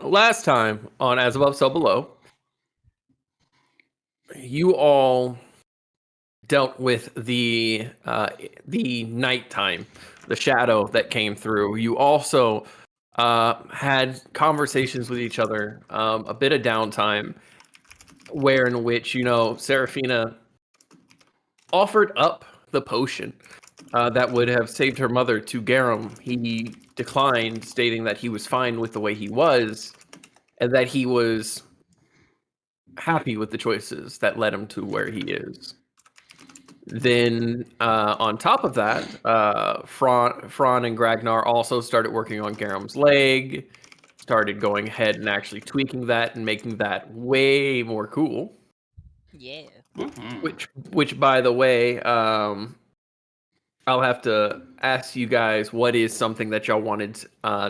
last time on As Above, So Below, you all dealt with the nighttime, the shadow that came through. You also had conversations with each other, a bit of downtime, where in which Seraphina offered up the potion that would have saved her mother to Garum. He declined, stating that he was fine with the way he was, and that he was happy with the choices that led him to where he is. Then, on top of that, Fran and Gragnar also started working on Garum's leg, started going ahead and actually tweaking that and making that way more cool. Yeah. Which, by the way, I'll have to ask you guys what is something that y'all wanted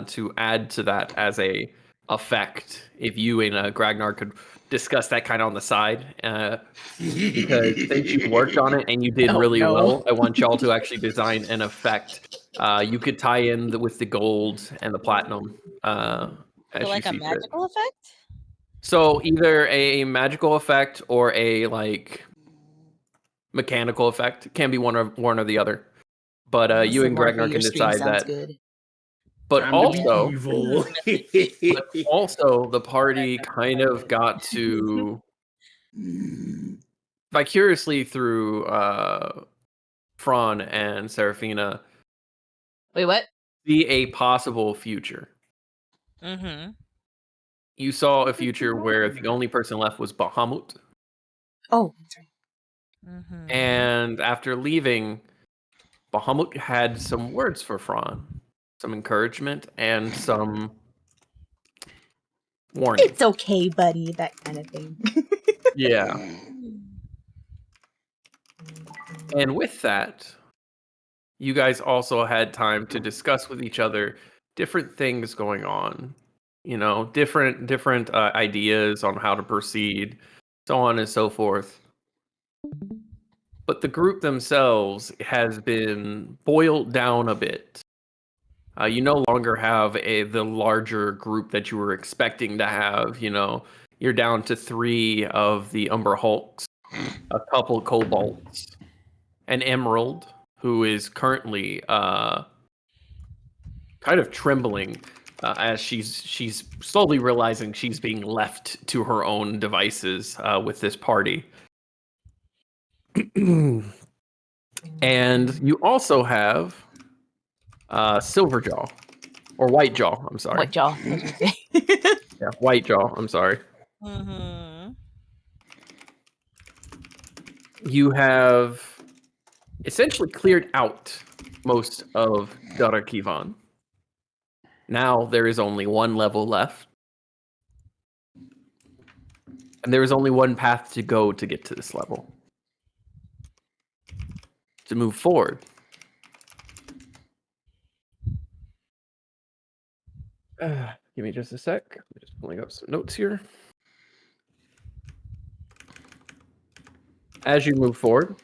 to add to that as a effect. If you and Gragnar could discuss that kind of on the side, because since you worked on it and you did really well, I want y'all to actually design an effect. You could tie in with the gold and the platinum. As So like a magical effect? So either a magical effect or a mechanical effect. It can be one or the other. But you and Gragnar can decide that. Good. But Time also, evil. but also, the party kind of got to vicariously through Fran and Seraphina. Wait, what? See a possible future. Mm-hmm. You saw a future where the only person left was Bahamut. Oh. Mm-hmm. And after leaving, Bahamut had some words for Fran. Some encouragement and some warning. It's okay, buddy. That kind of thing. Yeah. And with that, you guys also had time to discuss with each other different things going on. Different ideas on how to proceed, so on and so forth. But the group themselves has been boiled down a bit. You no longer have the larger group that you were expecting to have. You're down to 3 of the Umber Hulks, a couple Kobolds, an Emerald, who is currently kind of trembling as she's slowly realizing she's being left to her own devices with this party. And you also have Silverjaw, or Whitejaw. I'm sorry. Whitejaw. Yeah, Whitejaw. I'm sorry. Mm-hmm. You have essentially cleared out most of Darakivan. Now there is only one level left. And there is only one path to go to get to this level. To move forward. Give me just a sec. I'm just pulling up some notes here. As you move forward,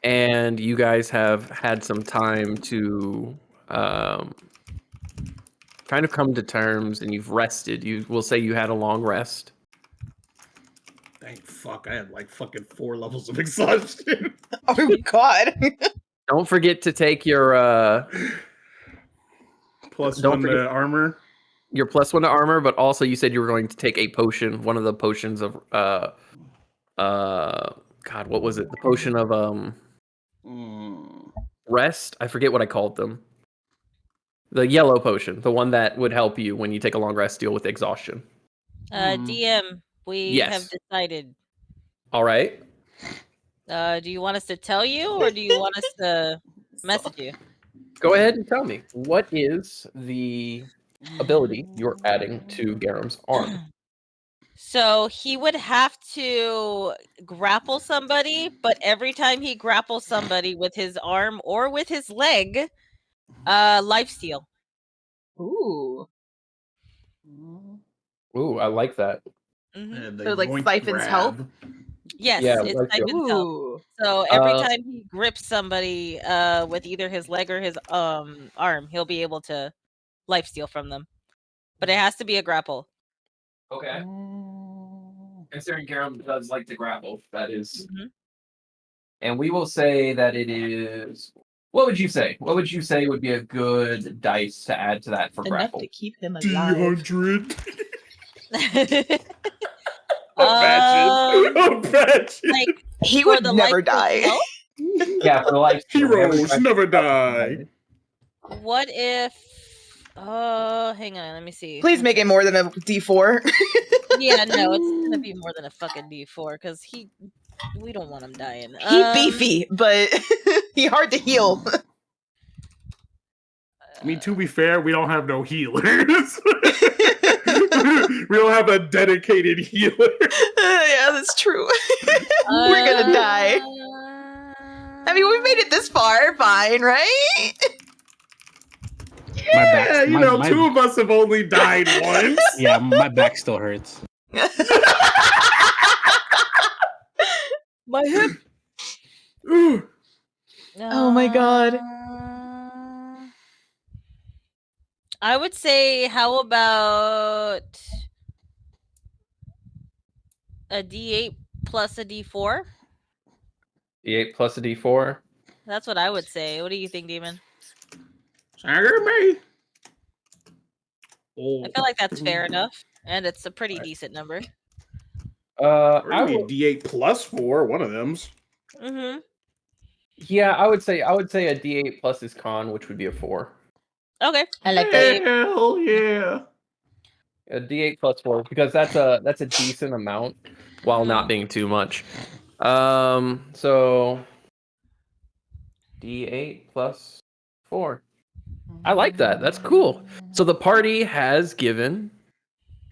and you guys have had some time to kind of come to terms, and you've rested. You will say you had a long rest. Thank fuck, I had fucking 4 levels of exhaustion. Oh god. Don't forget to take your +1 to armor. Your +1 to armor, but also you said you were going to take a potion, one of the potions of God, what was it? The potion of rest? I forget what I called them. The yellow potion, the one that would help you when you take a long rest, deal with exhaustion. DM, we have decided. All right. Do you want us to tell you, or do you want us to message you? Go ahead and tell me. What is the ability you're adding to Garum's arm? So he would have to grapple somebody, but every time he grapples somebody with his arm or with his leg, lifesteal. Ooh. Ooh, I like that. Mm-hmm. So Siphon's help? Yes, yeah, it's Siphon's help. So every time he grips somebody with either his leg or his arm, he'll be able to lifesteal from them. but it has to be a grapple. Okay. Considering Garum does like to grapple, that is. Mhm. And we will say that it is. What would you say? What would you say would be a good dice to add to that for Enough grapple? to keep him alive. D100. Um, Imagine. like He for would the never life die. itself? Yeah, for the life. Heroes never die. What if? Hang on. Let me see. Please make it more than a D4. Yeah, no, it's gonna be more than a fucking D4 because we don't want him dying. He beefy, but he hard to heal. I mean, to be fair, we don't have no healers. We don't have a dedicated healer. Yeah, that's true. We're gonna die. I mean, we made it this far, fine, right? My Yeah, back, you know, two of us have only died once. Yeah, my back still hurts. My hip. Oh my God. I would say, how about a D8 plus a D4? D8 plus a D4. That's what I would say. What do you think, Demon? Stagger me. I feel like that's fair enough, and it's a pretty decent number. I I would, mean, D8 plus 4, one of them's. Mm-hmm. yeah, I would say a D8 plus his con, which would be a 4. Okay. I like that. Hell yeah. A D8 plus 4 because that's a decent amount while not being too much. So D8 plus 4. I like that. That's cool. So the party has given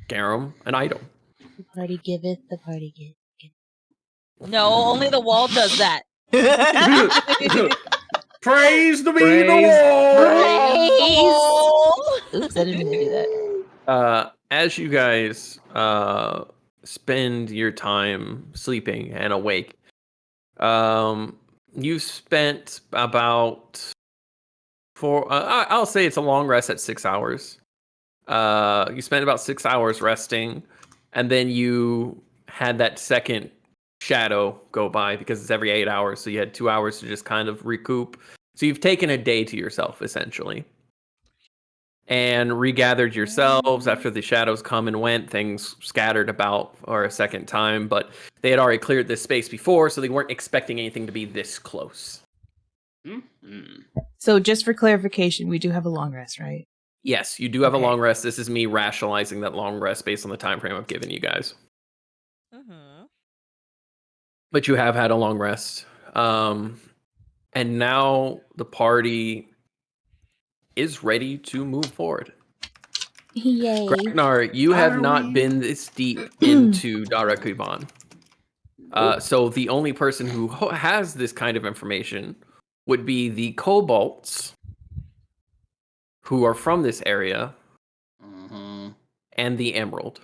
Garum an item. The party giveth, the party giveth. No, only the wall does that. Praise the Praise- wall. Oops, I didn't mean to do that. As you guys spend your time sleeping and awake, you spent about I'll say it's a long rest at 6 hours. You spent about 6 hours resting, and then you had that second shadow go by because it's every 8 hours, so you had 2 hours to just kind of recoup. So you've taken a day to yourself essentially, and regathered yourselves after the shadows come and went. Things scattered about for a second time, but they had already cleared this space before, so they weren't expecting anything to be this close. So just for clarification, we do have a long rest, right? Yes, you do have a Okay. long rest. This is me rationalizing that long rest based on the time frame I've given you guys. Mm-hmm. But you have had a long rest. And now the party is ready to move forward. Yay. Gragnar, you have Are not we? been this deep into Darakuban. So the only person who has this kind of information would be the kobolds who are from this area and the emerald.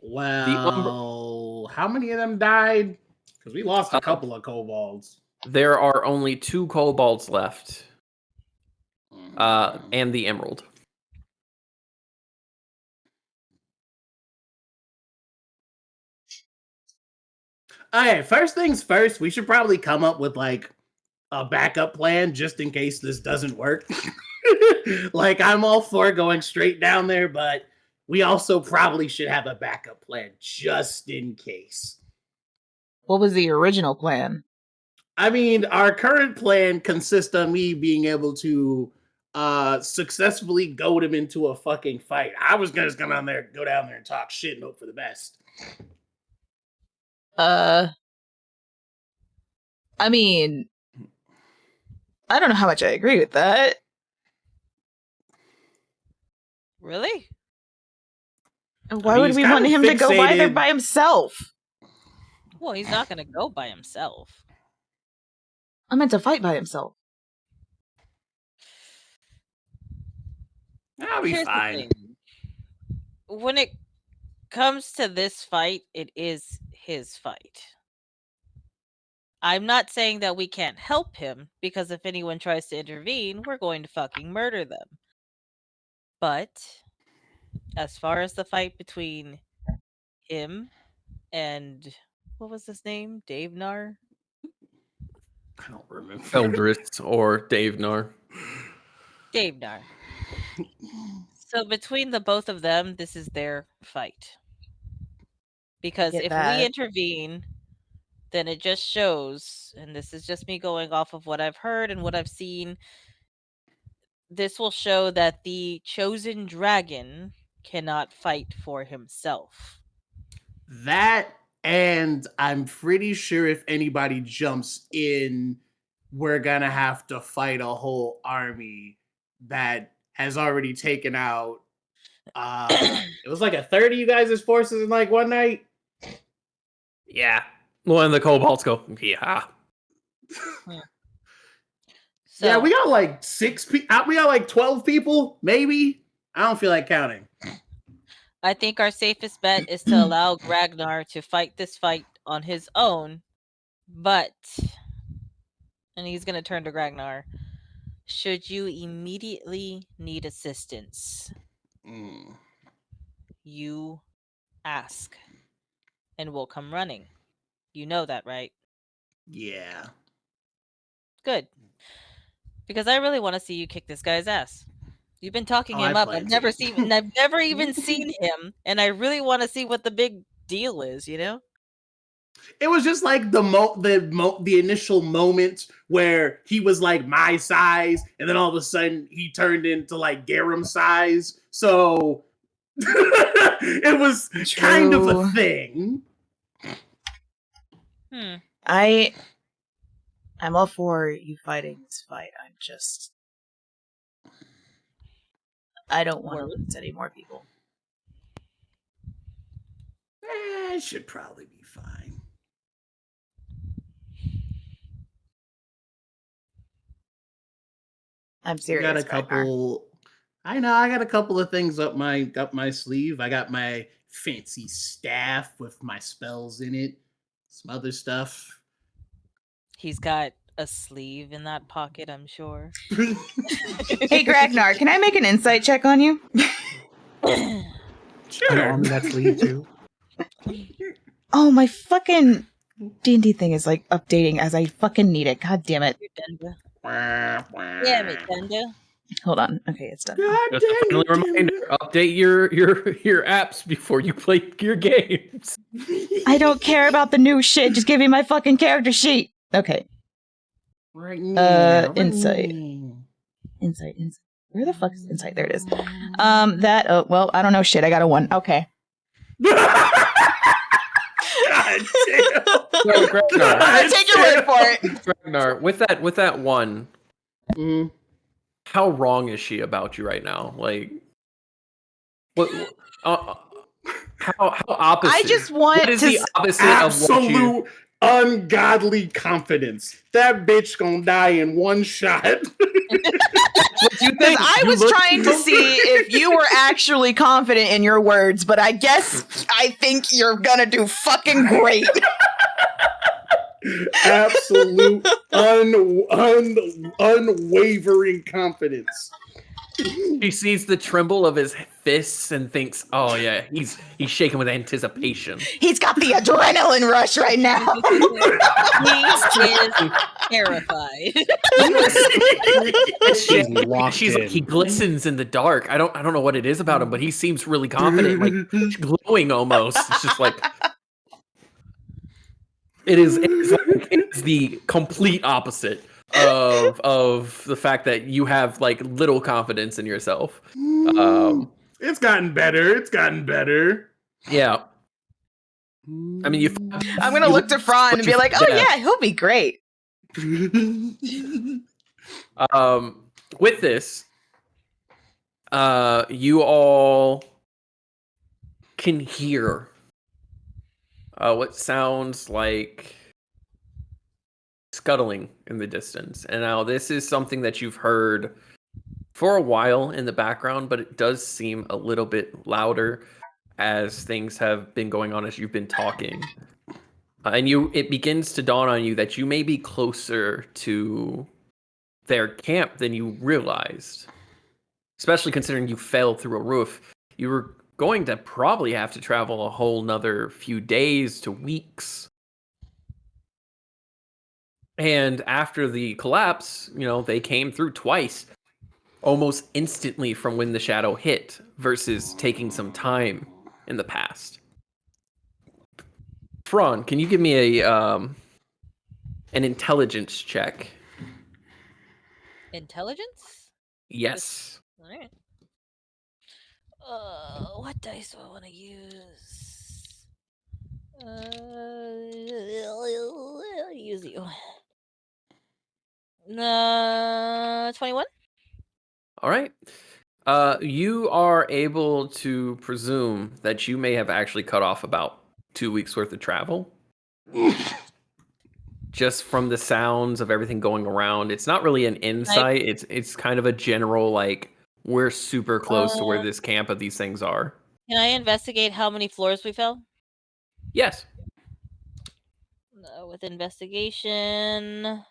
Well, how many of them died? Because we lost a couple of kobolds. There are only 2 kobolds left, and the emerald. Okay, first things first, we should probably come up with like a backup plan just in case this doesn't work. Like, I'm all for going straight down there, but we also probably should have a backup plan just in case. What was the original plan? I mean, our current plan consists of me being able to successfully goad him into a fucking fight. I was gonna go down there and talk shit and hope for the best. I mean, I don't know how much I agree with that. Really? Why mean, would he's we kind want of him to go by there fixated- by himself? Well, he's not gonna go by himself. I meant to fight by himself. That'll be Here's the fine. thing. When it comes to this fight, it is his fight. I'm not saying that we can't help him, because if anyone tries to intervene, we're going to fucking murder them. But as far as the fight between him and what was his name? Davenar? I don't remember. Feldris or Davenar. Davenar. So between the both of them, this is their fight. Because Get if that. we intervene, then it just shows, and this is just me going off of what I've heard and what I've seen, this will show that the chosen dragon cannot fight for himself. That, and I'm pretty sure if anybody jumps in, we're gonna have to fight a whole army that has already taken out. It was like a third of you guys' forces in like one night. Yeah. Well, and the kobolds go, yeah. So, Yeah, we got like we got like 12 people, maybe. I don't feel like counting. I think our safest bet is to allow Gragnar to fight this fight on his own, but, and he's going to turn to Gragnar, should you immediately need assistance, you ask, and we'll come running. You know that, right? Yeah. Good. Because I really want to see you kick this guy's ass. You've been talking Oh, him I up. plan I've to. never even seen him, and I really want to see what the big deal is, you know? It was just like the initial moment where he was like my size, and then all of a sudden he turned into like Garam's size. So it was kind of a True. thing. I'm all for you fighting this fight. I don't want to lose any more people. It should probably be fine. I'm I serious. got a Ragnar. couple. I know I got a couple of things up my sleeve. I got my fancy staff with my spells in it. Some other stuff. He's got a sleeve in that pocket, I'm sure. Hey, Gragnar, can I make an insight check on you? An Sure. arm in that sleeve too. Oh, my fucking D&D thing is like updating as I fucking need it. God damn it. Damn it, Thunder. Hold on. Okay, it's done. God Just a dang friendly it, reminder, update your apps before you play your games. I don't care about the new shit. Just give me my fucking character sheet. Okay. Right now. Insight. Insight. Where the fuck is insight? There it is. Well, I don't know shit. I got a 1. Okay. God damn. So, Gragnar, I take your word for it. Gragnar, with that one, how wrong is she about you right now? Like, what? How opposite? I just want what is to the opposite of what you? Absolute ungodly confidence. That bitch gonna die in one shot. What you Because think? I You was look- trying to see if you were actually confident in your words, but I guess I think you're gonna do fucking great. Absolute unwavering confidence. She sees the tremble of his fists and thinks, "Oh yeah, he's shaking with anticipation." He's got the adrenaline rush right now. He is terrified. She's locked She's in. like, he glistens in the dark. I don't know what it is about him, but he seems really confident, like glowing almost. It's just like it's the complete opposite of the fact that you have like little confidence in yourself. It's gotten better. It's gotten better. Yeah. I mean, I'm gonna look to Fran and be like, "Oh yeah, he'll be great." With this, you all can hear what sounds like scuttling in the distance. And now this is something that you've heard for a while in the background, but it does seem a little bit louder as things have been going on as you've been talking. And it begins to dawn on you that you may be closer to their camp than you realized. especially considering you fell through a roof. You were going to probably have to travel a whole nother few days to weeks. And after the collapse, they came through twice, almost instantly from when the shadow hit, versus taking some time in the past. Fron, can you give me an intelligence check? Intelligence? Yes. All right. What dice do I want to use? I'll use you. 21. All right. You are able to presume that you may have actually cut off about 2 weeks worth of travel. Just from the sounds of everything going around. It's not really an insight. It's kind of a general, like, we're super close to where this camp of these things are. Can I investigate how many floors we fell? Yes. With investigation,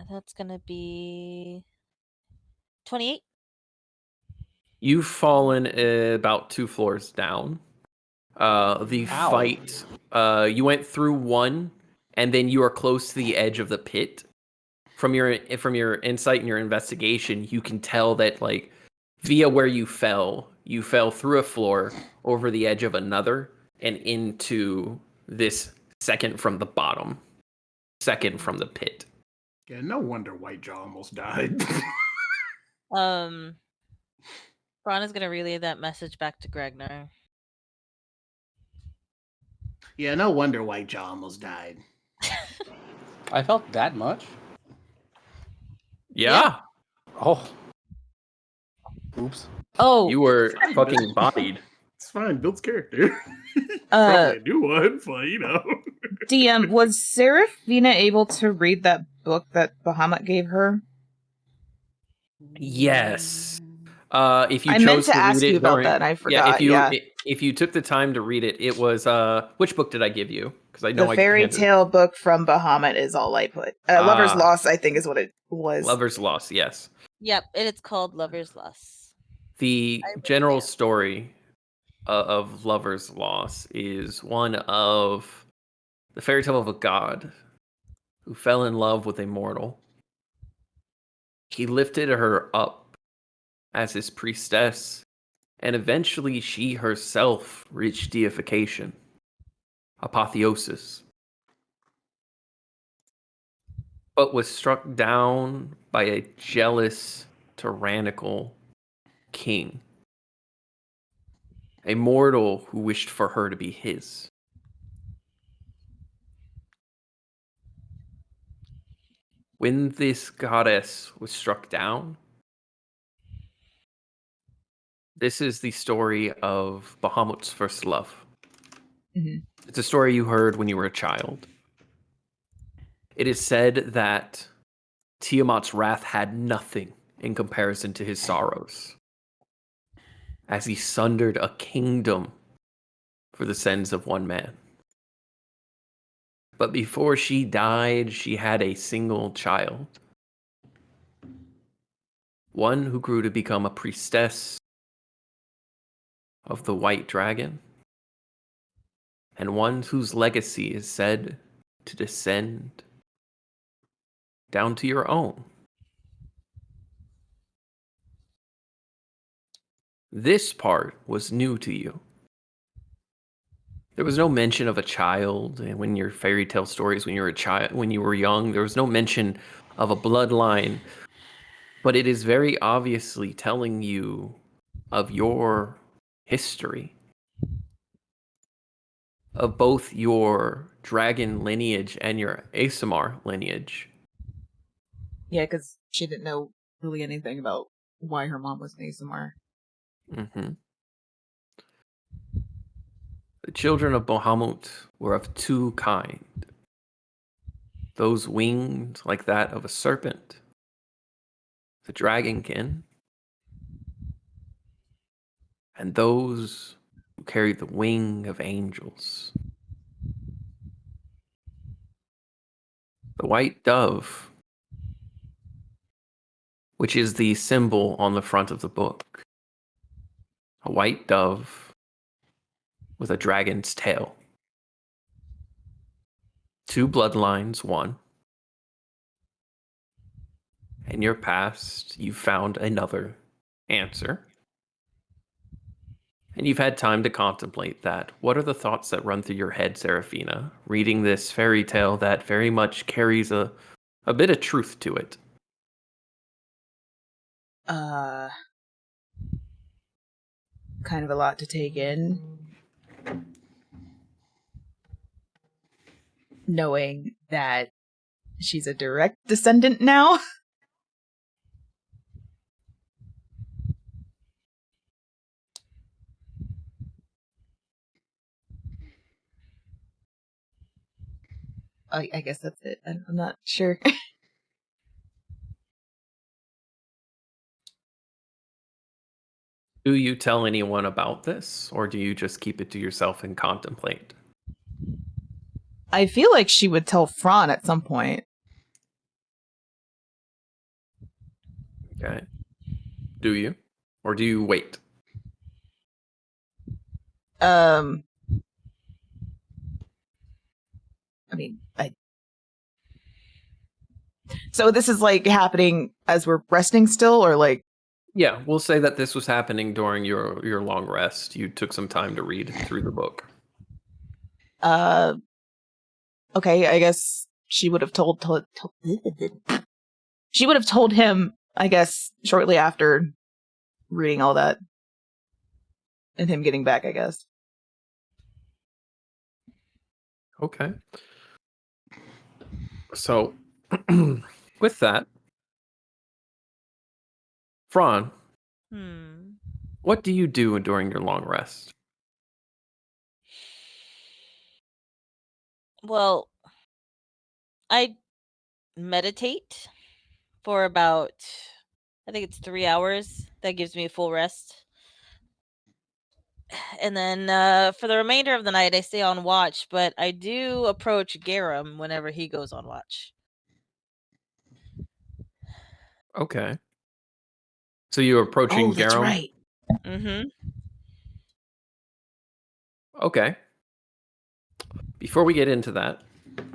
that's gonna be 28. You've fallen about 2 floors down. The Ow. fight, you went through one, and then you are close to the edge of the pit. From your insight and your investigation, you can tell that, like, via where you fell through a floor, over the edge of another, and into this second from the bottom, second from the pit. Yeah, no wonder Whitejaw almost died. Ron is gonna relay that message back to Gragnar. Yeah, no wonder Whitejaw almost died. I felt that much. Yeah. Oh. Oops. Oh, You were fucking bodied. It's fine, builds character. uh, Probably a new one, but DM, was Seraphina able to read that book that Bahamut gave her? Yes. If you I chose meant to read ask it you about during- that, and I forgot. If you took the time to read it, it was which book did I give you? Because I know The I fairy handed it. tale book from Bahamut is all I put. Lover's Lost, I think, is what it was. Lover's Lost. Yes. Yep, it's called Lover's Loss. The general story of Lover's Loss is one of the fairy tale of a god who fell in love with a mortal. He lifted her up as his priestess, and eventually she herself reached deification, apotheosis, but was struck down by a jealous, tyrannical king. A mortal who wished for her to be his. When this goddess was struck down, this is the story of Bahamut's first love. Mhm. It's a story you heard when you were a child. It is said that Tiamat's wrath had nothing in comparison to his sorrows, as he sundered a kingdom for the sins of one man. But before she died, she had a single child. One who grew to become a priestess of the White Dragon, and one whose legacy is said to descend down to your own. This part was new to you. There was no mention of a child, and when your fairy tale stories, when you were a child, when you were young, there was no mention of a bloodline. But it is very obviously telling you of your history, of both your dragon lineage and your ASMR lineage. Yeah, because she didn't know really anything about why her mom was an ASMR. Mm-hmm. The children of Bahamut were of two kind. Those winged like that of a serpent, the dragonkin, and those who carried the wing of angels. The white dove which is the symbol on the front of the book. A white dove with a dragon's tail. 2 bloodlines, 1. In your past, you found another answer. And you've had time to contemplate that. What are the thoughts that run through your head, Seraphina, reading this fairy tale that very much carries a bit of truth to it? Kind of a lot to take in. Knowing that she's a direct descendant now. I guess that's it. I'm not sure. Do you tell anyone about this, or do you just keep it to yourself and contemplate? I feel like she would tell Fran at some point. Okay. Do you? Or do you wait? I mean, So this is like happening as we're resting still, or like? Yeah, we'll say that this was happening during your long rest. You took some time to read through the book. Okay, I guess she would have she would have told him, I guess, shortly after reading all that. And him getting back, I guess. Okay. So, with that, Fran, what do you do during your long rest? Well, I meditate for about, I think it's 3 hours. That gives me a full rest. And then for the remainder of the night, I stay on watch, but I do approach Garum whenever he goes on watch. Okay. So you're approaching that's Garum? right. Mm-hmm. Okay. Before we get into that,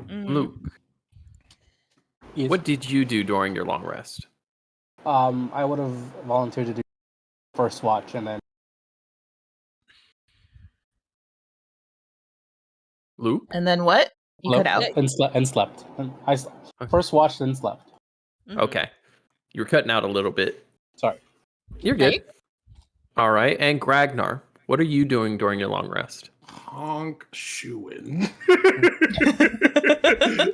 Luke, Yes. what did you do during your long rest? I would have volunteered to do first watch and then Luke? And then what? You cut out. and slept. And I slept. Okay. First watch, then slept. Mm-hmm. Okay. You're cutting out a little bit. Sorry. You're good. All right. And Gragnar, what are you doing during your long rest? Honk shoeing.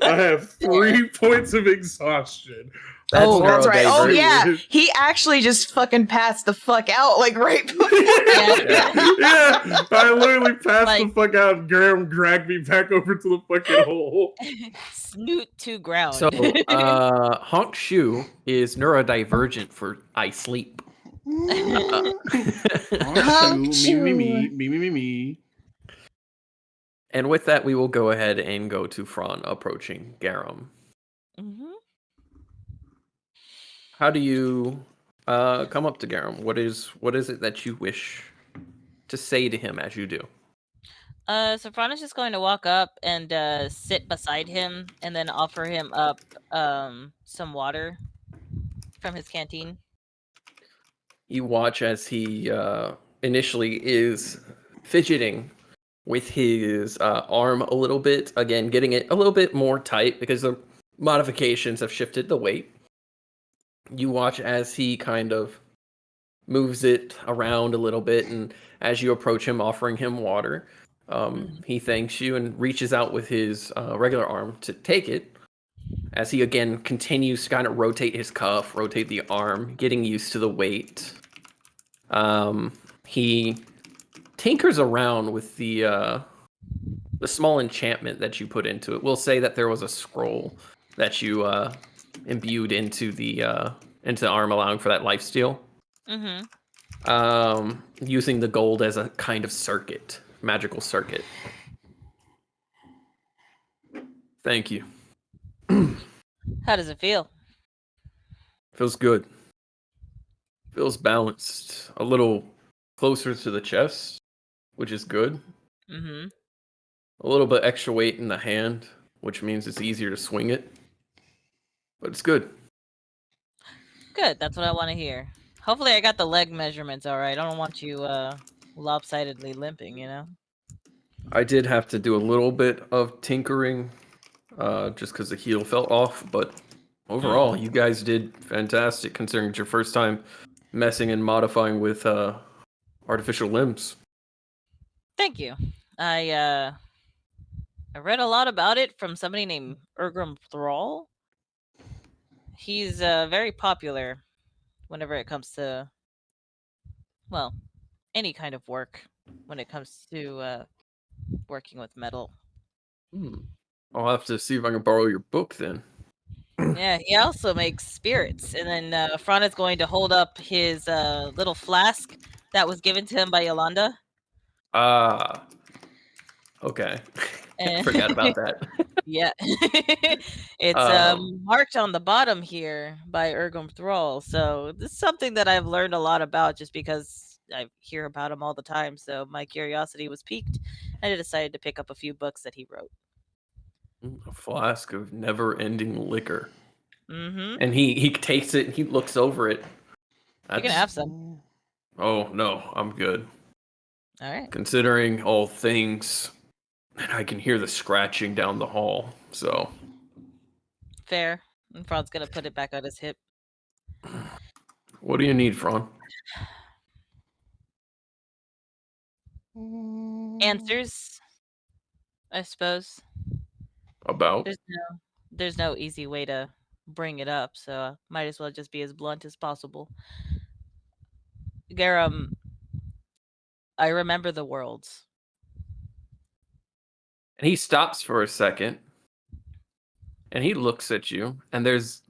I have 3 points of exhaustion. That's right. Oh, neurodivergent. yeah. He actually just fucking passed the fuck out, like, right before. Yeah, I literally passed Like- the fuck out and Graham dragged me back over to the fucking hole. Snoot to ground. So, honk shoe is neurodivergent for I sleep. Honk shoe, me. And with that, we will go ahead and go to Fran approaching Garum. Mm-hmm. How do you come up to Garum? What is it that you wish to say to him as you do? So Fran is just going to walk up and sit beside him and then offer him up some water from his canteen. You watch as he initially is fidgeting with his arm a little bit, again, getting it a little bit more tight because the modifications have shifted the weight. You watch as he kind of moves it around a little bit, and as you approach him, offering him water, he thanks you and reaches out with his regular arm to take it. As he again continues to kind of rotate his cuff, rotate the arm, getting used to the weight. He tinkers around with the small enchantment that you put into it. We'll say that there was a scroll that you imbued into the arm, allowing for that lifesteal. Mm-hmm. Using the gold as a kind of circuit, magical circuit. Thank you. How does it feel? Feels good. Feels balanced. A little closer to the chest, which is good. Mm-hmm. A little bit extra weight in the hand, which means it's easier to swing it. But it's good. Good. That's what I want to hear. Hopefully, I got the leg measurements all right. I don't want you lopsidedly limping. You know. I did have to do a little bit of tinkering, just because the heel fell off. But overall, you guys did fantastic considering it's your first time messing and modifying with artificial limbs. Thank you. I read a lot about it from somebody named Ergrim Thrall. He's very popular whenever it comes to, well, any kind of work when it comes to working with metal. I'll have to see if I can borrow your book then. Yeah, he also makes spirits. And then Fran is going to hold up his little flask that was given to him by Yolanda. Ah, okay. Forgot about that. Yeah. It's marked on the bottom here by Ergrim Thrall. So this is something that I've learned a lot about just because I hear about him all the time. So my curiosity was piqued and I decided to pick up a few books that he wrote. A flask of never-ending liquor. Mm-hmm. And he takes it and he looks over it. You can have some. Oh, no, I'm good. All right. Considering all things, and I can hear the scratching down the hall, so... Fair. And Fran's going to put it back on his hip. What do you need, Fran? Answers, I suppose. About? There's no easy way to bring it up, so I might as well just be as blunt as possible. Garum, I remember the worlds. And he stops for a second, and he looks at you, and there's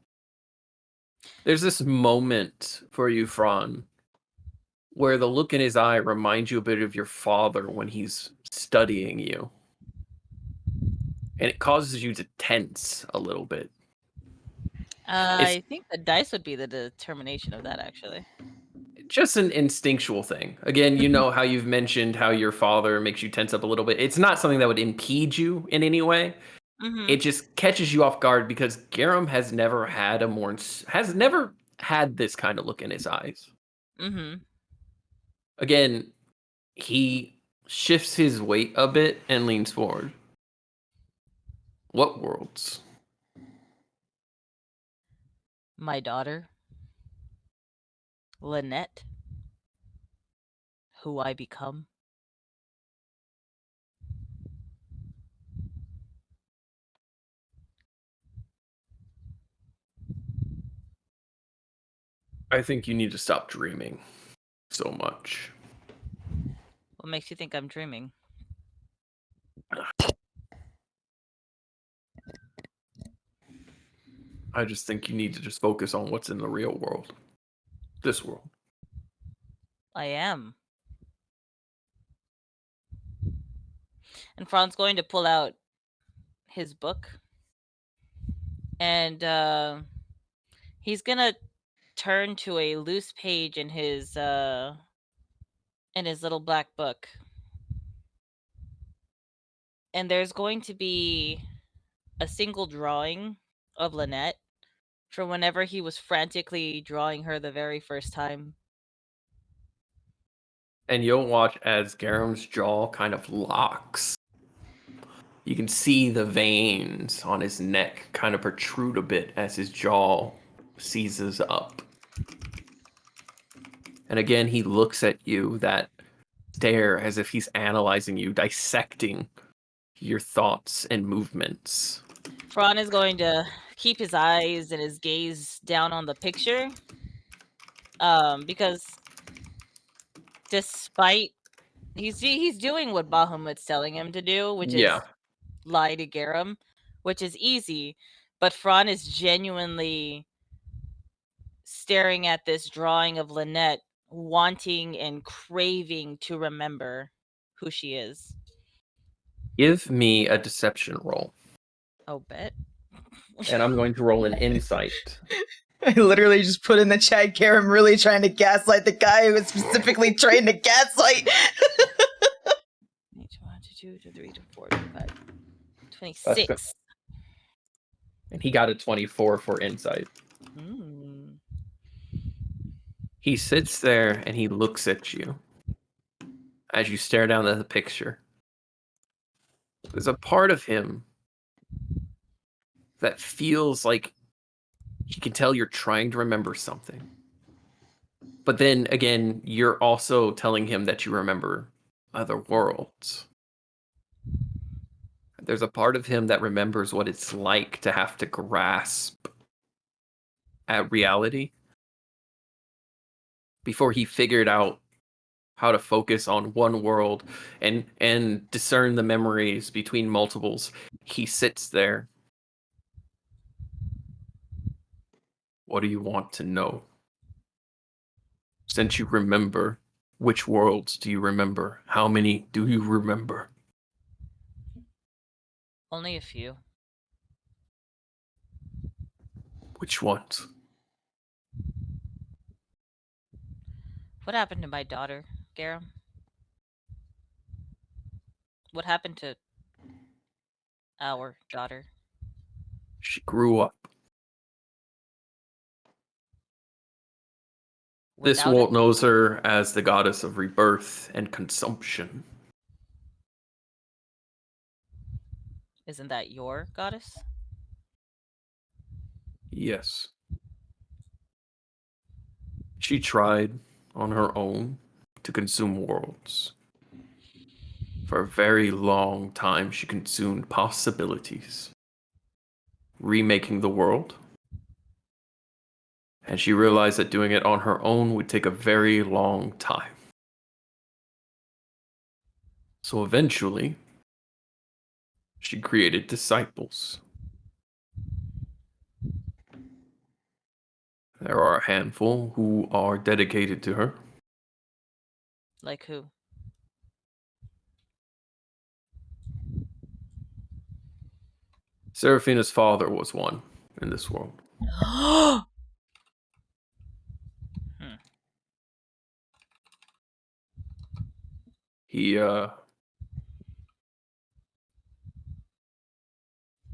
this moment for you, Fran, where the look in his eye reminds you a bit of your father when he's studying you. And it causes you to tense a little bit. I think the dice would be the determination of that, actually. Just an instinctual thing. Again, you know how you've mentioned how your father makes you tense up a little bit. It's not something that would impede you in any way. Mm-hmm. It just catches you off guard because Garum has never had this kind of look in his eyes. Mm-hmm. Again, he shifts his weight a bit and leans forward. What worlds? My daughter, Lynette, who I become. I think you need to stop dreaming so much. What makes you think I'm dreaming? I just think you need to just focus on what's in the real world. This world. I am. And Fran's going to pull out his book. And he's going to turn to a loose page in his little black book. And there's going to be a single drawing of Lynette from whenever he was frantically drawing her the very first time. And you'll watch as Garum's jaw kind of locks. You can see the veins on his neck kind of protrude a bit as his jaw seizes up. And again, he looks at you, that stare as if he's analyzing you, dissecting your thoughts and movements. Fran is going to keep his eyes and his gaze down on the picture. Because despite he's doing what Bahamut's telling him to do, which is lie to Garum, which is easy, but Fran is genuinely staring at this drawing of Lynette, wanting and craving to remember who she is. Give me a deception roll. Oh, bet. And I'm going to roll an insight. I literally just put in the chat, Karen, I'm really trying to gaslight the guy who was specifically trained to gaslight. 1, 2, 3, 4, 5, 26. That's good. And he got a 24 for insight. Mm. He sits there and he looks at you as you stare down at the picture. There's a part of him that feels like he can tell you're trying to remember something. But then again, you're also telling him that you remember other worlds. There's a part of him that remembers what it's like to have to grasp at reality before he figured out how to focus on one world and discern the memories between multiples. He sits there. What do you want to know? Since you remember, which worlds do you remember? How many do you remember? Only a few. Which ones? What happened to my daughter, Garam? What happened to our daughter? She grew up. This Without world it? knows her as the goddess of rebirth and consumption. Isn't that your goddess? Yes. She tried on her own to consume worlds. For a very long time, she consumed possibilities, remaking the world. And she realized that doing it on her own would take a very long time. So eventually, she created disciples. There are a handful who are dedicated to her. Like who? Seraphina's father was one in this world. He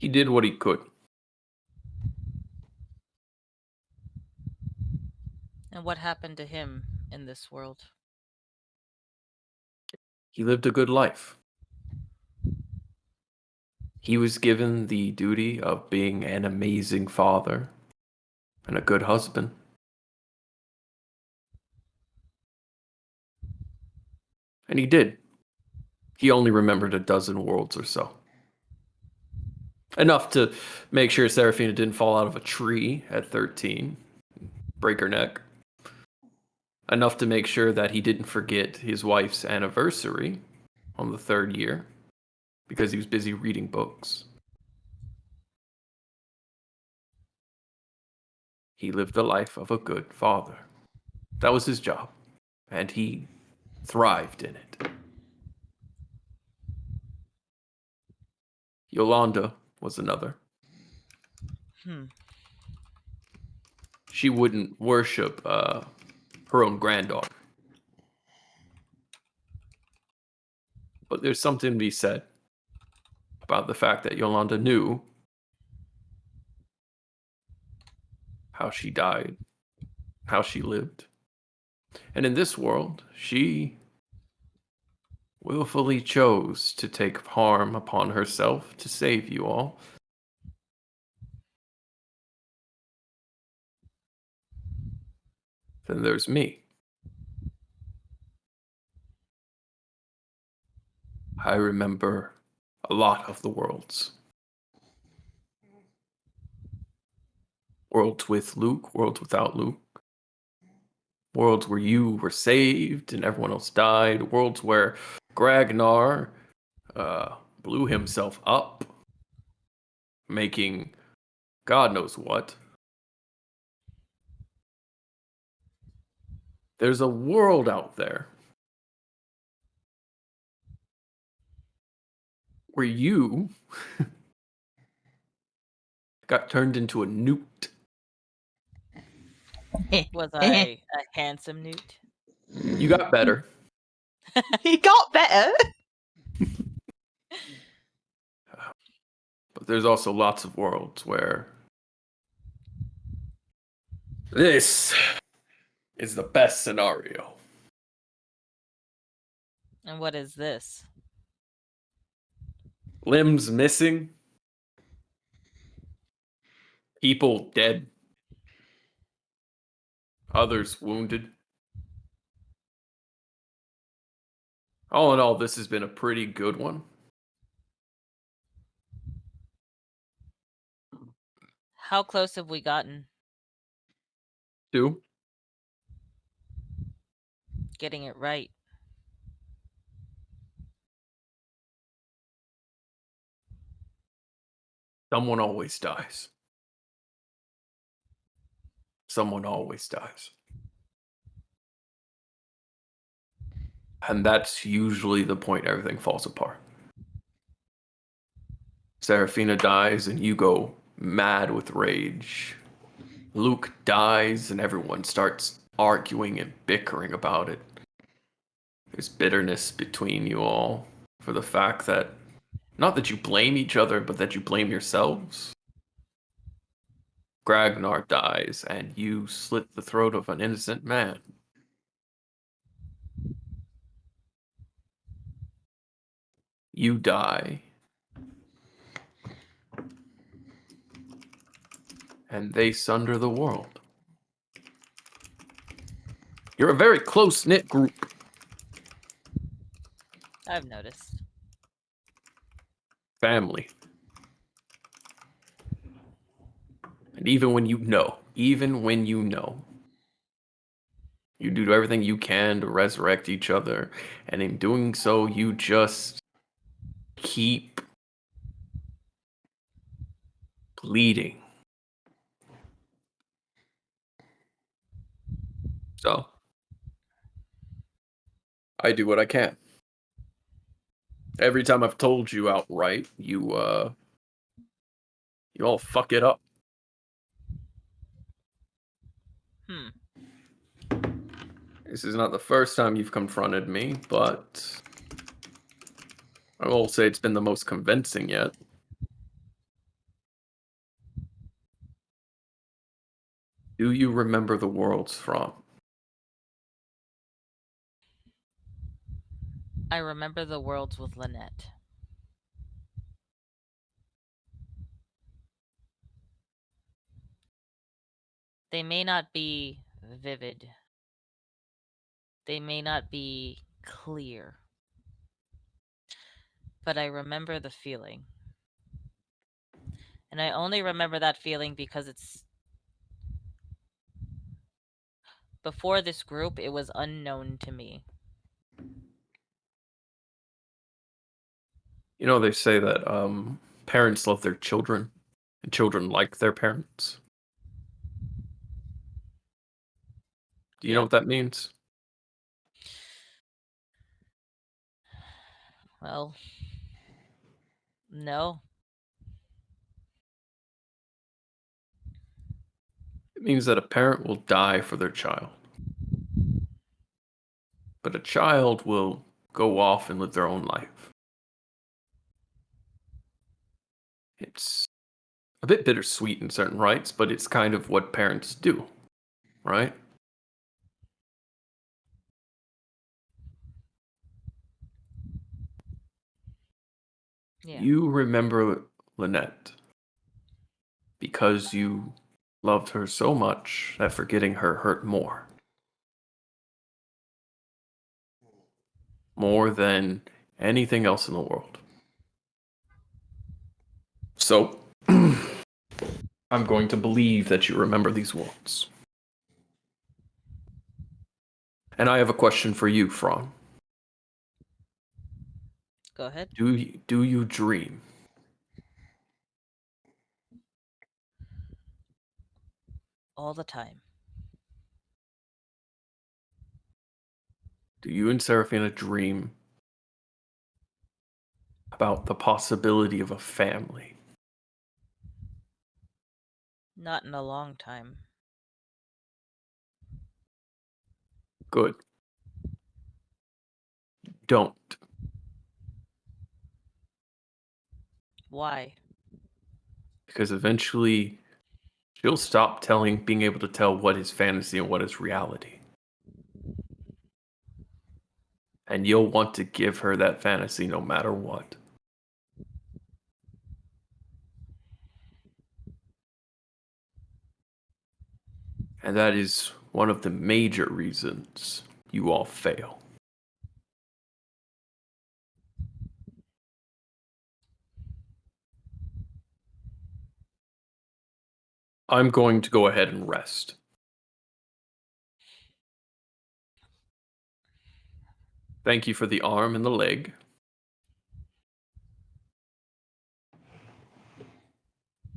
did what he could. And what happened to him in this world? He lived a good life. He was given the duty of being an amazing father and a good husband. And he did. He only remembered a dozen worlds or so. Enough to make sure Seraphina didn't fall out of a tree at 13, break her neck. Enough to make sure that he didn't forget his wife's anniversary on the 3rd year because he was busy reading books. He lived the life of a good father. That was his job, and he thrived in it. Yolanda was another. She wouldn't worship her own granddaughter. But there's something to be said about the fact that Yolanda knew how she died, how she lived. And in this world, she willfully chose to take harm upon herself to save you all. Then there's me. I remember a lot of the worlds. Worlds with Luke, worlds without Luke. Worlds where you were saved and everyone else died. Worlds where Gragnar blew himself up, making God knows what. There's a world out there where you got turned into a newt. Was I a handsome newt? You got better. He got better. But there's also lots of worlds where this is the best scenario. And what is this? Limbs missing. People dead. Others wounded. All in all, this has been a pretty good one. How close have we gotten? 2. Getting it right. Someone always dies. Someone always dies. And that's usually the point everything falls apart. Seraphina dies and you go mad with rage. Luke dies and everyone starts arguing and bickering about it. There's bitterness between you all for the fact that, not that you blame each other, but that you blame yourselves. Gragnar dies and you slit the throat of an innocent man. You die. And they sunder the world. You're a very close-knit group. I've noticed. Family. And even when you know, you do everything you can to resurrect each other. And in doing so, you just keep bleeding. So, I do what I can. Every time I've told you outright, you all fuck it up. This is not the first time you've confronted me, but I will say it's been the most convincing yet. Do you remember the worlds from? I remember the worlds with Lynette. They may not be vivid. They may not be clear. But I remember the feeling. And I only remember that feeling because it's... Before this group, it was unknown to me. You know, they say that parents love their children, and children like their parents. Do you know what that means? Well, no. It means that a parent will die for their child. But a child will go off and live their own life. It's a bit bittersweet in certain rights, but it's kind of what parents do, right? Yeah. You remember Lynette because you loved her so much that forgetting her hurt more. More than anything else in the world. So, I'm going to believe that you remember these worlds. And I have a question for you, Fran. Go ahead. Do you dream? All the time. Do you and Seraphina dream about the possibility of a family? Not in a long time. Good. Don't. Why? Because eventually she'll stop being able to tell what is fantasy and what is reality. And you'll want to give her that fantasy no matter what. And that is one of the major reasons you all fail. I'm going to go ahead and rest. Thank you for the arm and the leg.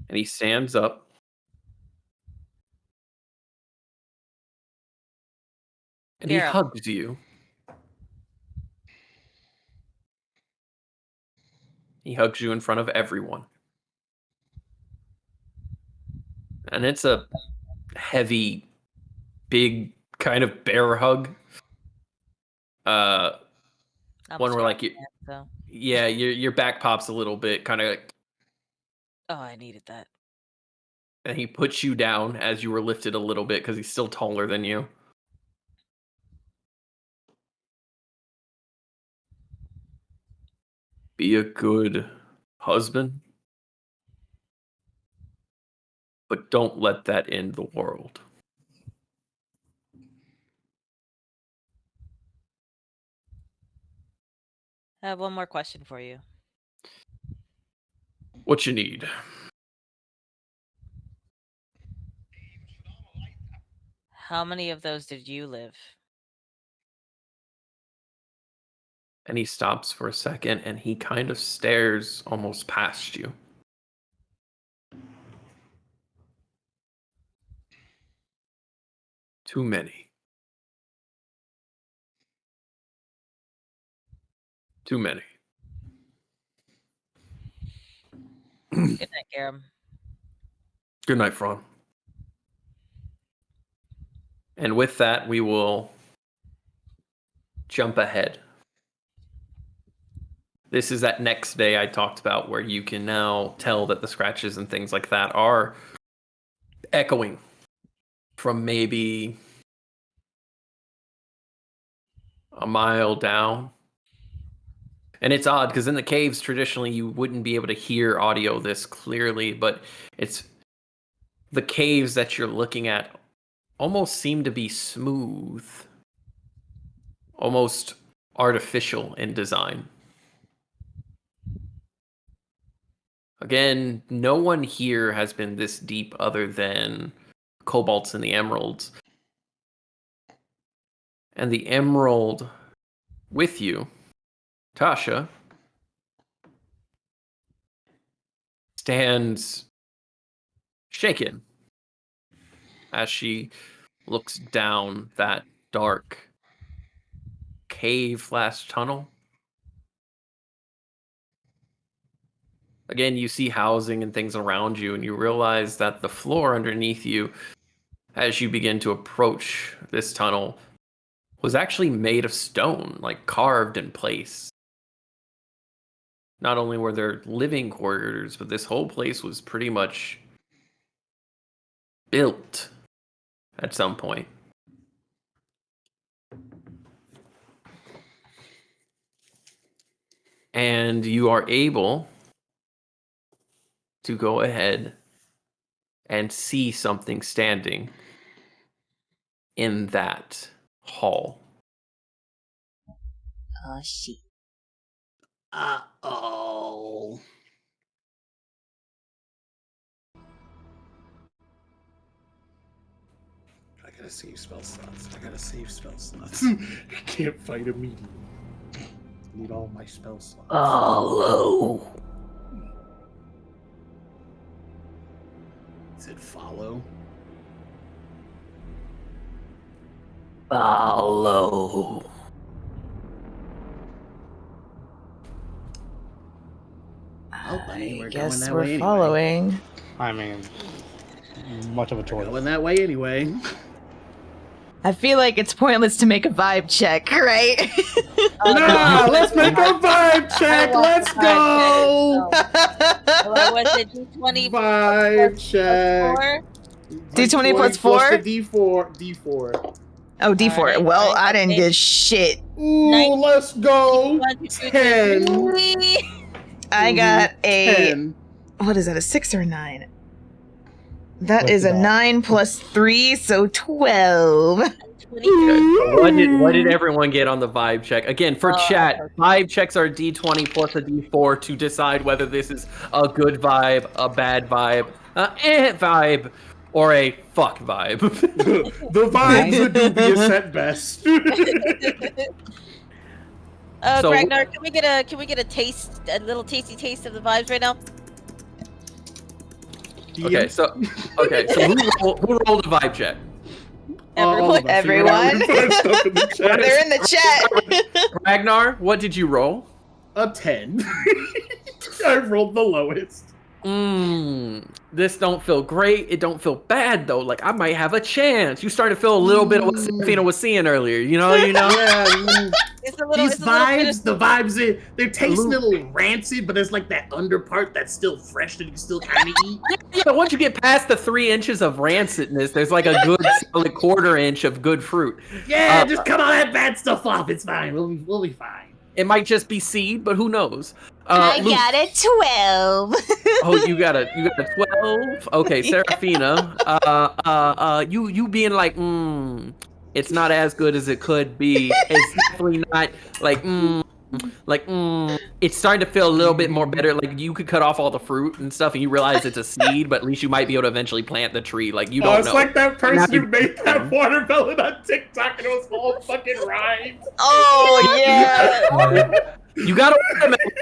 And he stands up. And he Get up. hugs you. He hugs you in front of everyone. And it's a heavy, big, kind of bear hug. I'm One where like strong man, so. yeah, your back pops a little bit, kind of like, Oh, I needed that. and he puts you down as you were lifted a little bit because he's still taller than you. Be a good husband, but don't let that end the world. I have one more question for you. What you need? How many of those did you live? And he stops for a second and he kind of stares almost past you. Too many. Too many. Good night, Garum. Good night, Fron. And with that, we will jump ahead. This is that next day I talked about where you can now tell that the scratches and things like that are echoing from maybe a mile down. And it's odd because in the caves, traditionally, you wouldn't be able to hear audio this clearly, but it's the caves that you're looking at almost seem to be smooth, almost artificial in design. Again, no one here has been this deep other than Cobalts and the Emeralds. And the Emerald with you, Tasha, stands shaken as she looks down that dark cave/tunnel. Again, you see housing and things around you, and you realize that the floor underneath you, as you begin to approach this tunnel, was actually made of stone, like carved in place. Not only were there living quarters, but this whole place was pretty much built at some point. And you are able to go ahead and see something standing in that hall. Oh, shit. Uh-oh. I gotta save spell slots. I can't fight immediately. Need all my spell slots. Hello. Is it follow? Follow. Oh, I mean, we're I going guess that we're way anyway. following. I mean, much of a choice. Going that way anyway. I feel like it's pointless to make a vibe check, right? Nah, let's make a vibe check. Let's go. What was it? D20 Vibe check. D20 plus 4? Plus the D4. Oh, D4. Alright, well, alright, I didn't okay. get shit. Ooh, Nine- let's go. 1, 2, 3, 10. 3. I got a 10. what is that? A 6 or a 9? That What's is a that? 9 plus 3, so 12. Okay, so what did everyone get on the vibe check? Again, for chat, vibe checks are D20 plus a D4 to decide whether this is a good vibe, a bad vibe, vibe, or a fuck vibe. The vibes are dubious at best. So- Gragnar, can we get a taste, a little tasty taste of the vibes right now? Okay, so who rolled a vibe check? Everyone. Everyone. They're in the chat. Gragnar, what did you roll? A 10. I rolled the lowest. This don't feel great. It don't feel bad though. Like I might have a chance. You start to feel a little bit of what Seraphina was seeing earlier. You know. Yeah. It's a little. These It's a little bit vibes, of- the vibes, they're tasting a little rancid, but there's like that under part that's still fresh that you can still kind of eat. Yeah, but once you get past the 3 inches of rancidness, there's like a good solid quarter inch of good fruit. Yeah, just cut all that bad stuff off. It's fine. We'll be fine. It might just be seed, but who knows? I Luke- got a 12. Oh, you got a 12. Okay, Seraphina. You being like, it's not as good as it could be. It's definitely not like, it's starting to feel a little bit more better. Like you could cut off all the fruit and stuff, and you realize it's a seed, but at least you might be able to eventually plant the tree. Like you don't It's know. like that person Now who you- made that watermelon on TikTok and it was all fucking rhymes. Oh, yeah. You gotta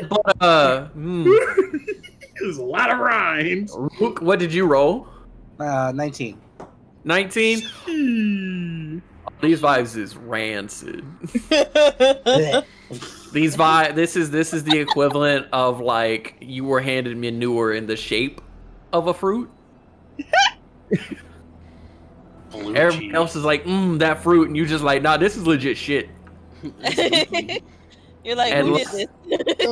but There's a lot of rhymes. Luke, what did you roll? 19. 19. These vibes is rancid. These vibe. This is the equivalent of like you were handed manure in the shape of a fruit. Everyone else is like, that fruit, and you just like, nah, this is legit shit. You're like, And who look- did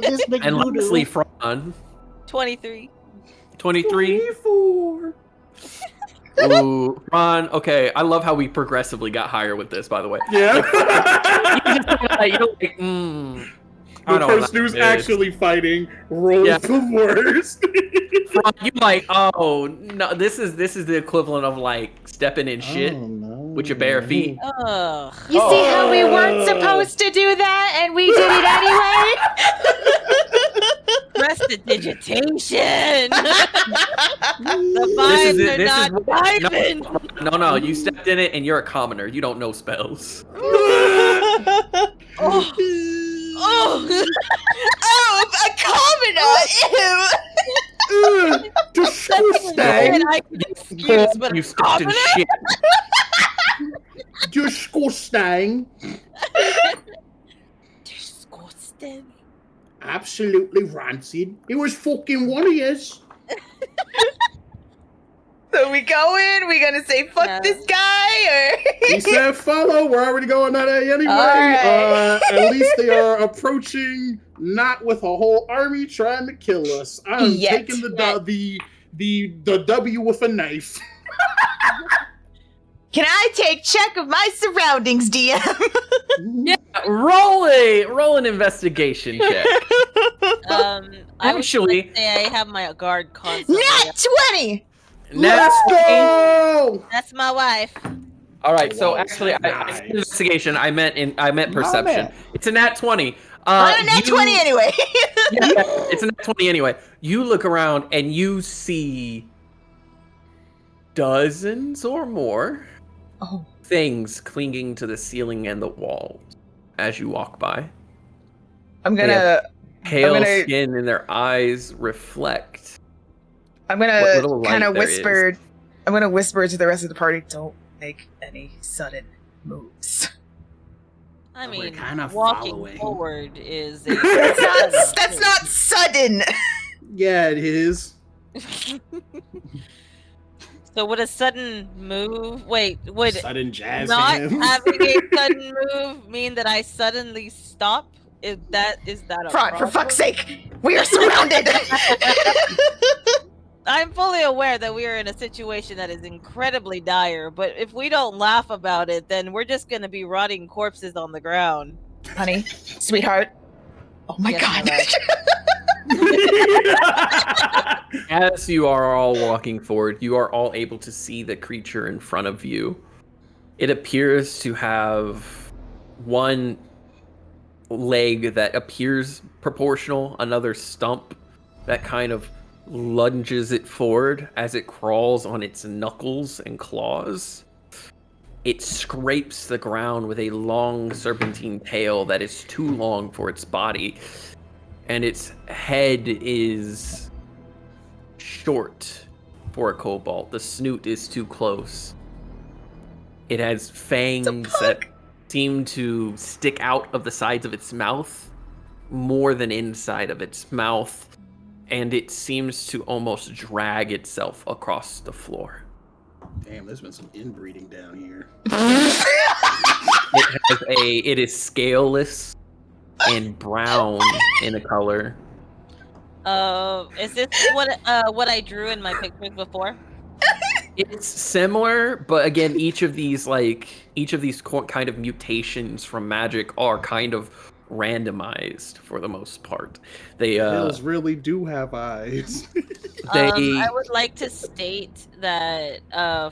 this? And lastly, Fran, 23. 23. 24. Ooh, Ron. Okay, I love how we progressively got higher with this. By the way, Yeah. you're like, I The don't person know who's this. actually fighting rolls Yeah. the worst. Fran, you like, oh no, this is the equivalent of like stepping in shit with your bare feet. Ugh. You see how we weren't supposed to do that and we did it anyway? Prestidigitation. The vibes are not vibing. No, you stepped in it and you're a commoner. You don't know spells. Oh. Oh, a commoner! Ew! Disgusting. I can excuse, but You stepped in shit. Disgusting. disgusting. Absolutely rancid. It was fucking one of yous. So we go in, we gonna say fuck No. this guy, or He said follow. We're already going that way anyway. Alright. At least they are approaching, not with a whole army trying to kill us. I'm Yet. taking the W with a knife. can I take check of my surroundings, DM? Yeah, roll an investigation check. I was Actually- gonna say I have my guard constantly. Nat 20! Let's go. That's my wife. All right, so Whoa, actually, I nice. said investigation. I meant perception. man. It's a nat 20. I'm a nat 20 anyway. Yeah, it's a nat 20 anyway. You look around and you see dozens or more Oh. things clinging to the ceiling and the walls as you walk by. I'm They gonna Pale skin and their eyes reflect. I'm What gonna little light kind of there whisper. I'm gonna whisper to the rest of the party. Don't make any sudden moves. I We're mean, kinda walking following. forward is a That's not sudden. Yeah, it is. So would a sudden move? Wait, would Sudden jazz not hands. having a sudden move mean that I suddenly stop? Is that a Fron, problem? for fuck's sake, we are surrounded. I'm fully aware that we are in a situation that is incredibly dire, but if we don't laugh about it, then we're just going to be rotting corpses on the ground. Honey, sweetheart. Oh my Yes, god. my love. As you are all walking forward, you are all able to see the creature in front of you. It appears to have one leg that appears proportional, another stump that kind of lunges it forward as it crawls on its knuckles and claws. It scrapes the ground with a long serpentine tail that is too long for its body, and its head is short for a cobalt. The snoot is too close. It has fangs that seem to stick out of the sides of its mouth more than inside of its mouth, and it seems to almost drag itself across the floor. Damn, there's been some inbreeding down here. It is scaleless and brown in a color. Is this what I drew in my pictures before? It's similar, but again, each of these kind of mutations from magic are kind of randomized for the most part. They Hills really do have eyes. I would like to state that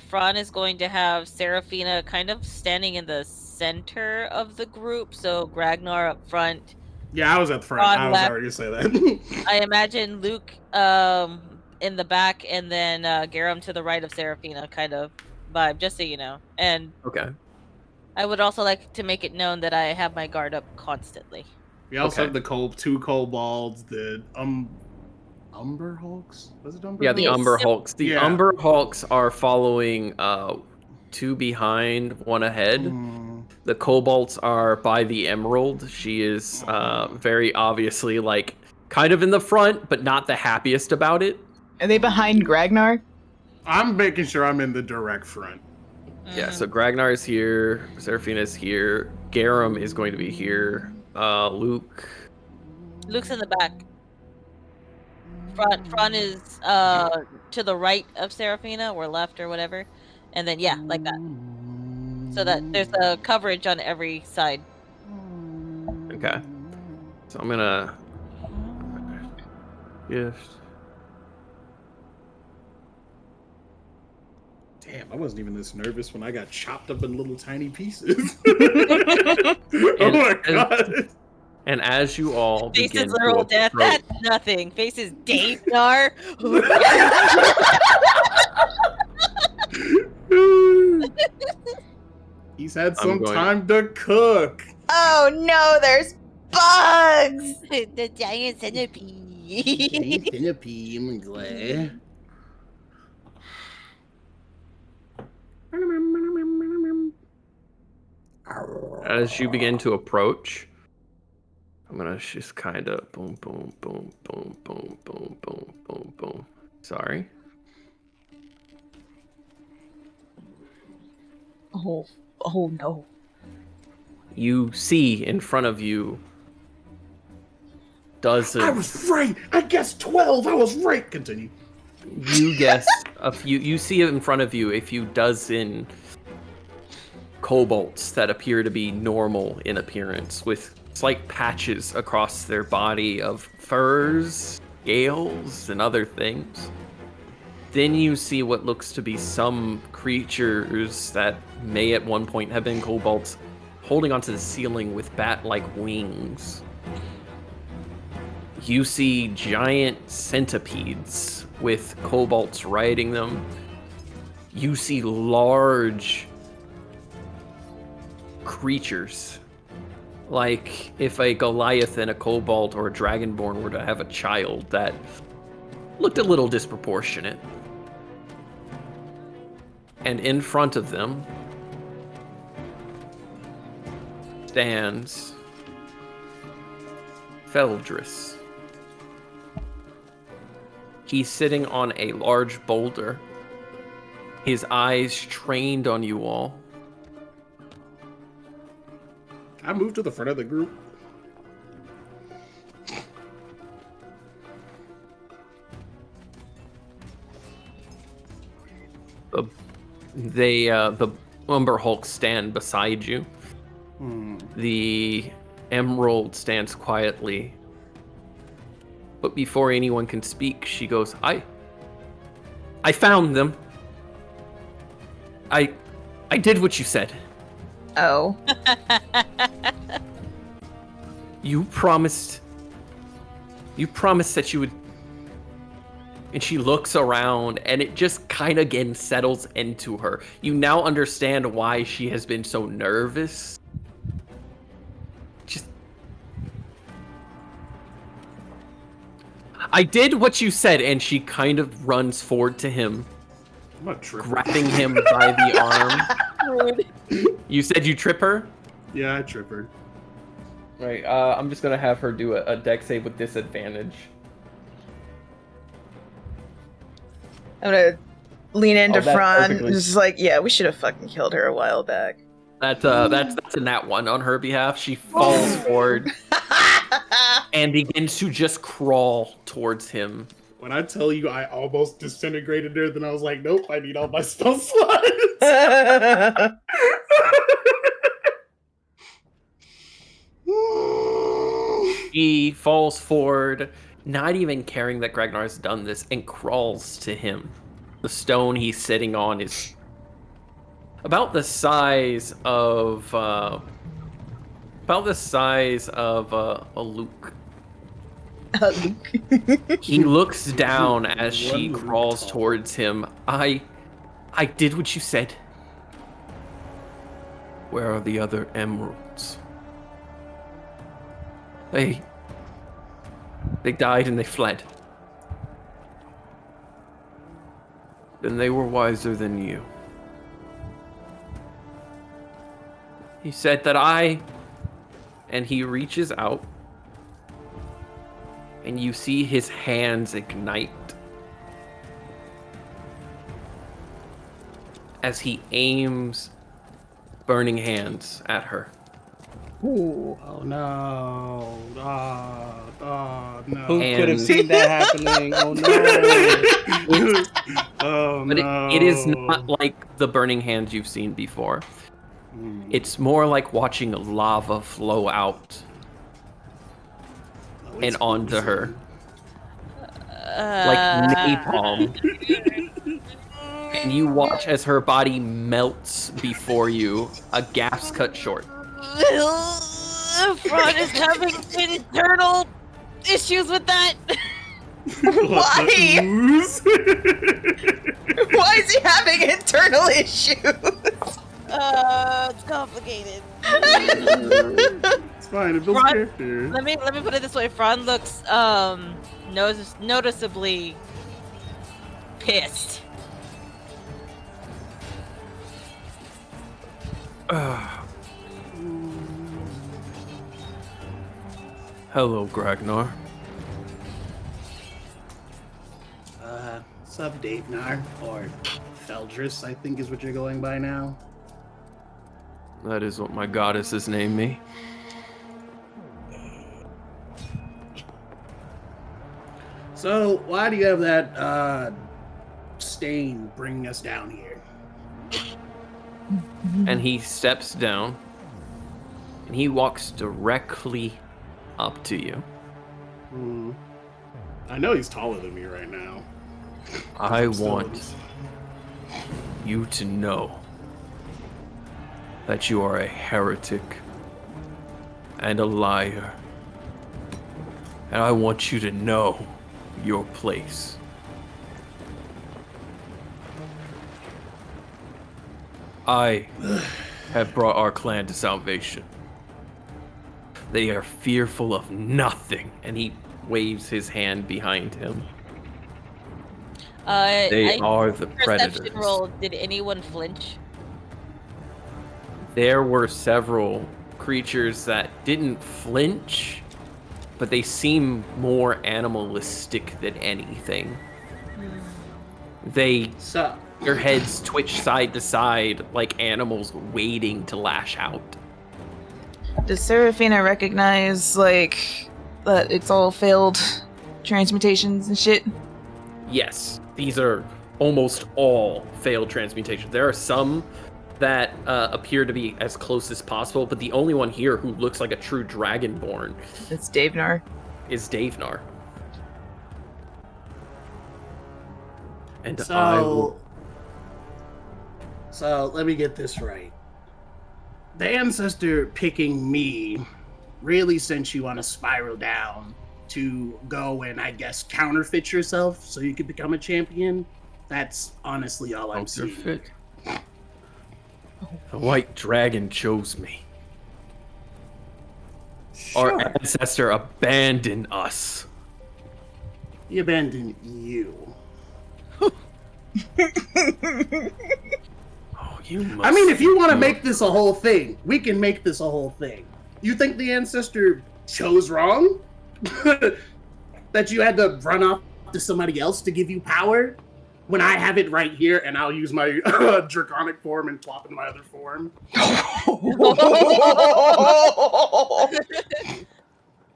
Fran is going to have Seraphina kind of standing in the center of the group, so Gragnar up front. Yeah, I was at the front. Fran I was left. already say that. I imagine Luke in the back, and then Garum to the right of Seraphina, kind of vibe, just so you know. And okay. I would also like to make it known that I have my guard up constantly. We also Okay. have the two kobolds, the Umber Hulks? Was it Umber Yeah, the Hulks? Umber Hulks. The Yeah. Umber Hulks are following two behind, one ahead. The kobolds are by the Emerald. She is very obviously like kind of in the front, but not the happiest about it. Are they behind Gragnar? I'm making sure I'm in the direct front. Yeah, so Gragnar is here, Seraphina is here, Garum is going to be here, Luke's in the back. Front is to the right of Seraphina, or left, or whatever. And then, yeah, like that. So that there's a coverage on every side. Okay. So I'm gonna gift. Damn, I wasn't even this nervous when I got chopped up in little tiny pieces. Oh my god. And as you all Faces begin literal to death. approach, That's nothing. Faces Davenar. He's had I'm some going- time to cook. Oh no, there's bugs! The giant centipede. Centipede, I'm glad. as you begin to approach, I'm gonna just kind of boom, boom, boom, boom, boom, boom, boom, boom, boom. Sorry. Oh no. You see in front of you dozens. I was right. I guessed 12. I was right. Continue. You guess a few. You see in front of you a few dozen kobolds that appear to be normal in appearance, with slight patches across their body of furs, scales, and other things. Then you see what looks to be some creatures that may at one point have been kobolds holding onto the ceiling with bat-like wings. You see giant centipedes with kobolds riding them. You see large creatures, like if a Goliath and a kobold or a dragonborn were to have a child that looked a little disproportionate. And in front of them stands Feldris. He's sitting on a large boulder his eyes trained on you all. I moved to the front of the group. The Umber Hulk stand beside you. The Emerald stands quietly. But before anyone can speak, she goes, I found them. I did what you said. Oh. You promised that you would. And she looks around, and it just kind of again settles into her. You now understand why she has been so nervous. I did what you said, and she kind of runs forward to him, grabbing him by the arm. You said you trip her? Yeah, I trip her. Right, I'm just gonna have her do a dex save with disadvantage. I'm gonna lean into that's front. perfectly- Just like, yeah, we should have fucking killed her a while back. That's a nat 1 on her behalf. She falls forward and begins to just crawl towards him. When I tell you I almost disintegrated her, then I was like, nope, I need all my spell slots. She falls forward, not even caring that Gragnar has done this, and crawls to him. The stone he's sitting on is about the size of a Luke. He looks down as she crawls towards him. I did what you said. Where are the other emeralds? They died and they fled. Then they were wiser than you. He said that and he reaches out, and you see his hands ignite as he aims burning hands at her. Ooh. Oh no. No. Who could have And- seen that happening? Oh no. Oh But no. it is not like the burning hands you've seen before. It's more like watching lava flow out Oh, and it's onto awesome. her. Like napalm. And you watch as her body melts before you, a gasp cut short. Fron is having internal issues with that. Why? The ooze? Why is he having internal issues? It's complicated. It's fine. It builds Ron- character. Let me put it this way. Fron looks noticeably pissed. Hello, Gragnar. What's up, Davenar? Or Feldris, I think is what you're going by now. That is what my goddesses name me. So, why do you have that stain bringing us down here? And he steps down, and he walks directly up to you. I know he's taller than me right now. I want you to know that you are a heretic and a liar. And I want you to know your place. I have brought our clan to salvation. They are fearful of nothing, and he waves his hand behind him. They are the Perception predators. roll. Did anyone flinch? There were several creatures that didn't flinch, but they seem more animalistic than anything. They So, Your heads twitch side to side like animals waiting to lash out. Does Serafina recognize, like, that it's all failed transmutations and shit? Yes, these are almost all failed transmutations. There are some that appear to be as close as possible, but the only one here who looks like a true dragonborn It's Davenar. is Davenar. And So let me get this right. The ancestor picking me really sent you on a spiral down to go and, I guess, counterfeit yourself so you could become a champion. That's honestly all I'm seeing. Counterfeit. The white dragon chose me. Sure. Our ancestor abandoned us. He abandoned you. Oh, you must. I mean, if you want to make this a whole thing, we can make this a whole thing. You think the ancestor chose wrong? That you had to run off to somebody else to give you power? When I have it right here, and I'll use my draconic form and plop into my other form.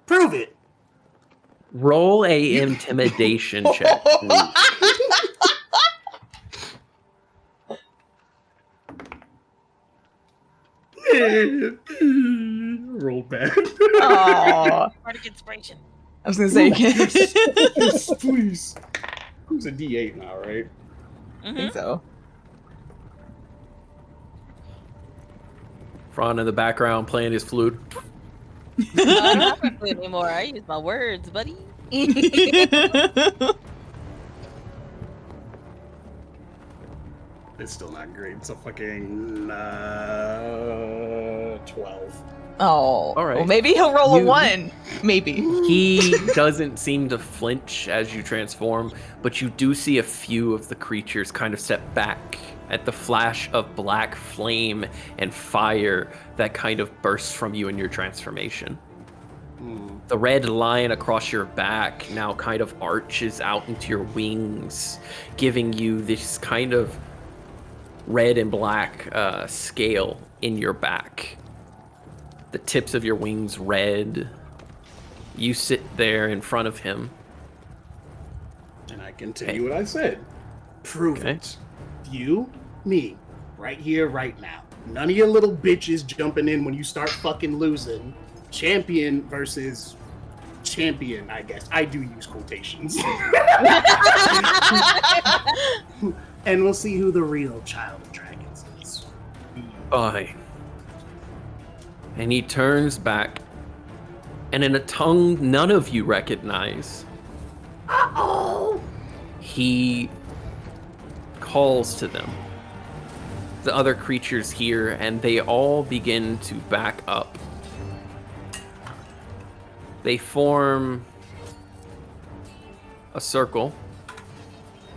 Prove it. Roll a intimidation check, please. Roll bad. Aww. Bardic inspiration. I was gonna say, Please. Who's a D8 now, right? I think so. Fran in the background playing his flute. I'm not gonna play anymore. I use my words, buddy. It's still not great. It's a fucking 12. Oh, All right. well, maybe he'll roll a You- 1. Maybe. He doesn't seem to flinch as you transform, but you do see a few of the creatures kind of step back at the flash of black flame and fire that kind of bursts from you in your transformation. The red line across your back now kind of arches out into your wings, giving you this kind of red and black scale in your back. The tips of your wings red. You sit there in front of him. And I can tell you what I said. Prove Okay. it. You, me, right here, right now. None of your little bitches jumping in when you start fucking losing. Champion versus champion, I guess. I do use quotations. And we'll see who the real child of dragons is. Bye. And he turns back, and in a tongue none of you recognize, Uh-oh! he calls to them. The other creatures hear, and they all begin to back up. They form a circle,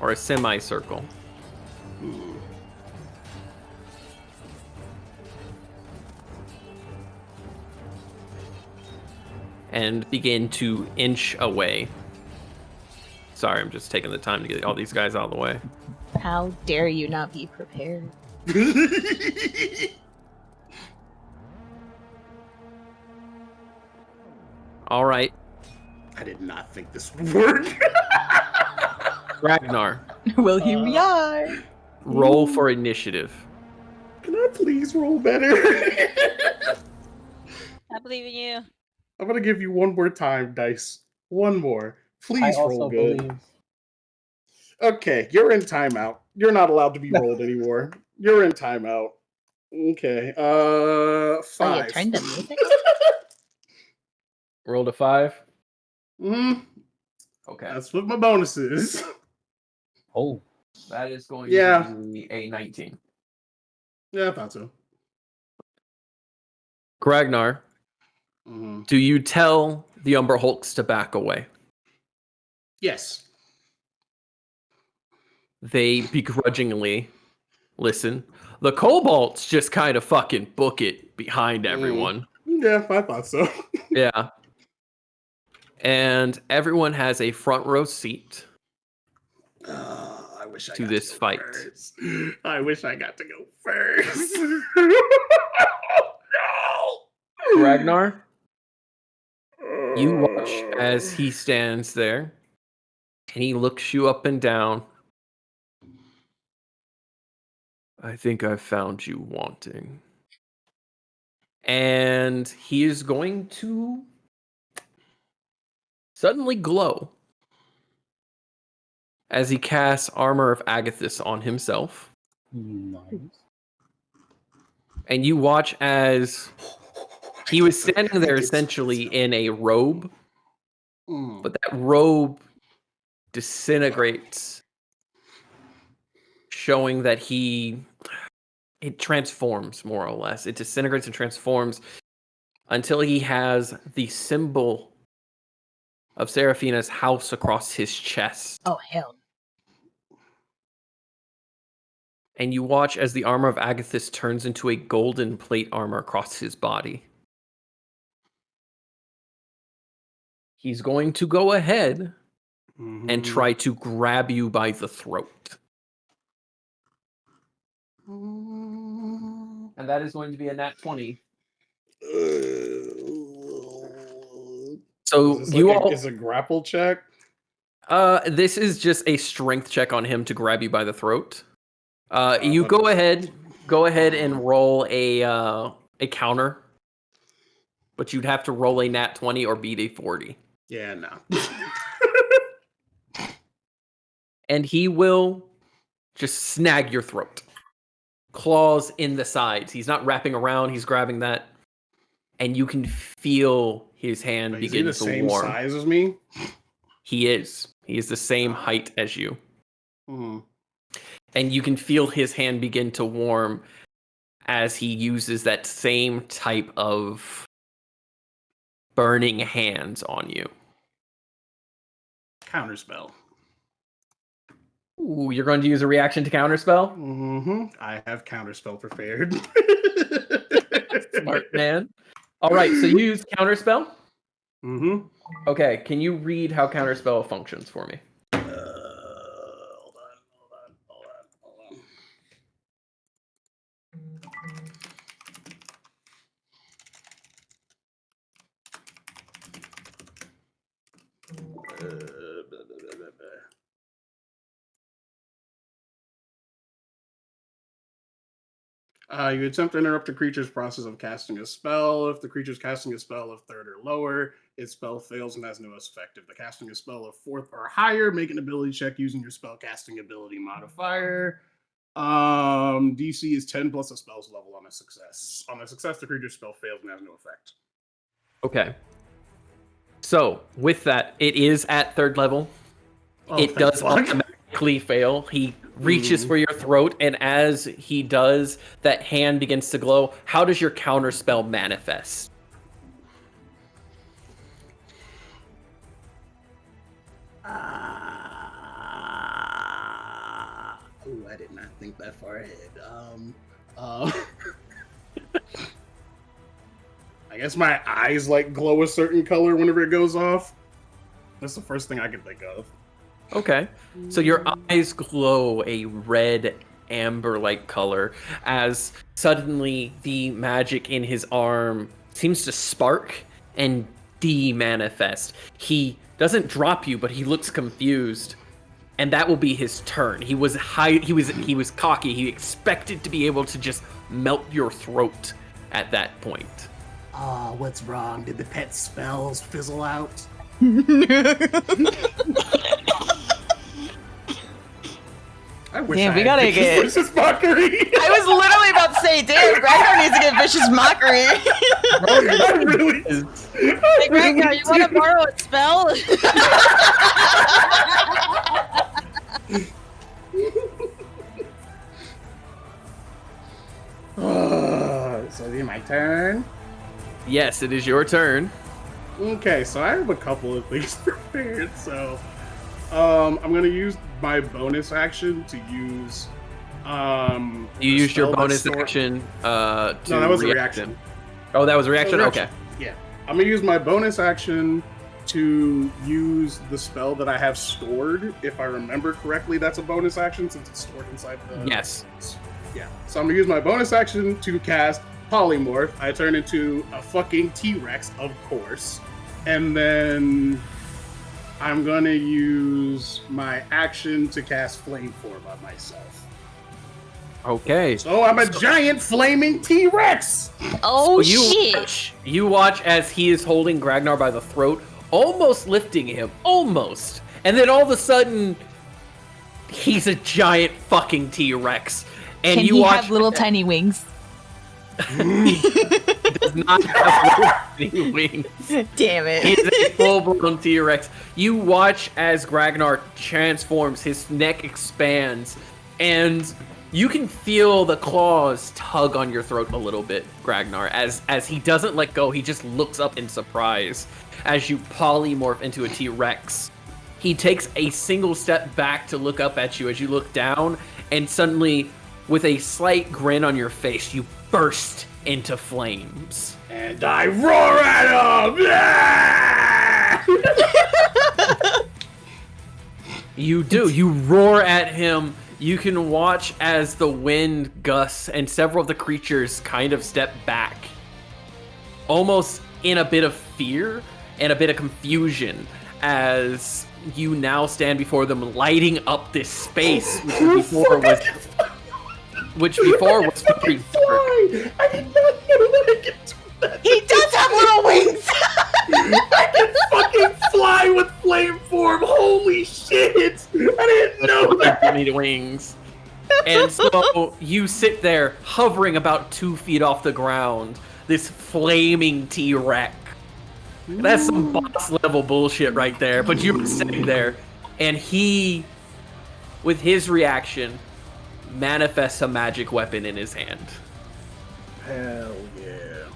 or a semicircle. And begin to inch away. Sorry, I'm just taking the time to get all these guys out of the way. How dare you not be prepared? All right, I did not think this would work. Gragnar, Well, here we are. roll for initiative. Can I please roll better? I believe in you. I'm gonna give you one more time, Dice. One more. I Please also roll good. believe. Okay, you're in timeout. You're not allowed to be rolled anymore. You're in timeout. Okay. 5. Oh, you turned the music? Rolled a 5. Okay. That's what my bonus is. Oh, That is going Yeah. to be a 19. Yeah, I thought so. Gragnar, Mm-hmm. do you tell the Umber Hulks to back away? Yes. They begrudgingly listen. The Kobolds just kind of fucking book it behind everyone. Yeah, I thought so. Yeah. And everyone has a front row seat. I I wish I to got this go fight. first. I wish I got to go first. No. Ragnar, you watch as he stands there and he looks you up and down. I think I've found you wanting. And he is going to suddenly glow as he casts Armor of Agathis on himself. Nice. And you watch as he was standing there essentially in a robe, but that robe disintegrates, showing that it transforms more or less. It disintegrates and transforms until he has the symbol of Seraphina's house across his chest. Oh, hell. And you watch as the armor of Agathis turns into a golden plate armor across his body. He's going to go ahead and try to grab you by the throat. And that is going to be a nat 20. So is you all... Is a grapple check? This is just a strength check on him to grab you by the throat. You go ahead and roll a counter, but you'd have to roll a nat 20 or beat a 40. Yeah, no. And he will just snag your throat. Claws in the sides. He's not wrapping around, he's grabbing that. And you can feel his hand begin to warm. Is he the same size as me? He is. He is the same height as you. Mm-hmm. And you can feel his hand begin to warm as he uses that same type of burning hands on you. Counterspell. Ooh, you're going to use a reaction to counterspell? Mm-hmm. I have counterspell prepared. Smart man. All right, so you use counterspell? Mm-hmm. Okay, can you read how counterspell functions for me? Hold on. You attempt to interrupt the creature's process of casting a spell. If the creature's casting a spell of 3rd or lower, its spell fails and has no effect. If the casting a spell of 4th or higher, make an ability check using your spell casting ability modifier. DC is 10 plus a spell's level on a success. On a success, the creature's spell fails and has no effect. Okay. So, with that, it is at 3rd level. It does automatically fail. He reaches for your throat, and as he does, that hand begins to glow. How does your counterspell manifest? I did not think that far ahead. I guess my eyes like glow a certain color whenever it goes off. That's the first thing I can think of. Okay. So your eyes glow a red amber-like color as suddenly the magic in his arm seems to spark and de-manifest. He doesn't drop you, but he looks confused. And that will be his turn. He was cocky. He expected to be able to just melt your throat at that point. Oh, what's wrong? Did the pet spells fizzle out? I wish Damn, I we had gotta vicious get- Vicious mockery. I was literally about to say, damn, Gragnar needs to get vicious mockery. I really Hey, Gragnar, you want to borrow a spell? So is it my turn? Yes, it is your turn. Okay, so I have a couple of things prepared. So, I'm gonna use my bonus action to use. You used your bonus action to No, that was a react reaction. in. Oh, that was a reaction? That was a Okay. reaction. Yeah, I'm gonna use my bonus action to use the spell that I have stored. If I remember correctly, that's a bonus action since it's stored inside the... Yes. Yeah. So I'm going to use my bonus action to cast Polymorph. I turn into a fucking T-Rex, of course. And then I'm going to use my action to cast Flame Form on myself. Okay. So I'm a giant flaming T-Rex! Oh, So you watch as he is holding Gragnar by the throat, almost lifting him, almost. And then all of a sudden, he's a giant fucking T-Rex. And Can you he watch have little tiny wings? He does not have any wings. Damn it. He's a full-blown T-Rex. You watch as Gragnar transforms, his neck expands, and you can feel the claws tug on your throat a little bit, Gragnar, as he doesn't let go. He just looks up in surprise as you polymorph into a T-Rex. He takes a single step back to look up at you as you look down, and suddenly, with a slight grin on your face, you burst into flames. And I roar at him! You do. You roar at him. You can watch as the wind gusts and several of the creatures kind of step back, almost in a bit of fear and a bit of confusion as you now stand before them, lighting up this space, which before was very dark. I did not know that I could do that. He does have little wings! I can fucking fly with flame form. Holy shit! I didn't know that. Need wings. And so you sit there, hovering about 2 feet off the ground, this flaming T-Rex. That's some boss level bullshit right there, but you're sitting there, and he, with his reaction, manifests a magic weapon in his hand. Hell yeah.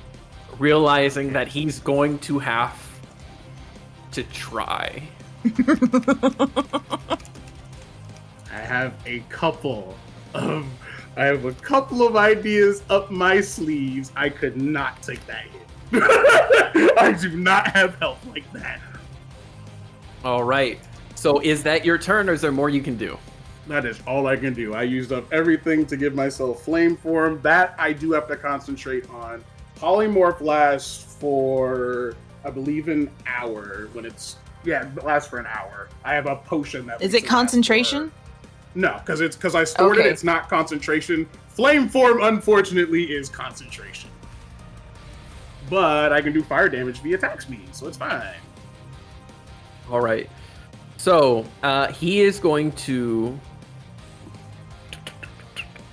Realizing that he's going to have to try. I have a couple of ideas up my sleeves. I could not take that hit. I do not have help like that. All right. So is that your turn, or is there more you can do? That is all I can do. I used up everything to give myself flame form. That I do have to concentrate on. Polymorph lasts for, I believe, an hour. It lasts for an hour. I have a potion that Is it concentration? No, because I stored it. Okay. It's not concentration. Flame form, unfortunately, is concentration. But I can do fire damage via attack speed, so it's fine. All right. So he is going to,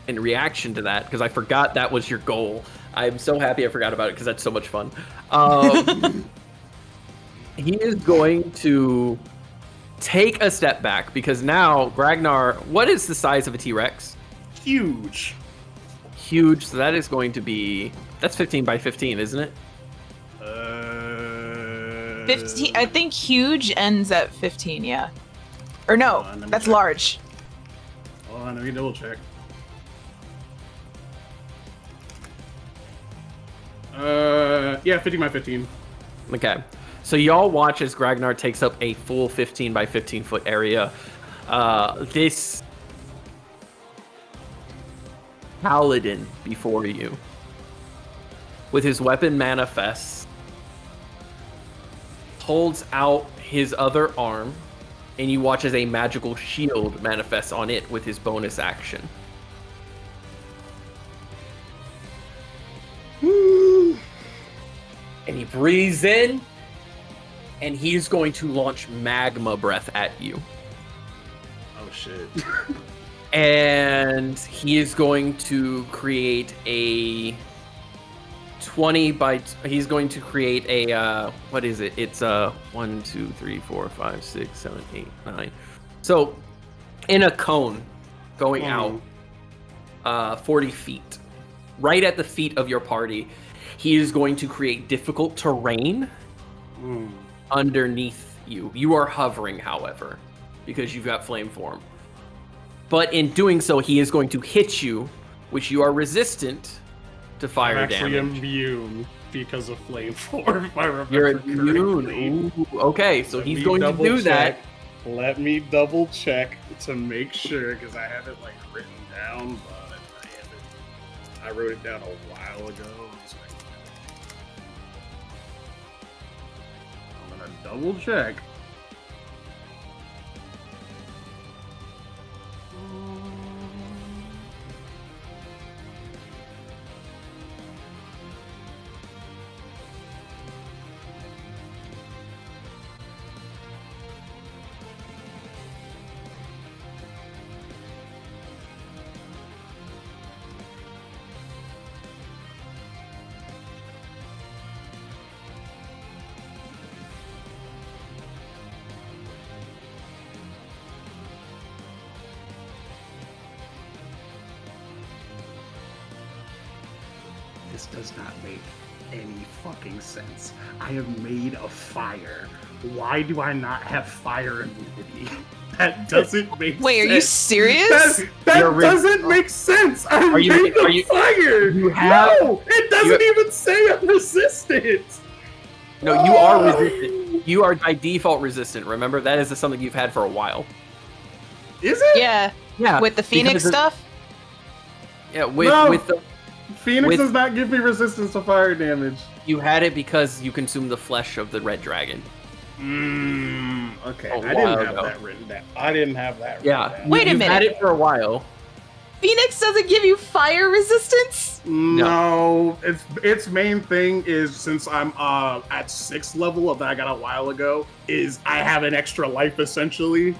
in reaction to that, because I forgot that was your goal. I'm so happy I forgot about it because that's so much fun. He is going to take a step back because now Gragnar, what is the size of a T-Rex? Huge. Huge. So that is going to be, that's 15 by 15, isn't it? 15. I think huge ends at 15. Yeah. Or no, Hold on, let me that's check. large. Hold on, let me double check. Yeah, 15 by 15. Okay. So y'all watch as Gragnar takes up a full 15 by 15 foot area. This paladin before you, with his weapon manifests, holds out his other arm, and you watch as a magical shield manifests on it with his bonus action. And he breathes in, and he's going to launch magma breath at you. Oh shit. And he is going to create a 20 by... He's going to create a... what is it? It's 1, 2, 3, 4, 5, 6, 7, 8, 9. So, in a cone going out 40 feet, right at the feet of your party, he is going to create difficult terrain underneath you. You are hovering, however, because you've got flame form. But in doing so, he is going to hit you, which you are resistant to fire I'm actually damage. immune. because of flame form. If I remember You're correctly. immune. Ooh, okay, so Let he's me going to double do that. check. Let me double check to make sure because I have it like written down, but I wrote it down a while ago. So I'm gonna double check. This does not make any fucking sense. I have made a fire. Why do I not have fire immunity? That doesn't make Wait, sense. are you serious? That You're doesn't make sense. I Are you- made are a you- fire. you have- No, it doesn't even say I'm resistant. No, you are resistant. You are by default resistant. Remember, that is something you've had for a while. Is it? Yeah, Yeah, with the Phoenix because of- stuff? Yeah, with No. with the Phoenix With- does not give me resistance to fire damage. you had it because you consumed the flesh of the red dragon. Okay. A I while didn't have ago. that written down. I didn't have that written Yeah. down. Wait a You've had minute. it for a while. Phoenix doesn't give you fire resistance? No, its main thing is since I'm at 6th level that I got a while ago, is I have an extra life essentially.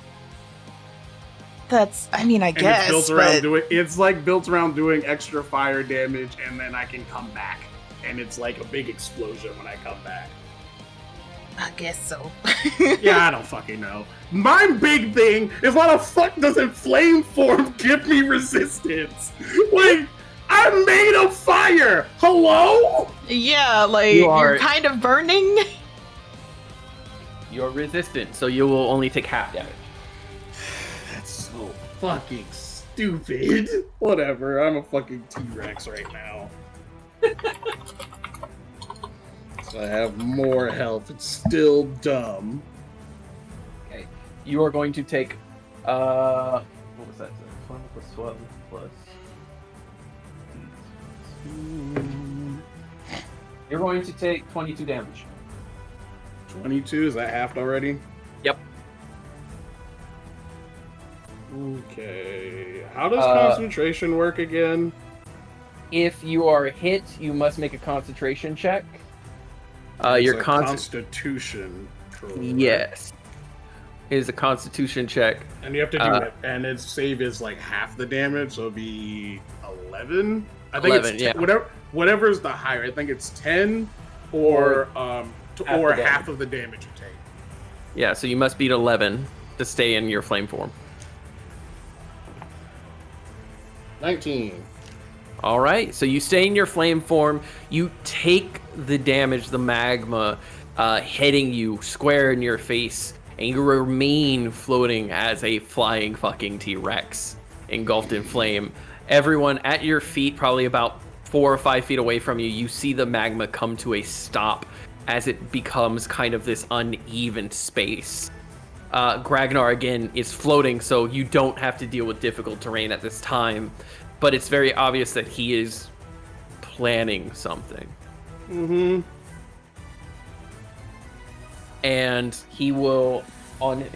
That's, I mean, I And guess, it's built around but it's like built around doing extra fire damage and then I can come back. And it's like a big explosion when I come back. I guess so. Yeah, I don't fucking know. My big thing is why the fuck doesn't flame form give me resistance? Like, I'm made of fire! Hello? Yeah, like, You are- you're kind of burning. You're resistant, so you will only take half damage. That's so fucking stupid. Whatever, I'm a fucking T-Rex right now. So I have more health. It's still dumb. Okay. You are going to take what was that? 12 plus 12 plus. You're going to take 22 damage. 22, is that halved already? Yep. Okay. How does Uh, concentration work again? If you are hit, you must make a concentration check. It's Your a Constitution. Roll, right? Yes. It is a Constitution check. And you have to do it, and its save is like half the damage, so it'll be 11. I think 11, it's yeah. whatever is the higher. I think it's 10 or half half the of the damage you take. Yeah, so you must beat 11 to stay in your flame form. 19. All right, so you stay in your flame form. You take the damage, the magma hitting you square in your face, and you remain floating as a flying fucking T-Rex, engulfed in flame. Everyone at your feet, probably about 4 or 5 feet away from you, you see the magma come to a stop as it becomes kind of this uneven space. Gragnar, again, is floating, so you don't have to deal with difficult terrain at this time. But it's very obvious that he is planning something. Mm-hmm. And he will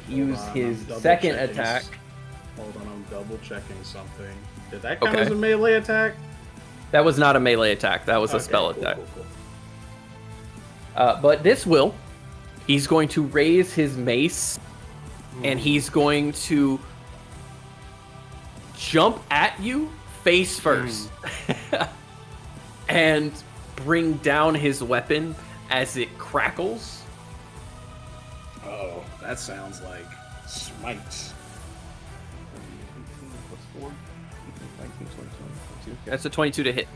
use his second attack. Hold on, I'm double checking something. Did that count Okay. as a melee attack? That was not a melee attack. That was a Okay, spell cool, attack. cool. But this will. He's going to raise his mace, and he's going to jump at you face first, and bring down his weapon as it crackles. Oh, that sounds like smite. That's a 22 to hit.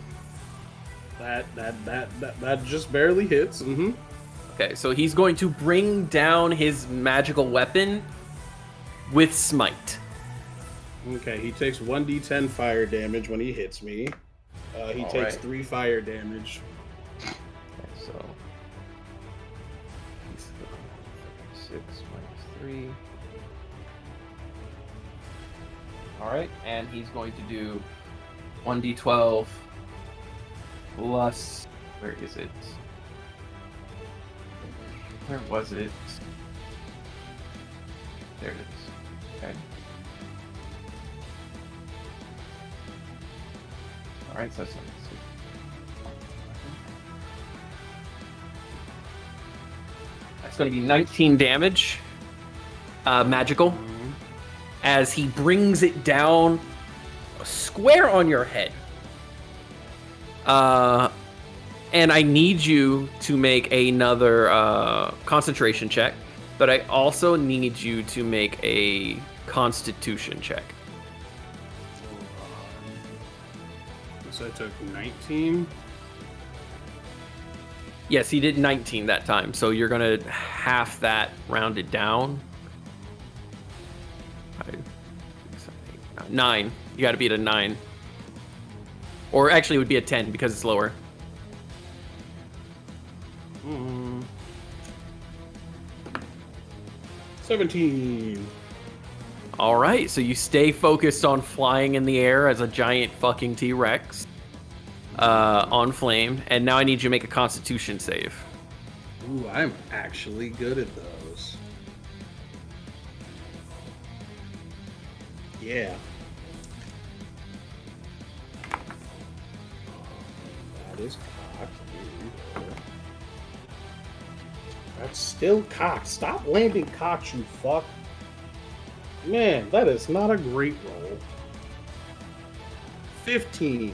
That just barely hits. Mm-hmm. Okay, so he's going to bring down his magical weapon with smite. Okay, he takes 1d10 fire damage when he hits me. He takes right. 3 fire damage. 3. All right, and he's going to do 1d12 plus. Where is it? Where was it? There it is. Okay. All right, so that's going to be 19 damage, magical, as he brings it down square on your head. And I need you to make another concentration check, but I also need you to make a constitution check. So I took 19. Yes, he did 19 that time, so you're going to half that rounded down. 9. You got to beat a 9. Or actually, it would be a 10 because it's lower. 17. All right, so you stay focused on flying in the air as a giant fucking T-Rex on flame, and now I need you to make a Constitution save. Ooh, I'm actually good at those. Yeah. That is cocked. That's still cocked. Stop landing cocked, you fuck. Man, that is not a great roll. 15.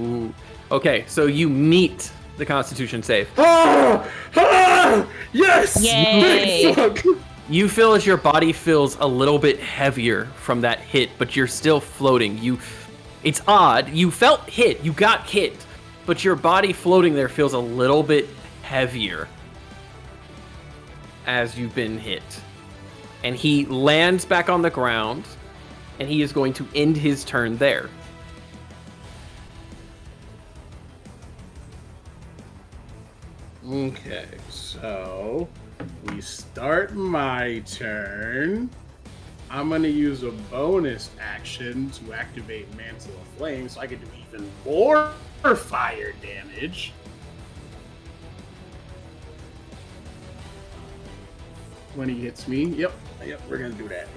Ooh. Okay, so you meet the Constitution save. Ah! Ah! Yes! Yay! Fuck. You feel as your body feels a little bit heavier from that hit, but you're still floating. It's odd. You felt hit. You got hit, but your body floating there feels a little bit heavier as you've been hit. And he lands back on the ground, and he is going to end his turn there. Okay, so we start my turn. I'm going to use a bonus action to activate Mantle of Flame so I can do even more fire damage. When he hits me. Yep, we're going to do that.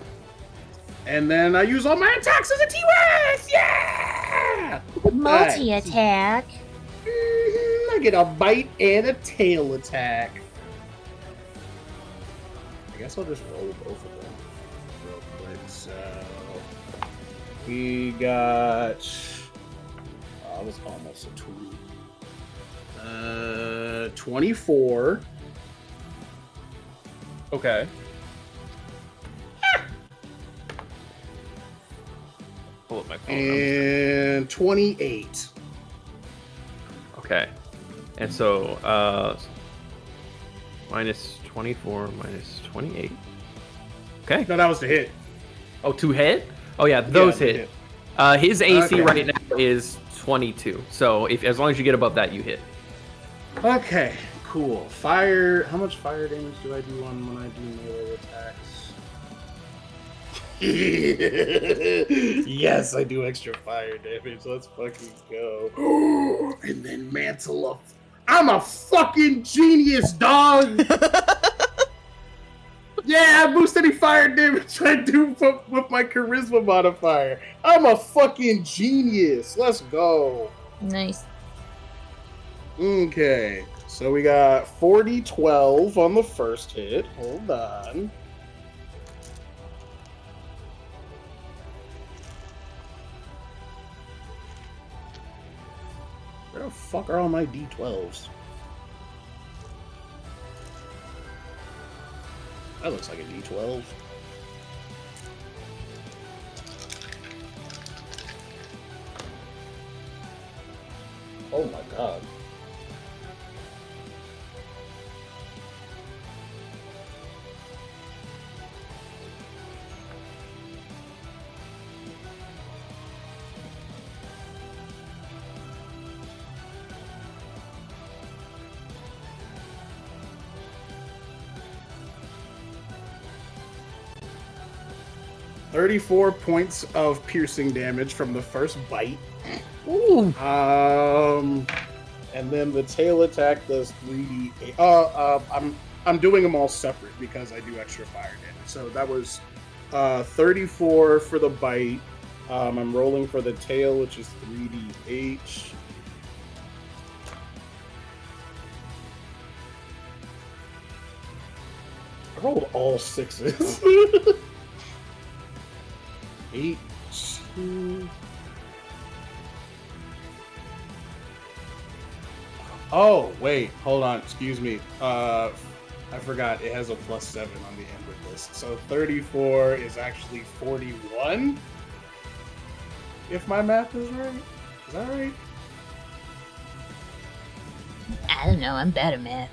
And then I use all my attacks as a T-Rex! Yeah! Multi-attack. I get a bite and a tail attack. I guess I'll just roll both of them real quick. So we got. Oh, that was almost a 2. 24. Okay. Pull up my phone. And 28. Okay. And so, minus 24, minus 28. Okay. No, that was the hit. Oh, 2 hit? Oh, yeah, those Yeah, hit. His AC Okay. right now is 22. So, as long as you get above that, you hit. Okay, cool. Fire. How much fire damage do I do when I do melee attacks? Yes, I do extra fire damage. Let's fucking go. And then Mantle of. I'm a fucking genius, dog. Yeah, I boost any fire damage I do with my charisma modifier. I'm a fucking genius. Let's go. Nice. Okay, so we got 40-12 on the first hit. Hold on. Where the fuck are all my D12s? That looks like a D12. Oh my god. 34 points of piercing damage from the first bite. Ooh. And then the tail attack does 3d8. I'm doing them all separate because I do extra fire damage. So that was 34 for the bite. I'm rolling for the tail, which is 3d8. I rolled all 6s. 8, 2. Oh, wait, hold on, excuse me. I forgot, it has a +7 on the end with this. So 34 is actually 41? If my math is right? Is that right? I don't know. I'm bad at math.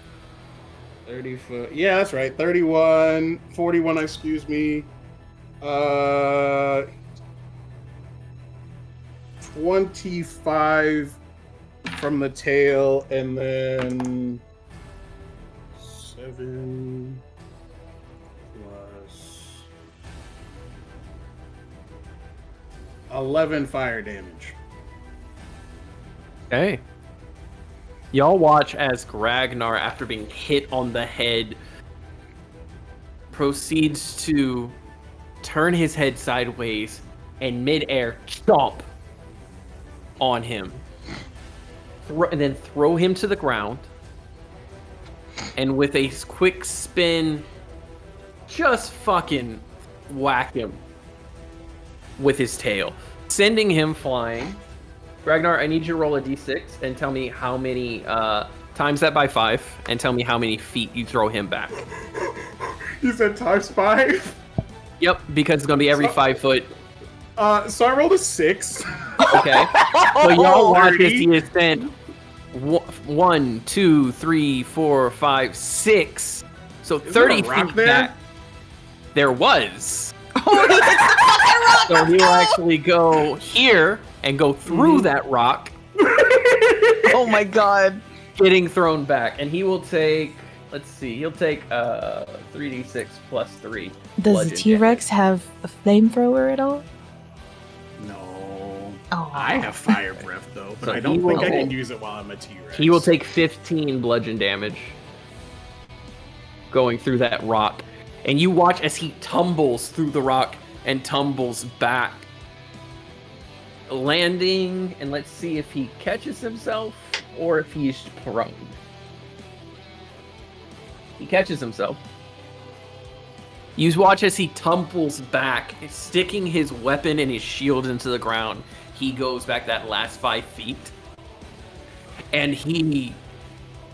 34. Yeah, that's right. 41, 41, excuse me. 25 from the tail, and then 7 plus 11 fire damage. Okay. Y'all watch as Gragnar, after being hit on the head, proceeds to turn his head sideways and midair stomp on him. And then throw him to the ground. And with a quick spin, just fucking whack him with his tail, sending him flying. Gragnar, I need you to roll a d6 and tell me how many, times that by 5, and tell me how many feet you throw him back. You said times 5? Yep, because it's going to be every 5 foot. So I rolled a 6. Okay. So y'all watch 30. as he is sent 1, 2, 3, 4, 5, 6. So Is there a 30 rock feet there? back. There was. So he will actually go here and go through that rock, Oh my god. getting thrown back. And he will take, let's see, he'll take 3d6 plus 3. Does the bludgeon T-Rex have a flamethrower at all? No. Oh. I have fire breath, though, but So I he don't will- think I can use it while I'm a T-Rex. He will take 15 bludgeon damage going through that rock. And you watch as he tumbles through the rock and tumbles back, landing, and let's see if he catches himself or if he's prone. He catches himself. You watch as he tumbles back, sticking his weapon and his shield into the ground. He goes back that last 5 feet. And he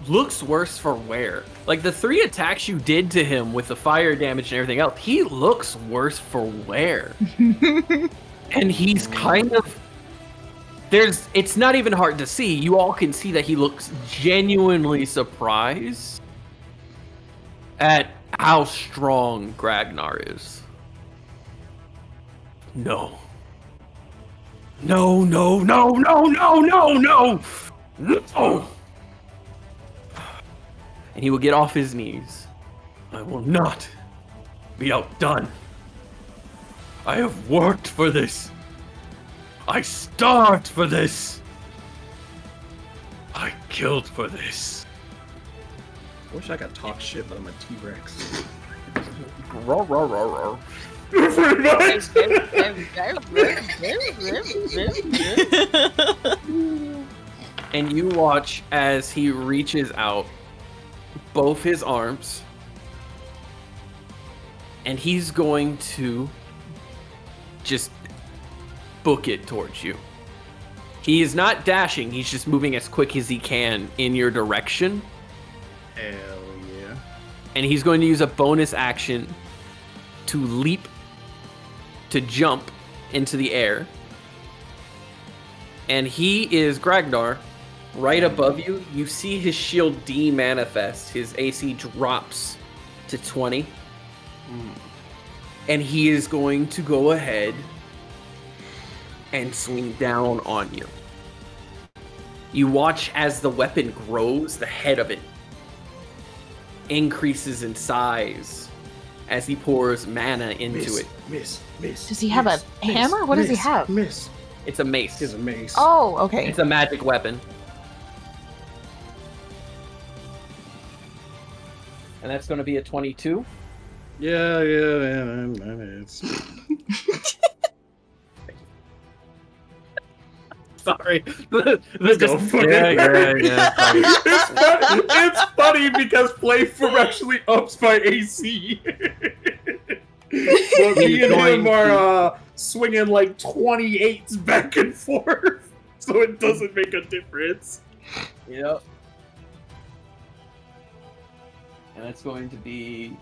looks worse for wear. Like, the 3 attacks you did to him with the fire damage and everything else, he looks worse for wear. And he's kind of... It's not even hard to see. You all can see that he looks genuinely surprised at how strong Gragnar is. No. No, no, no, no, no, no, no! No! And he will get off his knees. I will not be outdone. I have worked for this. I starved for this. I killed for this. I wish I could talk shit, but I'm a T-Rex. Roar, roar, roar, roar. Pretty much. And you watch as he reaches out both his arms, and he's going to just book it towards you. He is not dashing, he's just moving as quick as he can in your direction. Hell yeah. And he's going to use a bonus action to leap, to jump into the air. And he is Gragnar. Right above you, you see his shield de-manifest. His AC drops to 20. And he is going to go ahead and swing down on you. You watch as the weapon grows, the head of it increases in size as he pours mana into Miss, it. Miss. Does he have a hammer? What does he have? Miss. It's a mace. It's a mace. Oh, okay. It's a magic weapon. And that's going to be a 22. Yeah. It's... Sorry. Let's go. Yeah. It's funny because playthrough actually ups my AC. But me and him are swinging like 28s back and forth, so it doesn't make a difference. Yep. And that's going to be...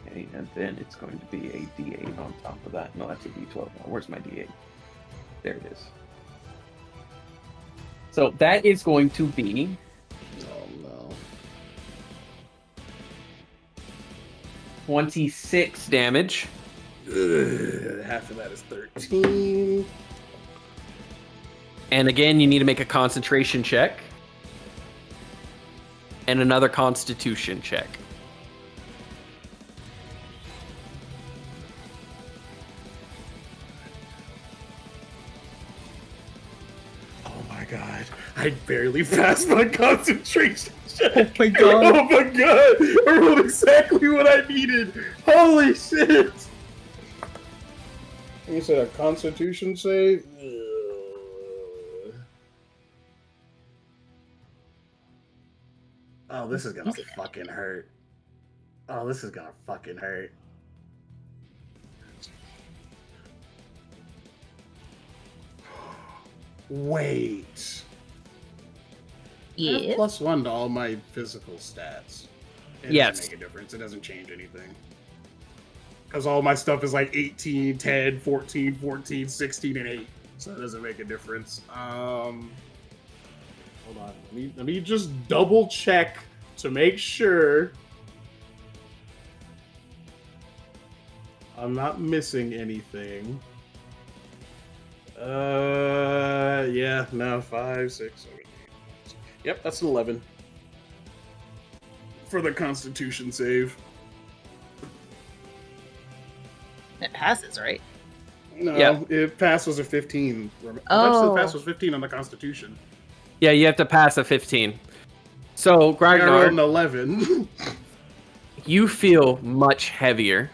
Okay, and then it's going to be a D8 on top of that. No, that's a D12 now. Where's my D8? There it is. So that is going to be... Oh no. 26 damage. Half of that is 13. And again, you need to make a concentration check. And another constitution check. Oh my god. I barely passed my concentration check. Oh my god. Oh my god. I rolled exactly what I needed. Holy shit. You said a constitution save? Oh, this is gonna fucking hurt. Oh, this is gonna fucking hurt. Wait. I have Yeah. +1 to all my physical stats. It Yes. doesn't make a difference. It doesn't change anything. Because all my stuff is like 18, 10, 14, 14, 16, and 8. So it doesn't make a difference. Hold on. Let me just double check to make sure I'm not missing anything. Yeah, no, 5, 6, 7, 8. Yep, that's an 11. For the Constitution save. It passes, right? No, Yeah. it pass was a 15. Oh. The pass was 15 on the Constitution. Yeah, you have to pass a 15. So, I rolled Gragnar, an 11. you feel much heavier.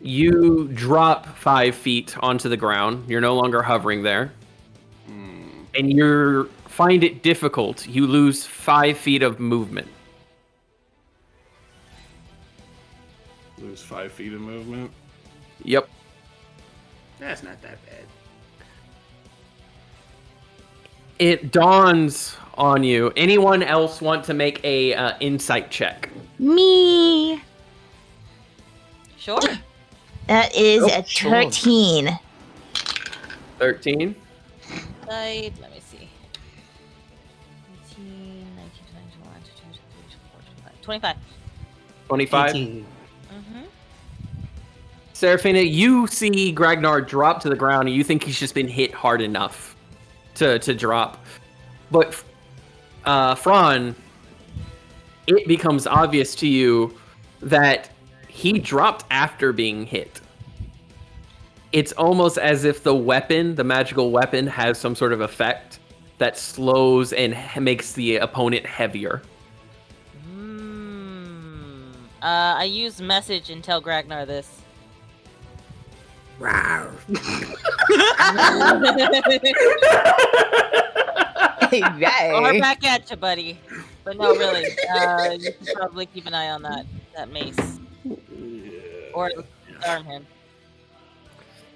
You drop 5 feet onto the ground. You're no longer hovering there. And you find it difficult. You lose 5 feet of movement. Lose 5 feet of movement. Yep. That's not that bad. It dawns on you. Anyone else want to make a insight check? Me. Sure. That is Oh, a sure. 13. 13. Let me see. 18, 19, 20, 21, 25. 25. 18. Mm-hmm. Seraphina, you see Gragnar drop to the ground, and you think he's just been hit hard enough to drop. But, Fran, it becomes obvious to you that he dropped after being hit. It's almost as if the weapon, the magical weapon, has some sort of effect that slows and makes the opponent heavier. I use message and tell Gragnar this. Rawr. Or back at you, buddy. But no, really. You should probably keep an eye on that mace. Or disarm him.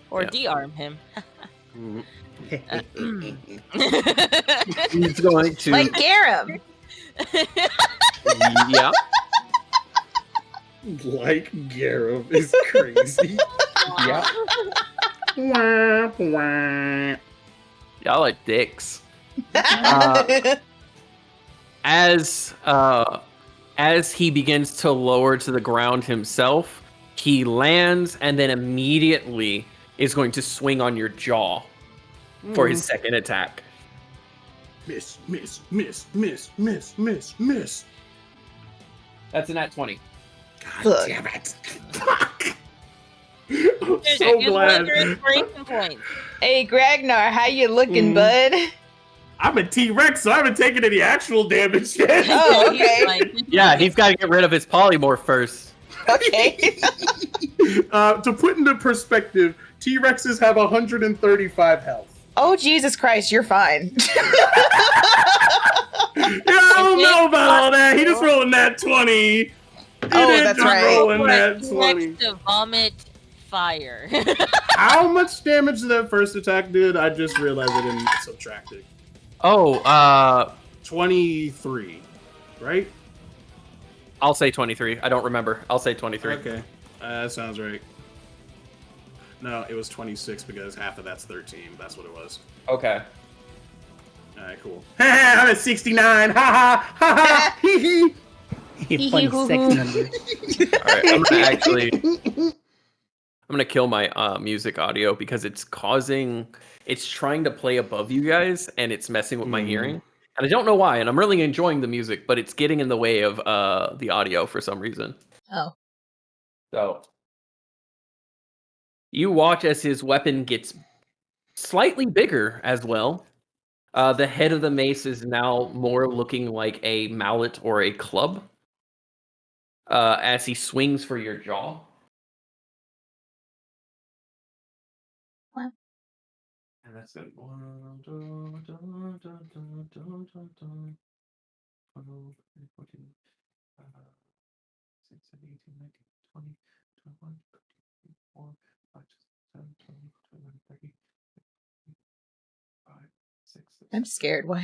Or Yeah. de-arm him. He's going to... Like Garum. Yeah. Like Gareth is crazy. Yeah. Wah, wah. Y'all are dicks. As he begins to lower to the ground himself, he lands and then immediately is going to swing on your jaw for his second attack. Miss, miss, miss, miss, miss, miss, miss. That's an at 20. God Ugh. damn it. Fuck. I'm so Use glad. one of your inspiration points. Hey, Gragnar, how you looking, Mm. bud? I'm a T-Rex, so I haven't taken any actual damage yet. Oh, He's okay. fine. Yeah, he's got to get rid of his polymorph first. Okay. To put into perspective, T-Rexes have 135 health. Oh, Jesus Christ, you're fine. Yeah, I don't know about all that. He just rolling that 20. Oh, that's right. Rolling that T-Rex 20. to vomit fire. How much damage that first attack did? I just realized I didn't subtract it. Oh, 23, right? I'll say 23. I don't remember. I'll say 23. Okay, that sounds right. No, it was 26 because half of that's 13. That's what it was. Okay. All right, cool. I'm at 69. Ha ha ha ha. Hee hee. You funny sex number. All right. I'm gonna actually. I'm gonna kill my music audio because it's trying to play above you guys and it's messing with my hearing. And I don't know why, and I'm really enjoying the music, but it's getting in the way of the audio for some reason. Oh. So you watch as his weapon gets slightly bigger as well. The head of the mace is now more looking like a mallet or a club as he swings for your jaw. Wow. And that's it. 6, I'm scared. What?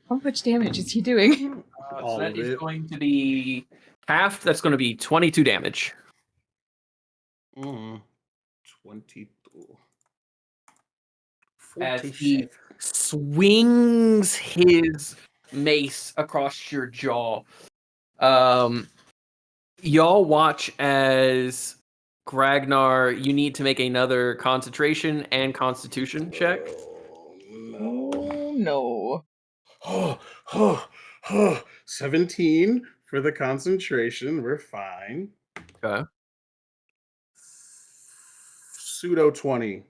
How much damage is he doing? so All that of is it. going to be half. That's going to be 22 damage. 22. As he swings his mace across your jaw. Y'all watch as Gragnar, you need to make another concentration and constitution check. Oh, no. 17 for the concentration. We're fine. Okay. Pseudo 20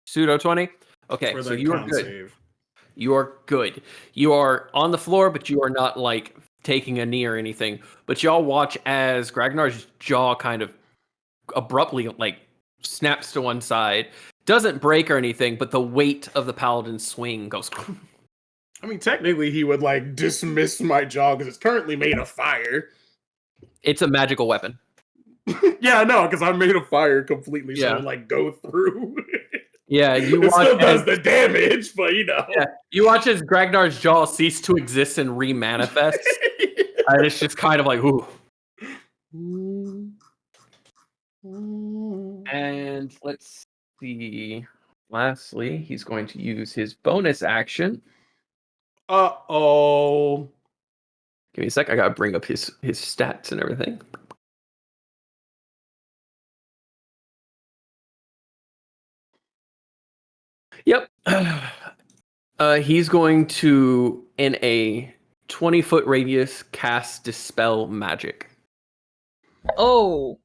Pseudo 20. Okay, for so the you are con good. save. You are good. You are on the floor, but you are not like taking a knee or anything. But y'all watch as Gragnar's jaw kind of abruptly like snaps to one side. Doesn't break or anything, but the weight of the paladin's swing goes. I mean, technically, he would like dismiss my jaw because it's currently made of fire. It's a magical weapon. Yeah, no, because I'm made of fire completely, so Yeah. it would like go through. Yeah, you It watch still does as, the damage, but you know. yeah, you watch as Gragnar's jaw cease to exist and remanifests. And it's just kind of like, ooh. And let's see. Lastly, he's going to use his bonus action. Uh-oh. Give me a sec. I gotta bring up his stats and everything. Yep. He's going to, in a 20-foot radius, cast Dispel Magic. Oh.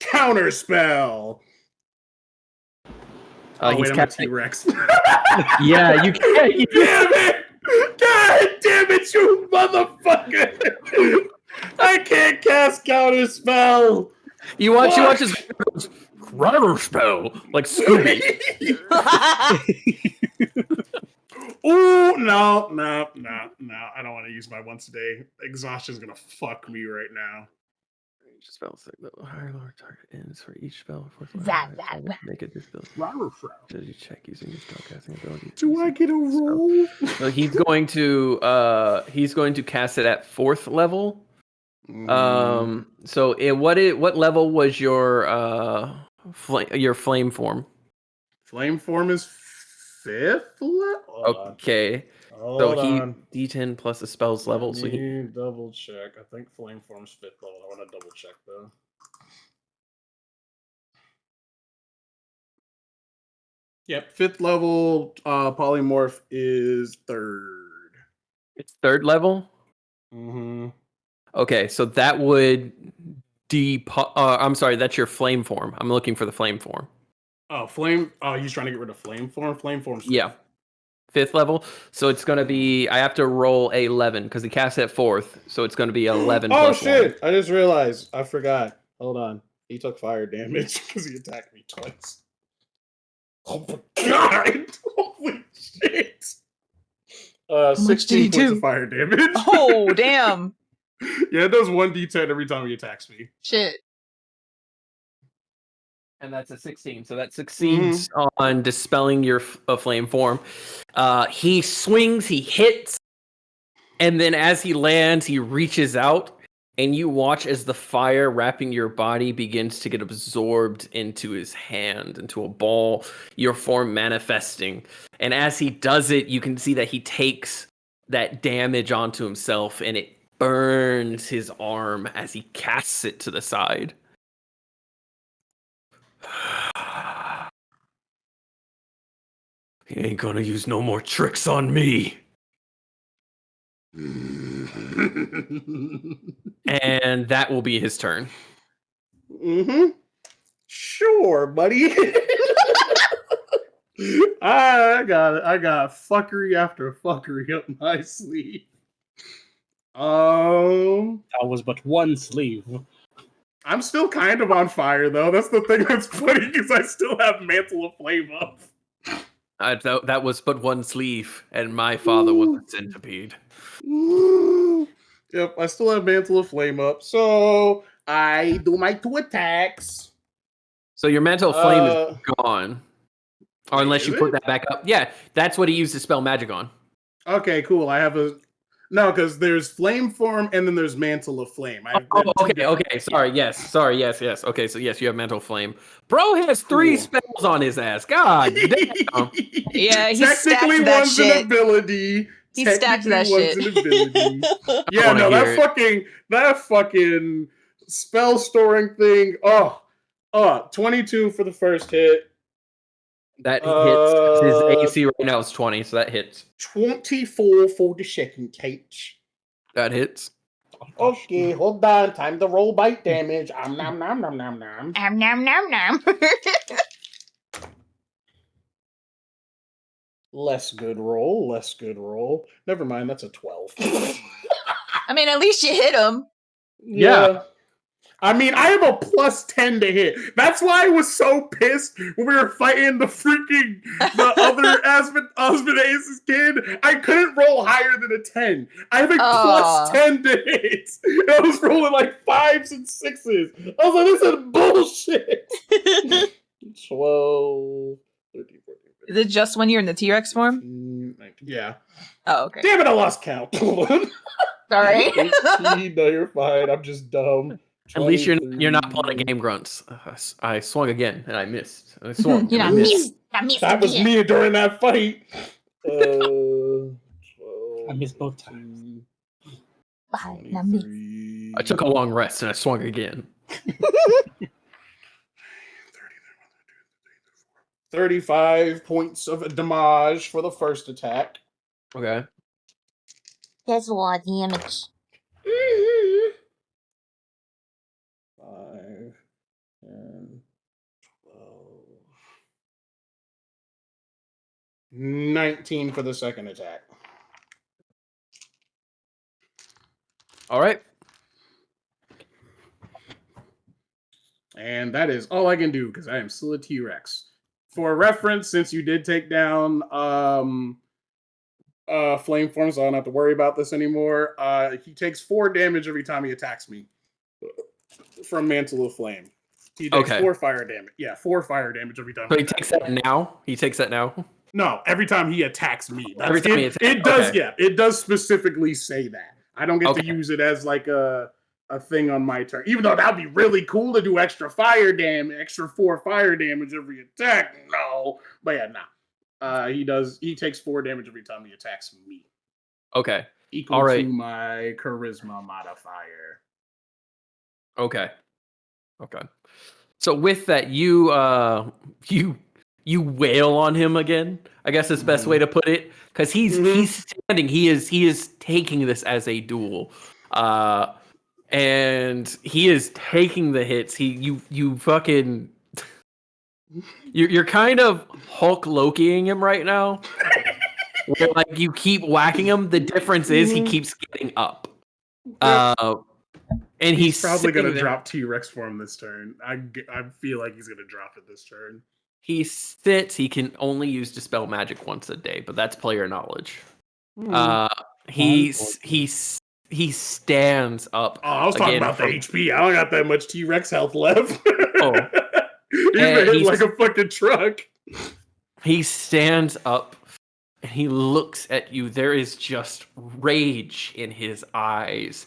Counterspell. Oh, He's wait, I'm a casting. T-Rex. Yeah, you can't. Damn it! God damn it, you motherfucker! I can't cast Counterspell! You watch Fuck! his Counterspell, like Scooby. Ooh, no. I don't want to use my once a day. Exhaustion's gonna fuck me right now. Spell level higher lower target ends for each spell. Zap, zap. Make a dispel. Should you check using your spellcasting ability? Do I get a roll? So he's going to cast it at 4th level. So what level was your flame form? Flame form is 5th level? Okay. Hold on. D10 plus the spell's level. So Let he me double check. I think flame form's 5th level. I want to double check though. Yep, 5th level polymorph is 3rd. It's 3rd level. Mm-hmm. Okay, so that would I'm sorry, that's your flame form. I'm looking for the flame form. Oh, flame. Oh, he's trying to get rid of flame form. Flame form's Yeah. 5th level. So it's going to be, I have to roll a 11 because he cast at 4th. So it's going to be 11 Oh plus shit! I just realized. I forgot. Hold on. He took fire damage because he attacked me twice. Oh my god! Holy shit! 16 points of fire damage. Oh, damn. Yeah, it does 1d10 every time he attacks me. Shit. And that's a 16. So that succeeds on dispelling your flame form. He swings, he hits, and then as he lands, he reaches out, and you watch as the fire wrapping your body begins to get absorbed into his hand, into a ball, your form manifesting. And as he does it, you can see that he takes that damage onto himself, and it burns his arm as he casts it to the side. He ain't gonna use no more tricks on me. And that will be his turn. Sure, buddy. I got it. I got fuckery after fuckery up my sleeve. That was but one sleeve. I'm still kind of on fire though. That's the thing that's funny because I still have Mantle of Flame up. That was but one sleeve, and my father was a centipede. Yep, I still have Mantle of Flame up. So I do my 2 attacks. So your Mantle of Flame is gone. Or wait, unless you is put it? that back up. Yeah, that's what he used to spell magic on. Okay, cool. I have a no, because there's Flame Form and then there's Mantle of Flame. I have Okay. Sorry, yes. Okay, so yes, you have Mantle of Flame. Bro has 3 spells on his ass. God damn. Yeah, he Technically, stacked that one's shit. an ability. He stacked that Technically, shit. one's an ability. Yeah, wanna no, hear that fucking spell storing thing. 22 for the first hit. That hits. His AC right now is 20, so that hits. 24 for the second hit. That hits. Okay, hold on. Time to roll bite damage. Nom nom nom nom nom. Nom nom nom nom. Less good roll. Never mind, that's a 12. I mean, at least you hit him. Yeah. I mean, I have a plus 10 to hit. That's why I was so pissed when we were fighting the other Asmodeus' kid. I couldn't roll higher than a 10. I have a plus 10 to hit. I was rolling like 5s and 6s. I was like, this is bullshit. 12, 13, 14. Is it just when you're in the T-Rex form? Yeah. Oh, okay. Damn it, I lost count. Sorry. 18, no, you're fine. I'm just dumb. At least you're not pulling a game grunts. I swung again and I missed. I swung. You know, and I missed. That was me during that fight. 12, I missed both times. I took a long rest and I swung again. 35 points of damage for the first attack. Okay. That's a lot of damage. 5, 10, 12, 19 for the second attack. All right. And that is all I can do because I am still a T-Rex. For reference, since you did take down flame form, so I don't have to worry about this anymore. He takes 4 damage every time he attacks me from Mantle of Flame. He takes 4 fire damage. Yeah, 4 fire damage every time. So he takes that now? He takes that now? No, every time he attacks me. Every time he attacks. It does, yeah. It does specifically say that. I don't get to use it as like a thing on my turn. Even though that'd be really cool to do extra 4 fire damage every attack. No. But yeah, nah. He takes 4 damage every time he attacks me. Okay. Equal to my charisma modifier. Okay. So with that, you you wail on him again. I guess is the best way to put it, because he's standing. He is taking this as a duel, and he is taking the hits. You fucking. You're kind of Hulk Lokiing him right now. Where like you keep whacking him. The difference is he keeps getting up. And he's probably gonna there. drop T-Rex form this turn. I feel like he's gonna drop it this turn. He sits. He can only use Dispel Magic once a day, but that's player knowledge. He stands up. Oh, I was talking about the HP. I don't got that much T-Rex health left. Oh. He's been hit like a fucking truck. He stands up and he looks at you. There is just rage in his eyes,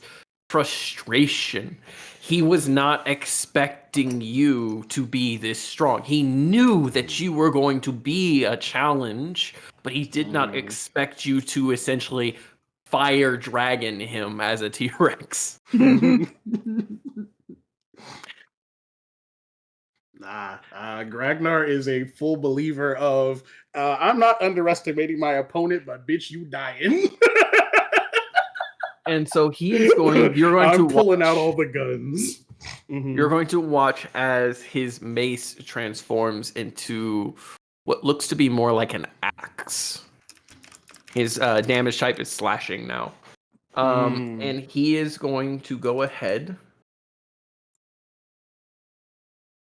frustration. He was not expecting you to be this strong. He knew that you were going to be a challenge, but he did not expect you to essentially fire dragon him as a T-Rex. Nah, Gragnar is a full believer of, I'm not underestimating my opponent, but bitch, you dying. And so he is going, I'm pulling out all the guns. You're going to watch as his mace transforms into what looks to be more like an axe. His damage type is slashing now. And he is going to go ahead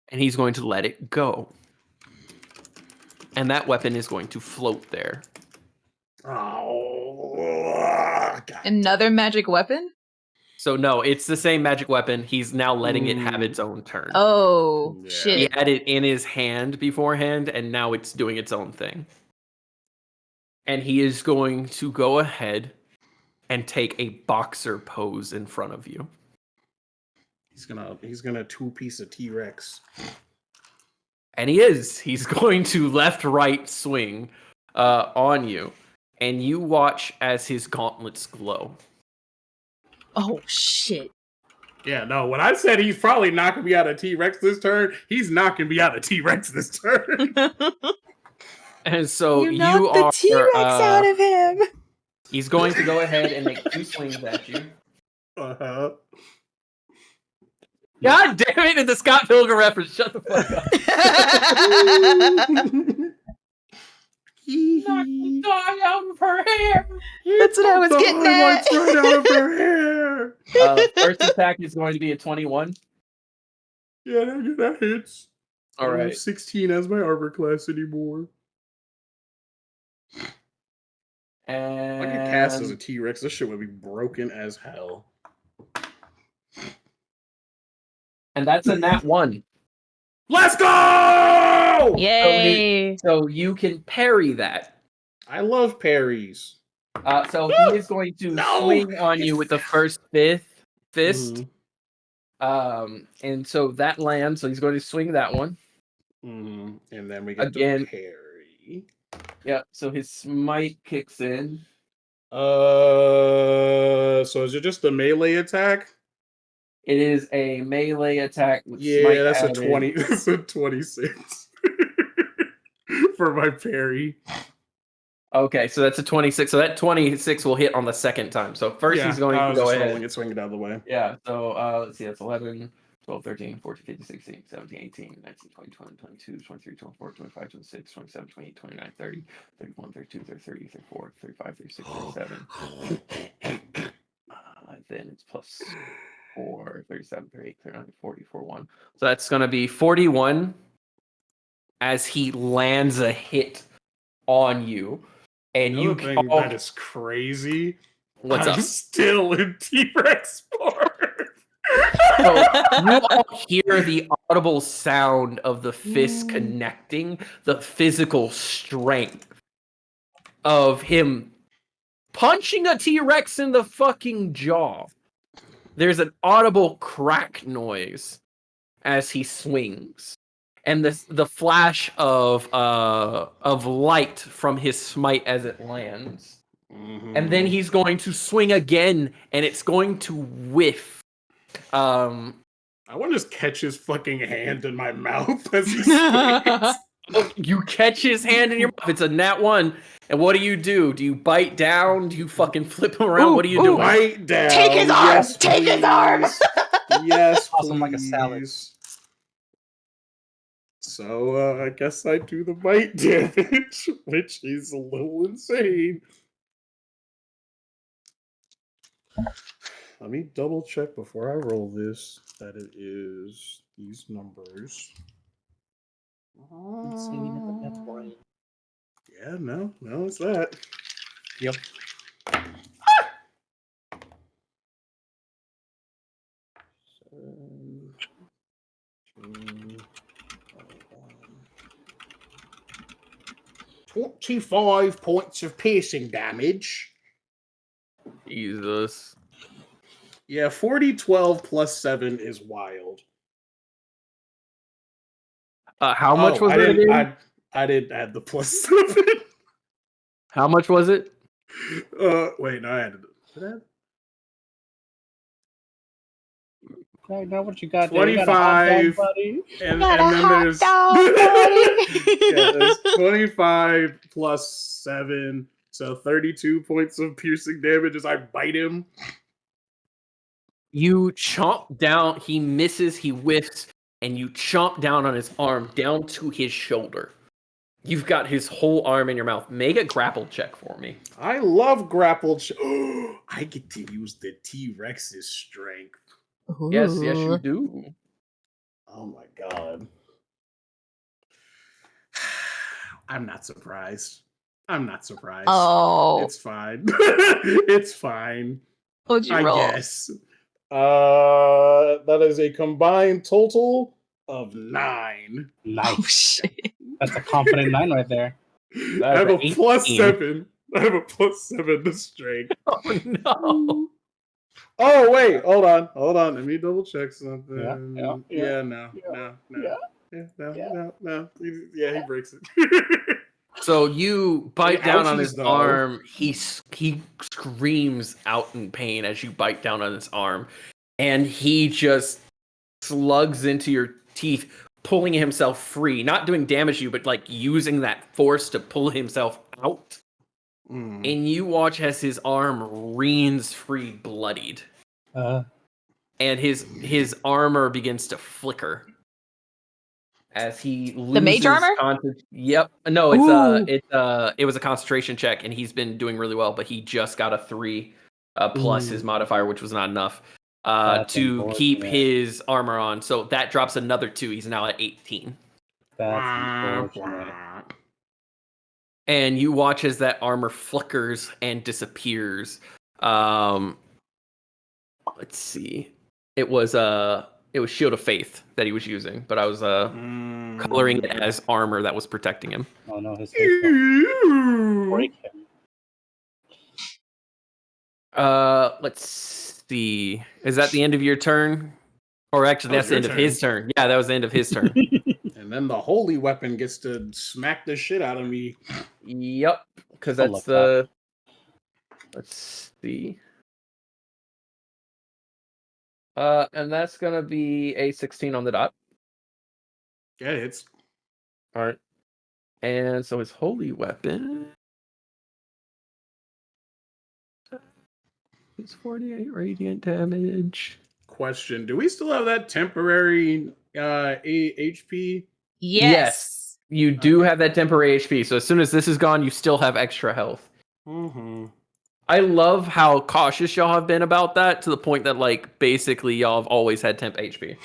and he's going to let it go. And that weapon is going to float there. Oh, God. Another magic weapon? So no, it's the same magic weapon. He's now letting it have its own turn. Oh, Yeah. shit. He had it in his hand beforehand, and now it's doing its own thing. And he is going to go ahead and take a boxer pose in front of you. He's gonna two-piece a T-Rex. And he's going to left-right swing on you. And you watch as his gauntlets glow. Oh, shit. Yeah, no, when I said he's probably knocking me out of T-Rex this turn, he's knocking me out of T-Rex this turn. And so you knocked the T-Rex out of him. He's going to go ahead and make 2 swings at you. Uh-huh. God damn it, it's the Scott Pilgrim reference. Shut the fuck up. Knock the dog out of her hair. That's what I was getting at. Right out of her hair. First attack is going to be a 21. Yeah, that hits. All I don't right. have 16 as my armor class anymore. And I could cast as a T-Rex. This shit would be broken as hell. And that's a nat 1. Let's go! Yay! So you can parry that. I love parries. So he is going to swing on you with the first fist. And so that lands. So he's going to swing that one. And then we get Again. the parry. Yeah. So his smite kicks in. So is it just a melee attack? It is a melee attack. With Yeah, smite that's a added. 20. That's a 26 for my parry. Okay, so that's a 26. So that 26 will hit on the second time. So first he's going to go ahead. It swinging out of the way. Yeah, so let's see, that's 11, 12, 13, 14, 15, 16, 17, 18, 19, 20, 21, 22, 23, 24, 25, 26, 27, 28, 29, 30, 31, 32, 33, 34, 35, 36, 37. Then it's plus 4, 37, 38, 39, 40, 41. So that's going to be 41 as he lands a hit on you. And you Another thing that is crazy. What's I'm up? still in T-Rex form. So you all hear the audible sound of the fist connecting, the physical strength of him punching a T-Rex in the fucking jaw. There's an audible crack noise as he swings. And the flash of light from his smite as it lands. And then he's going to swing again, and it's going to whiff. I want to just catch his fucking hand in my mouth as he swings. You catch his hand in your mouth. It's a nat 1. And what do? Do you bite down? Do you fucking flip him around? What are you doing? Bite down. Take his arm! Yes, Take his arm! please. Yes, Toss him like a salad. please. So I guess I do the bite damage, which is a little insane. Let me double check before I roll this that it is these numbers. Yeah, no, it's that. Yep. Two, 25 points of piercing damage. Jesus. Yeah, 40, 12 plus 7 is wild. How much was it again? I didn't add the plus 7. How much was it? Wait, no, I added it. Did I add? Right now, what you got? 25, buddy. and Got a then hot there's dog, buddy. yeah, there's 25 plus 7, so 32 points of piercing damage as I bite him. You chomp down. He misses. He whiffs, and you chomp down on his arm down to his shoulder. You've got his whole arm in your mouth. Make a grapple check for me. I love grapple. I get to use the T-Rex's strength. Yes, you do. Oh my god. I'm not surprised. Oh. It's fine. It's fine. What'd you I roll? guess. That is a combined total of 9. Nice. Oh, shit. That's a confident 9 right there. I have a That's plus 18. 7. I have a plus 7 to strength. Oh no. Oh wait, hold on. Let me double check something. Yeah. No. He breaks it. So you bite down on Ouchies, his though. arm. He screams out in pain as you bite down on his arm, and he just slugs into your teeth, pulling himself free. Not doing damage to you, but like using that force to pull himself out. And you watch as his arm reens free, bloodied, and his armor begins to flicker as he loses The mage armor? Yep. No, Ooh. it was a concentration check, and he's been doing really well, but he just got a 3 plus his modifier, which was not enough to keep his armor on. So that drops another 2. He's now at 18. That's unfortunate. And you watch as that armor flickers and disappears. Let's see. It was Shield of Faith that he was using, but I was coloring it as armor that was protecting him. Oh no, his face will break him. Let's see. Is that the end of your turn? Or actually, that's the end of his turn. Yeah, that was the end of his turn. And then the holy weapon gets to smack the shit out of me. Yep, because I'll that's look the. Let's see. And that's gonna be a 16 on the dot. Yeah, it's All right. And so his holy weapon is 48 radiant damage. question. Do we still have that temporary HP? Yes. You do have that temporary HP. So as soon as this is gone, you still have extra health. Mm-hmm. I love how cautious y'all have been about that, to the point that like basically y'all have always had temp HP.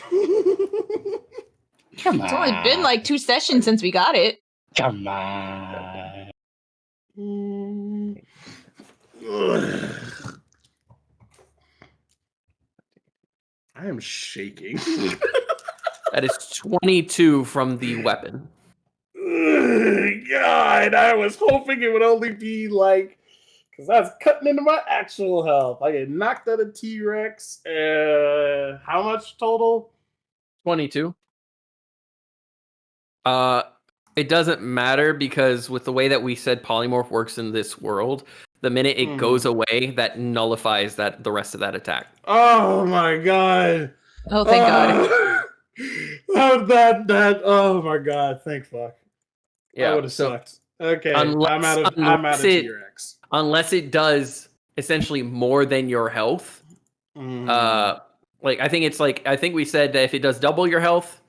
Come on. It's only been like 2 sessions since we got it. Come on. I am shaking. That is 22 from the weapon. God, I was hoping it would only be like, because that's cutting into my actual health. I get knocked out of T-Rex. How much total? 22. It doesn't matter, because with the way that we said polymorph works in this world, the minute it goes away, that nullifies the rest of that attack. Oh my god. Oh, thank God. Oh my god, thank fuck. That would have So sucked. Okay, unless, I'm out of unless it T-Rex. unless it does essentially more than your health. Like I think we said that if it does double your health,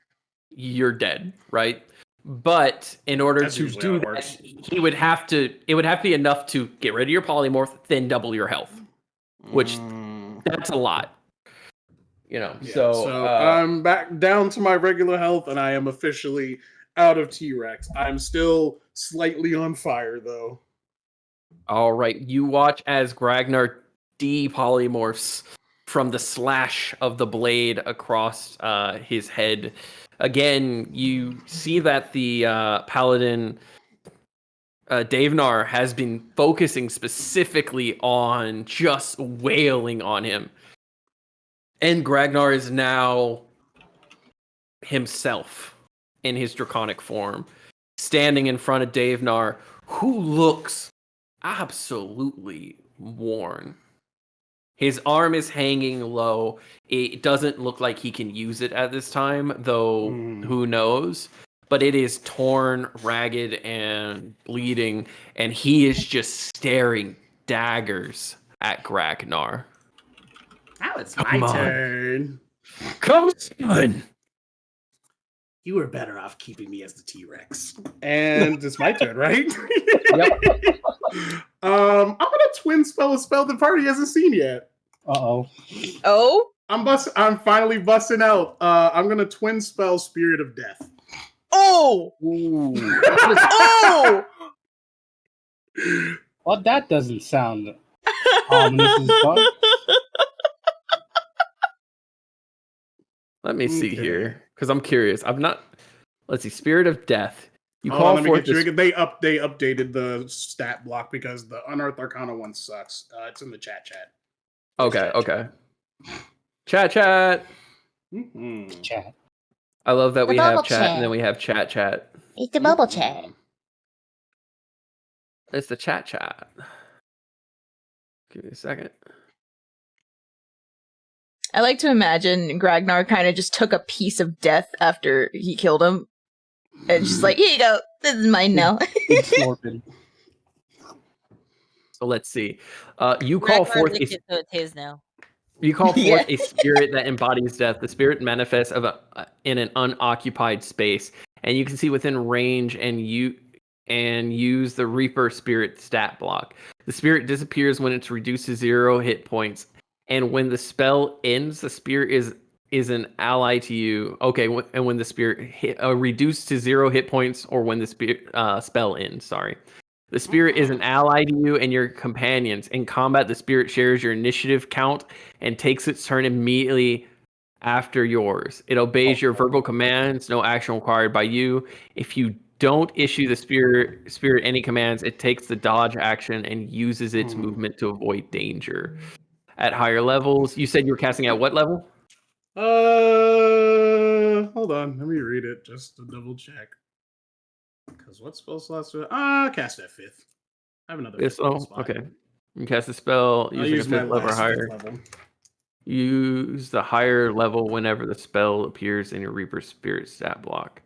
you're dead, right? But in order That's to usually how do it that, works. it would have to be enough to get rid of your polymorph, then double your health, which that's a lot. Yeah, So I'm back down to my regular health, and I am officially out of T-Rex. I'm still slightly on fire, though. all right, you watch as Gragnar depolymorphs from the slash of the blade across his head. Again, you see that the paladin Davenar has been focusing specifically on just wailing on him. And Gragnar is now himself in his draconic form, standing in front of Davenar, who looks absolutely worn. His arm is hanging low. It doesn't look like he can use it at this time, though who knows? But it is torn, ragged, and bleeding, and he is just staring daggers at Gragnar. Now it's my turn. Come on! You were better off keeping me as the T-Rex. And it's my turn, right? Yep. I'm gonna twin spell a spell the party hasn't seen yet. Uh-oh. Oh, I'm finally busting out. I'm gonna twin spell Spirit of Death. oh, Ooh. oh! Well, that doesn't sound ominous as fuck. Let me see Okay. here, because I'm curious. I'm not. Let's see. Spirit of Death. You Hold on, call let me forth get you. this. They updated the stat block because the Unearthed Arcana one sucks. It's in the chat. Okay. Okay. Chat. Mm-hmm. Chat. I love that The we have bubble chat and then chat. we have chat. It's the bubble chat. It's the chat. Give me a second. I like to imagine Gragnar kind of just took a piece of death after he killed him, and just like, here you go, this is mine now. Big slurping. So let's see. You call Ragnar forth licked it, so it's his now. You call forth Yeah. a spirit that embodies death. The spirit manifests in an unoccupied space, and you can see within range and use the Reaper Spirit stat block. The spirit disappears when it's reduced to 0 hit points, and when the spell ends, the spirit is an ally to you. Okay, and when the spirit reduced to 0 hit points, or when the spirit spell ends. Sorry. The spirit is an ally to you and your companions. In combat, the spirit shares your initiative count and takes its turn immediately after yours. It obeys your verbal commands, no action required by you. If you don't issue the spirit any commands, it takes the dodge action and uses its movement to avoid danger. At higher levels, you said you were casting at what level? Hold on. Let me read it just to double check. Because what spell slots do cast at 5th. I have another 5th Oh, spot. okay. You cast a spell I'll using a use my 5th level or last higher. 5th level. Use the higher level whenever the spell appears in your Reaper Spirit stat block.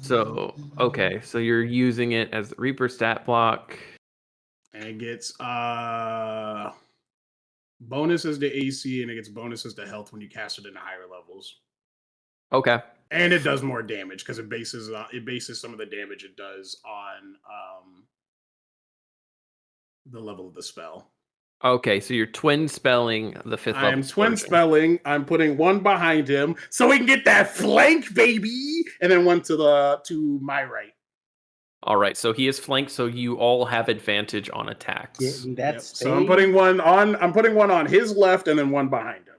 So, okay, so you're using it as the Reaper stat block. And it gets bonuses to AC and it gets bonuses to health when you cast it in the higher levels. Okay. And it does more damage because it bases some of the damage it does on the level of the spell. Okay, so you're twin spelling the 5th level. I'm twin spelling. I'm putting one behind him so we can get that flank, baby, and then one to my right. All right, so he is flanked, so you all have advantage on attacks. Getting that So I'm putting one on. I'm putting one on his left and then one behind him.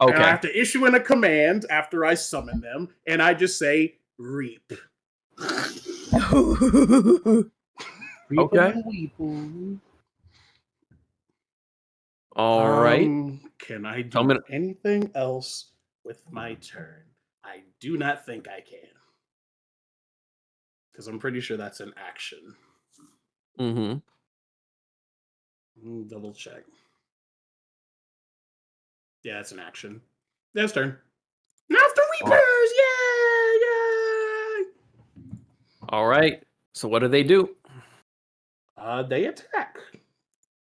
Okay. And I have to issue in a command after I summon them, and I just say reap. Okay. All right. Can I do anything else with my turn? I do not think I can. Because I'm pretty sure that's an action. Mm-hmm. Double check. Yeah, it's an action. That's turn. Now it's the Reapers! Yay! All right. So what do they do? They attack.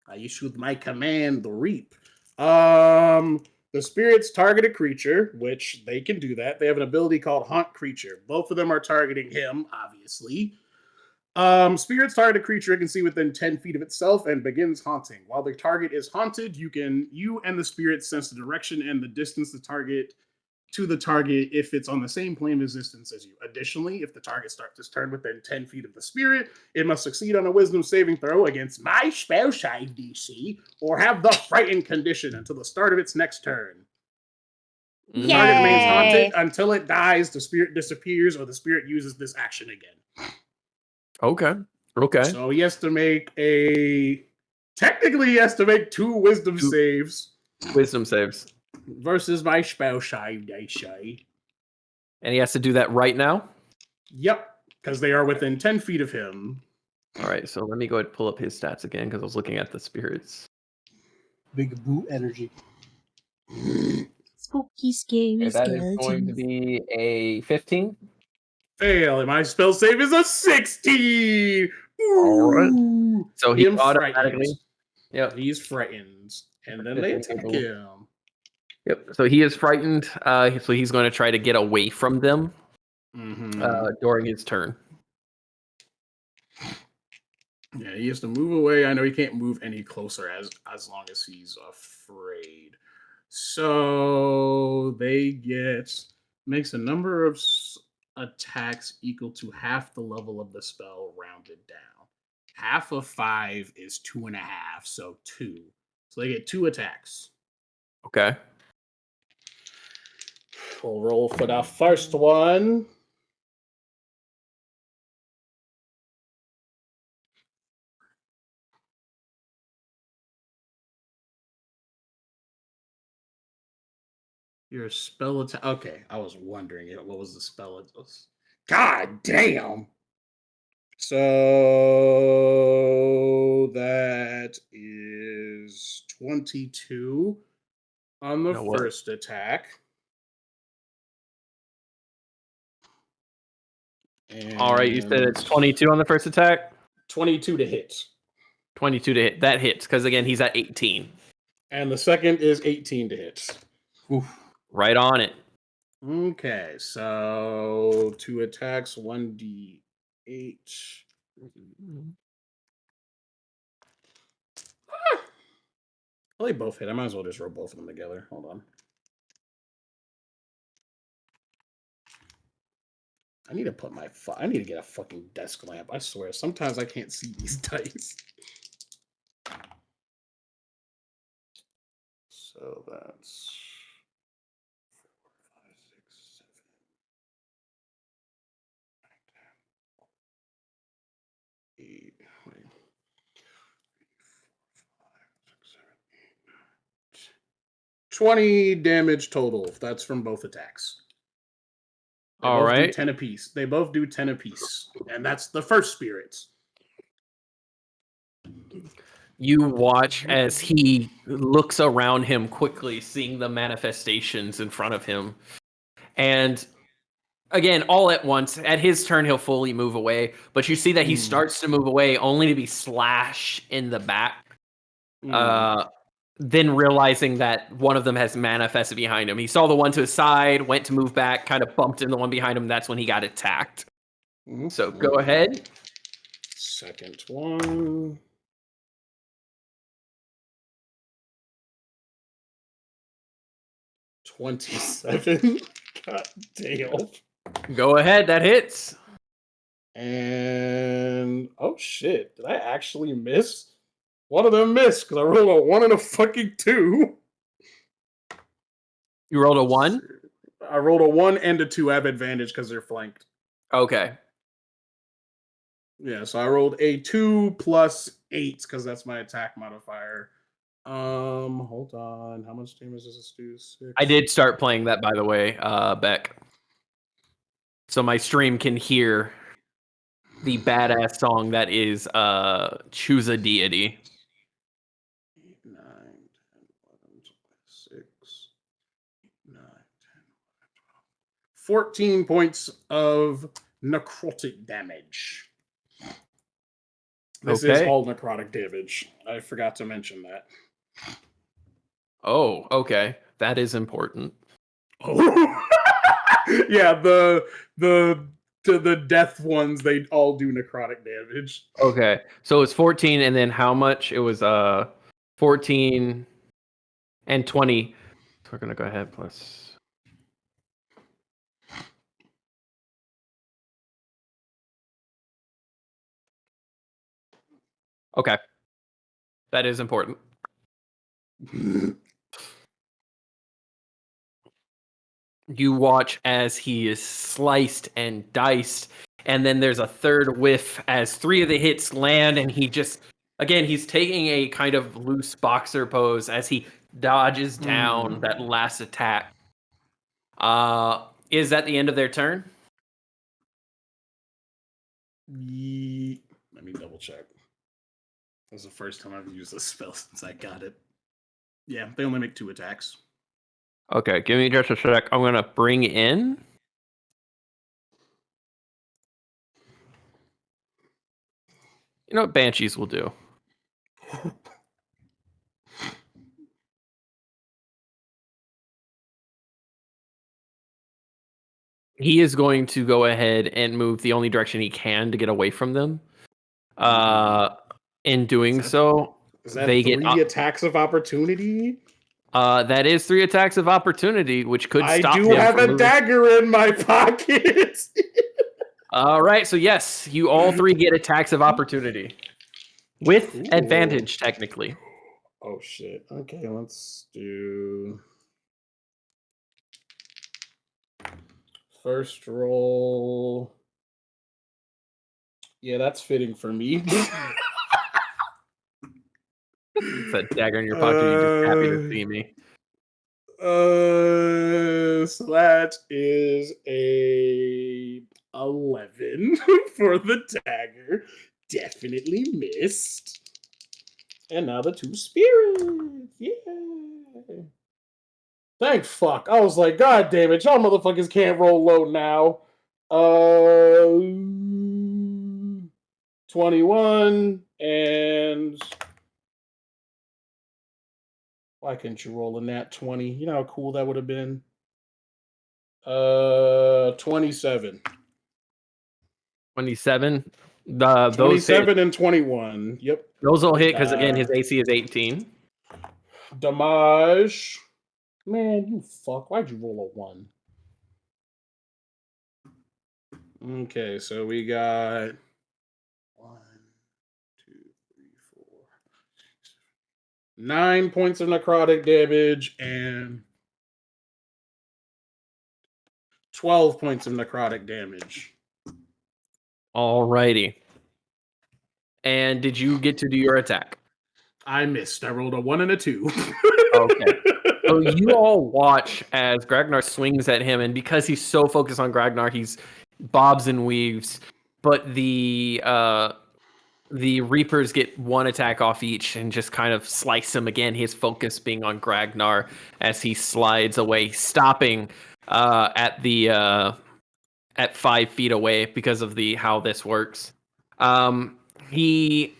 I issued my command, the Reap. The spirits target a creature, which they can do that. They have an ability called Haunt Creature. Both of them are targeting him, obviously. Spirits target a creature it can see within 10 feet of itself and begins haunting. While the target is haunted, you and the spirit sense the direction and the distance to the target if it's on the same plane of existence as you. Additionally, if the target starts its turn within 10 feet of the spirit, it must succeed on a wisdom saving throw against my spell save DC or have the frightened condition until the start of its next turn. The target remains haunted until it dies, the spirit disappears, or the spirit uses this action again. Okay. So he has to make technically he has to make 2 wisdom saves. Wisdom saves. Versus my spell save DC. And he has to do that right now? Yep, because they are within 10 feet of him. All right, so let me go ahead and pull up his stats again because I was looking at the spirits. Big boot energy. Spooky, scary Okay, that is skeletons. going to be a 15. Fail, and my spell save is a 16! All right. Ooh. So he Him automatically... frightened. Yep. He's frightened. And then they attack him. Yep. So he is frightened. So he's going to try to get away from them during his turn. Yeah, he has to move away. I know he can't move any closer as long as he's afraid. So they makes a number of attacks equal to half the level of the spell rounded down. Half of 5 is 2.5, so 2. So they get 2 attacks. Okay. We'll roll for the first one. Your spell attack. Okay, I was wondering what was the spell. It was. God damn. So that is 22 on the first attack. And all right, you said it's 22 on the first attack? 22 to hit. 22 to hit. That hits, because again, he's at 18. And the second is 18 to hit. Oof. Right on it. Okay, so 2 attacks, 1d8. Well, they both hit. I might as well just roll both of them together. Hold on. I need to put I need to get a fucking desk lamp. I swear, sometimes I can't see these dice. So that's 4, 5, 6, 7, 8, 20 damage total. That's from both attacks. They All both do right. 10 apiece. They both do 10 apiece. And that's the first spirits. You watch as he looks around him quickly, seeing the manifestations in front of him. And again, all at once, at his turn, he'll fully move away. But you see that he starts to move away only to be slashed in the back. Then realizing that one of them has manifested behind him. He saw the one to his side, went to move back, kind of bumped into the one behind him. That's when he got attacked. So go ahead. Second one. $27. God damn. Go ahead. That hits. And oh shit, did I actually miss? One of them missed because I rolled a 1 and a fucking 2. You rolled a 1? I rolled a 1 and a 2. I have advantage because they're flanked. Okay. Yeah, so I rolled a 2 plus 8 because that's my attack modifier. Hold on. How much damage does this do? 6. I did start playing that, by the way, Beck. So my stream can hear the badass song that is Choose a Deity. 8, 9, 10, 11, 6, 9, 10, 14 points of necrotic damage. This is Okay. all necrotic damage. I forgot to mention that. Oh, okay. That is important. Oh. Yeah, the death ones, they all do necrotic damage. Okay. So it's 14 and then how much? It was 14 and 20. So we're going to go ahead plus Okay. That is important. You watch as he is sliced and diced, and then there's a third whiff as 3 of the hits land, and he just, again, he's taking a kind of loose boxer pose as he dodges down that last attack. Is that the end of their turn? Let me double check. That was the first time I've used this spell since I got it. Yeah, they only make 2 attacks. Okay, give me just a sec. I'm going to bring in. You know what Banshees will do? He is going to go ahead and move the only direction he can to get away from them. In doing so, Is that they 3 get attacks of opportunity? that is 3 attacks of opportunity, which could I stop do him have from a moving. dagger in my pocket. All right, so yes, you all 3 get attacks of opportunity with advantage, technically. Oh shit. Okay, let's do first roll. Yeah, that's fitting for me. It's that dagger in your pocket. You're just happy to see me. So that is a 11 for the dagger. Definitely missed. And now the 2 spirits. Yeah. Thank fuck. I was like, God damn it, y'all motherfuckers can't roll low now. 21 and why couldn't you roll a nat 20? You know how cool that would have been. 27. 27. Those 27 hit. and 21. Yep. Those will hit because again his AC is 18. Damage. Man, you fuck. Why'd you roll a 1? Okay, so we got 1, 2, 3, 4, 9 points of necrotic damage and 12 points of necrotic damage. Alrighty. And did you get to do your attack? I missed. I rolled a 1 and a 2. Okay. So you all watch as Gragnar swings at him, and because he's so focused on Gragnar, he's bobs and weaves. But the Reapers get 1 attack off each and just kind of slice him again. His focus being on Gragnar as he slides away, stopping at 5 feet away because of how this works. He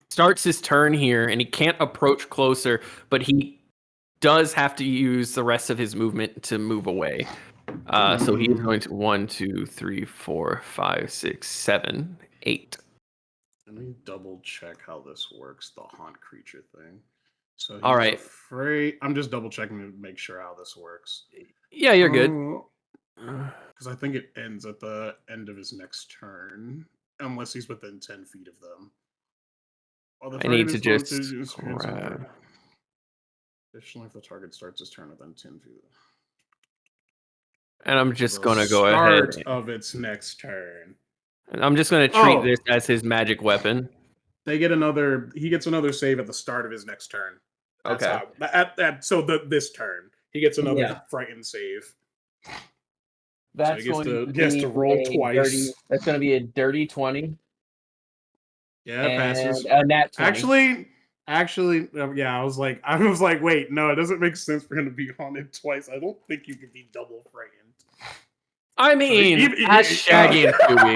starts his turn here, and he can't approach closer, but he does have to use the rest of his movement to move away. So he's going to 1, 2, 3, 4, 5, 6, 7, 8. Let me double check how this works, the haunt creature thing. So he's All right. afraid. I'm just double checking to make sure how this works. Yeah, you're good. Because I think it ends at the end of his next turn, unless he's within 10 feet of them. I need to just grab. Additionally, if the target starts his turn within 10 feet. And I'm just going to go ahead. Start of its next turn. And I'm just going to treat this as his magic weapon. He gets another save at the start of his next turn. That's Okay. This turn, he gets another frightened save. That's so going he gets to roll twice. That's going to be a dirty 20. Yeah, it passes. A nat 20. Actually, yeah, I was like, wait, no, it doesn't make sense for him to be haunted twice. I don't think you can be double frightened. I mean, that's Shaggy and Scooby.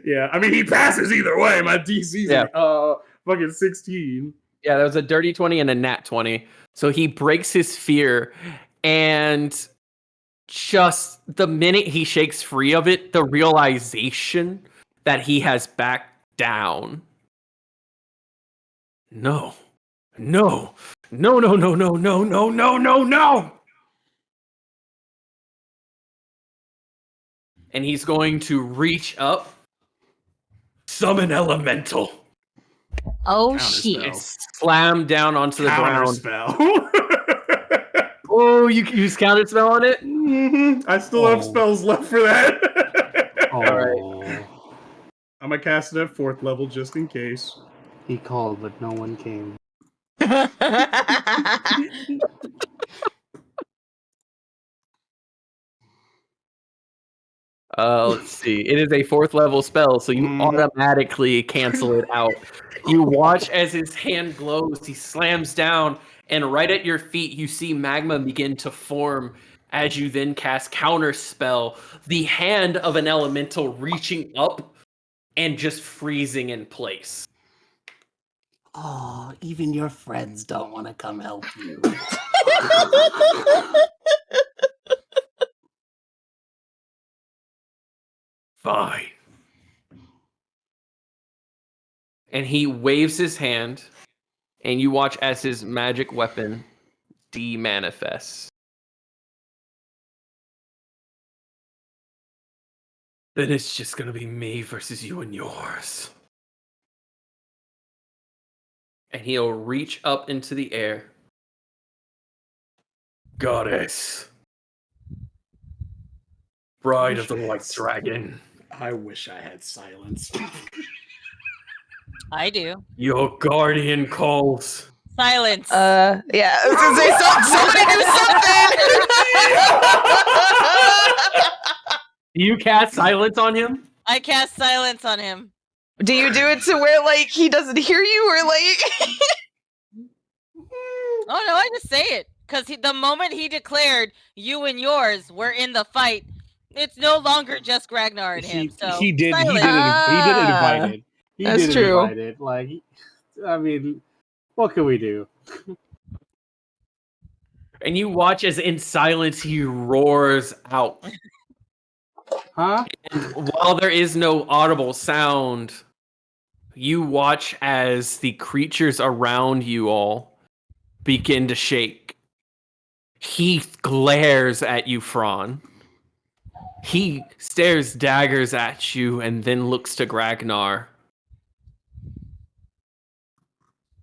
Yeah, I mean he passes either way. My DC's Yeah. fucking 16. Yeah, that was a dirty 20 and a nat 20. So he breaks his fear, and just the minute he shakes free of it, the realization that he has backed down. No. No. No, no, no, no, no, no, no, no, no. And he's going to reach up, summon elemental, Oh Counterspell. and shit. slam down onto the ground. Counterspell. Oh, you use counterspell on it? I still have spells left for that. Oh, I'm gonna cast it at 4th level just in case. he called, but no one came. Let's see. It is a 4th level spell, so you automatically cancel it out. You watch as his hand glows. He slams down, and right at your feet, you see magma begin to form as you then cast counter spell. The hand of an elemental reaching up and just freezing in place. Oh, even your friends don't want to come help you. Fine. And he waves his hand, and you watch as his magic weapon demanifests. Then it's just gonna be me versus you and yours. And he'll reach up into the air. Goddess. Bride of the White Dragon. I wish I had silence. I do. Your guardian calls. Silence. Yeah, I was gonna say somebody do something. Do you cast silence on him? I cast silence on him. Do you do it to where like he doesn't hear you, or like? Oh no, I just say it because the moment he declared you and yours were in the fight, it's no longer just Gragnar and him. So He did silence. invite it. He That's did true. invite it. Like, I mean, what can we do? And you watch as in silence he roars out. Huh? And while there is no audible sound, you watch as the creatures around you all begin to shake. He glares at you, Fran. He stares daggers at you and then looks to Gragnar.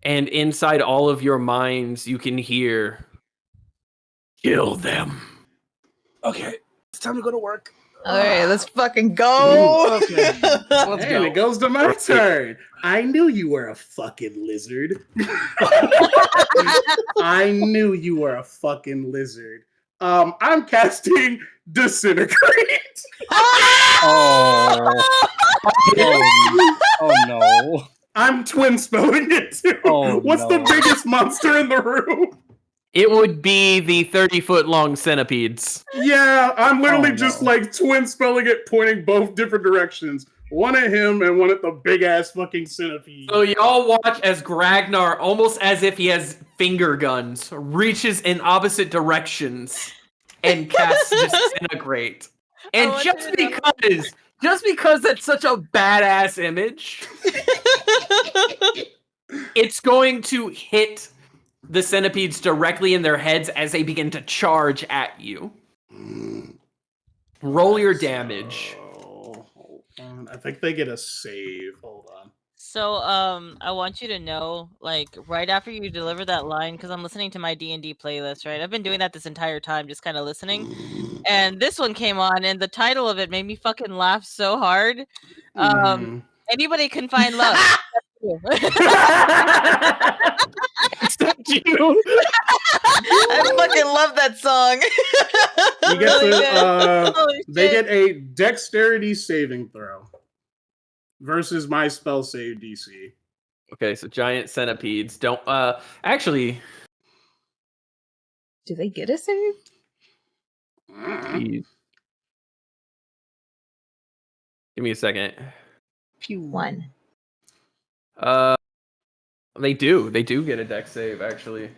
And inside all of your minds, you can hear, kill them. Okay, it's time to go to work. All right, let's fucking go. Okay, let's And go. it goes to my turn. I knew you were a fucking lizard. I knew you were a fucking lizard. I'm casting Disintegrate. Oh. Oh no. I'm twin spelling it too. Oh, What's the no. biggest monster in the room? It would be the 30-foot long centipedes. Yeah, I'm literally Oh, just no. like twin spelling it, pointing both different directions. One at him and one at the big ass fucking centipede. So y'all watch as Gragnar, almost as if he has finger guns, reaches in opposite directions and casts Disintegrate. And want just you to because that's such a badass image, it's going to hit the centipedes directly in their heads as they begin to charge at you. Roll your damage. Oh, hold on. I think they get a save. Hold on. So I want you to know, like, right after you deliver that line, because I'm listening to my D&D playlist, right? I've been doing that this entire time, just kind of listening. And this one came on, and the title of it made me fucking laugh so hard. Anybody can find love. Except you. I fucking love that song. You get Really to, good. Holy they shit. get a dexterity saving throw versus my spell save DC. Okay, so giant centipedes don't actually Do they get a save? geez. Give me a second. 1. They do get a dex save actually.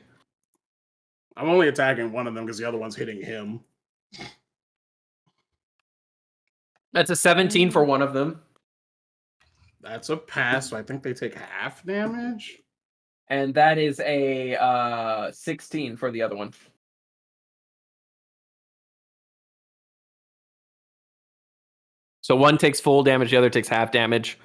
I'm only attacking one of them because the other one's hitting him. That's a 17 for one of them. That's a pass, so I think they take half damage. And that is a 16 for the other one. So one takes full damage, the other takes half damage.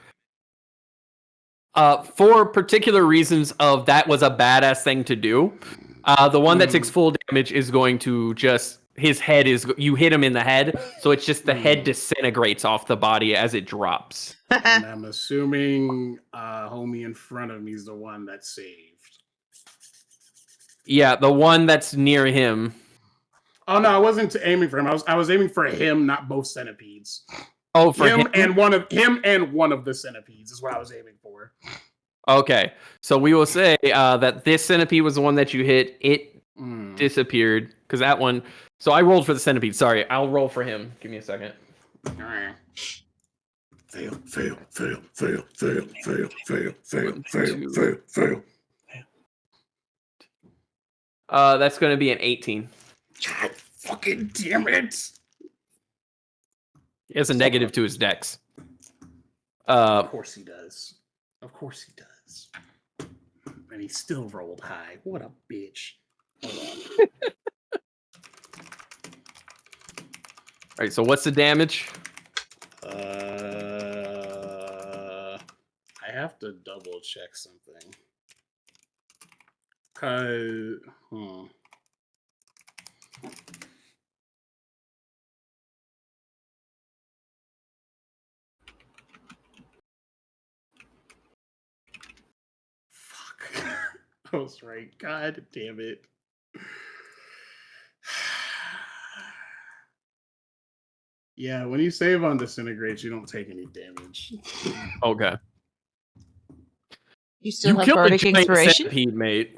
For particular reasons of that was a badass thing to do. The one that takes full damage is going to just his head is you hit him in the head, so it's just the head disintegrates off the body as it drops. And I'm assuming homie in front of me is the one that's saved. Yeah, the one that's near him. Oh no, I wasn't aiming for him. I was aiming for him, not both centipedes. Oh, for him and one of the centipedes is what I was aiming for. Okay, so we will say that this centipede was the one that you hit. It disappeared because that one. So I rolled for the centipede. Sorry, I'll roll for him. Give me a second. Fail. That's going to be an 18. God fucking damn it! He has a negative to his dex. Of course he does. Of course he does. And he still rolled high. What a bitch. Hold on. All right, so what's the damage? I have to double check something. Cause fuck. I was right. God damn it. Yeah, when you save on disintegrate, you don't take any damage. Okay. You still have killed a bardic giant inspiration? centipede, mate.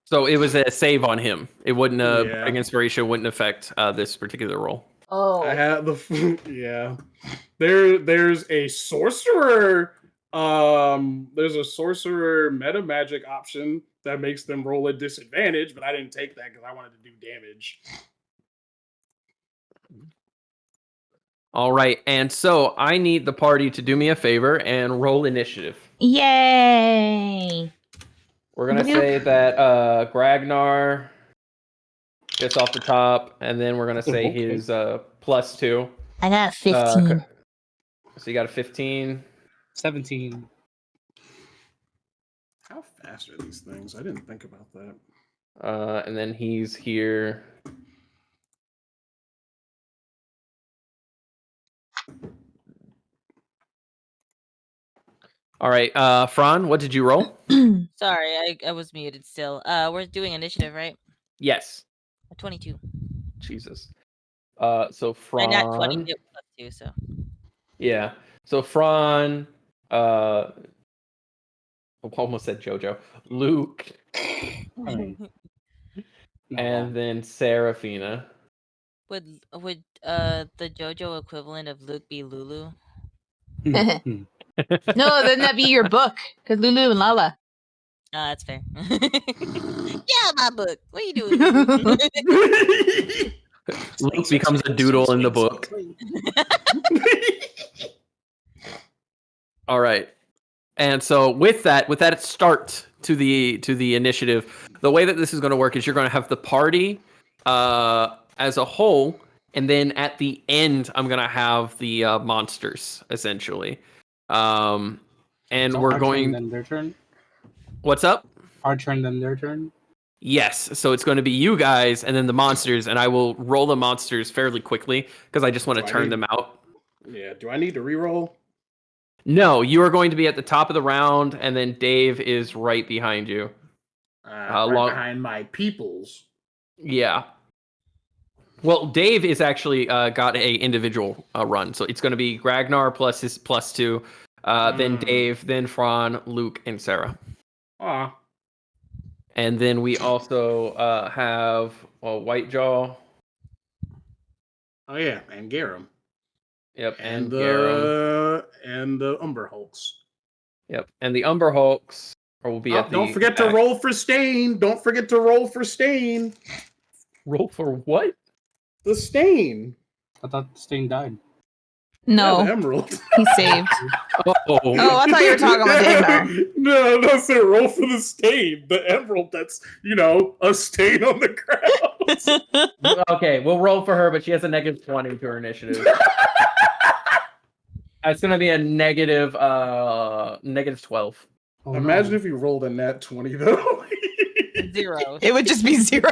So it was a save on him. It wouldn't. Bardic inspiration wouldn't affect this particular roll. Oh, I have the yeah. There's a sorcerer. There's a sorcerer meta magic option that makes them roll a disadvantage, but I didn't take that because I wanted to do damage. All right, and so I need the party to do me a favor and roll initiative. Yay! We're gonna say that Gragnar gets off the top, and then we're gonna say his +2. I got 15. So you got a 15. 17. How fast are these things? I didn't think about that. And then he's here. All right, Fran, what did you roll? Sorry, I was muted still. We're doing initiative, right? Yes. 22. Jesus. So Fran. Not 20, it was +2, so. Yeah. So Fran, I almost said JoJo. Luke. And then Seraphina. Would the JoJo equivalent of Luke be Lulu? no, then that'd be your book. Because Lulu and Lala. Ah, that's fair. Yeah, my book. What are you doing? Luke becomes a doodle in the book. All right. And so with that start to the initiative, the way that this is going to work is you're going to have the party as a whole, and then at the end I'm going to have the monsters essentially. And So we're our going. turn, then their turn. What's up? Our turn, then their turn. Yes. So it's going to be you guys and then the monsters, and I will roll the monsters fairly quickly because I just want to turn them out. Yeah. Do I need to re-roll? No, you are going to be at the top of the round, and then Dave is right behind you. Right behind my peoples. Yeah. Well, Dave is actually got a individual run, so it's going to be Gragnar plus his +2, then Dave, then Fran, Luke, and Sarah. Aw. And then we also have Whitejaw. Oh yeah, and Garum. Yep, and Garum. the Umber Hulks. Yep, and the Umber Hulks will be at the. Don't forget to roll for Stain. Don't forget to roll for Stain. Roll for what? The Stain. I thought Stain died. No, Yeah, the Emerald. he's saved. Oh, Oh, I thought you were talking about Davenar. No, no, sir. Roll for the Stain. The Emerald that's, a stain on the ground. Okay, we'll roll for her, but she has a negative 20 to her initiative. It's gonna be a negative 12. Oh, Imagine no. if you rolled a nat 20, though. 0. It would just be 0.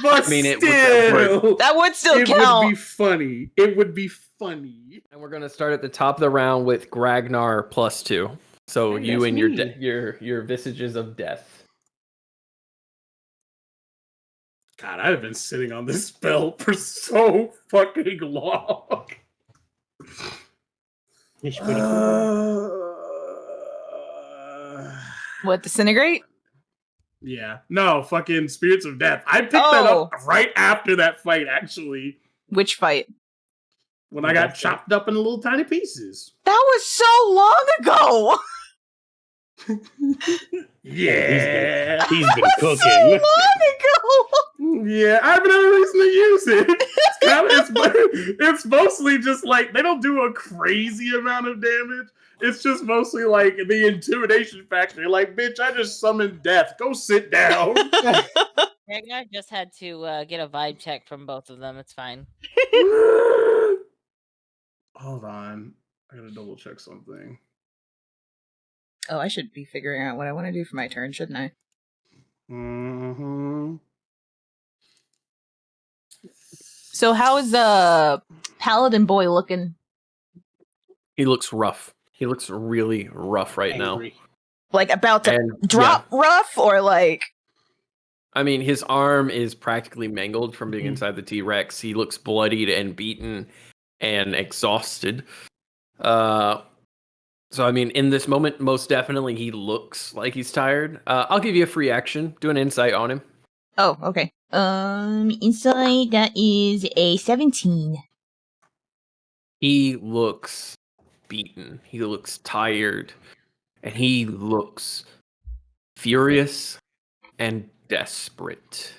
But I mean, it still, would- That would still it count. would be funny. It would be funny. And we're gonna start at the top of the round with Gragnar +2. So Hey, you that's and me. your visages of death. God, I've been sitting on this spell for so fucking long. It's pretty cool. What, disintegrate? Yeah. No, fucking Spirits of Death. I picked that Oh. up right after that fight, actually. Which fight? When I got chopped up in little tiny pieces. That was so long ago. Yeah. He's been So cooking. long ago. Yeah, I haven't had a reason to use it. It's mostly just like, they don't do a crazy amount of damage. It's just mostly like the intimidation factor. Like, bitch, I just summoned death. Go sit down. Ragnar just had to get a vibe check from both of them. It's fine. Hold on. I gotta double check something. Oh, I should be figuring out what I want to do for my turn, shouldn't I? Mm-hmm. So how is Paladin boy looking? He looks rough. He looks really rough right Angry. Like about to And, drop rough or like? I mean, his arm is practically mangled from Mm-hmm. being inside the T-Rex. He looks bloodied and beaten and exhausted. So, I mean, in this moment, most definitely he looks like he's tired. I'll give you a free action. Do an insight on him. Oh, okay. Insight, that is a 17. He looks beaten. He looks tired. And he looks furious and desperate.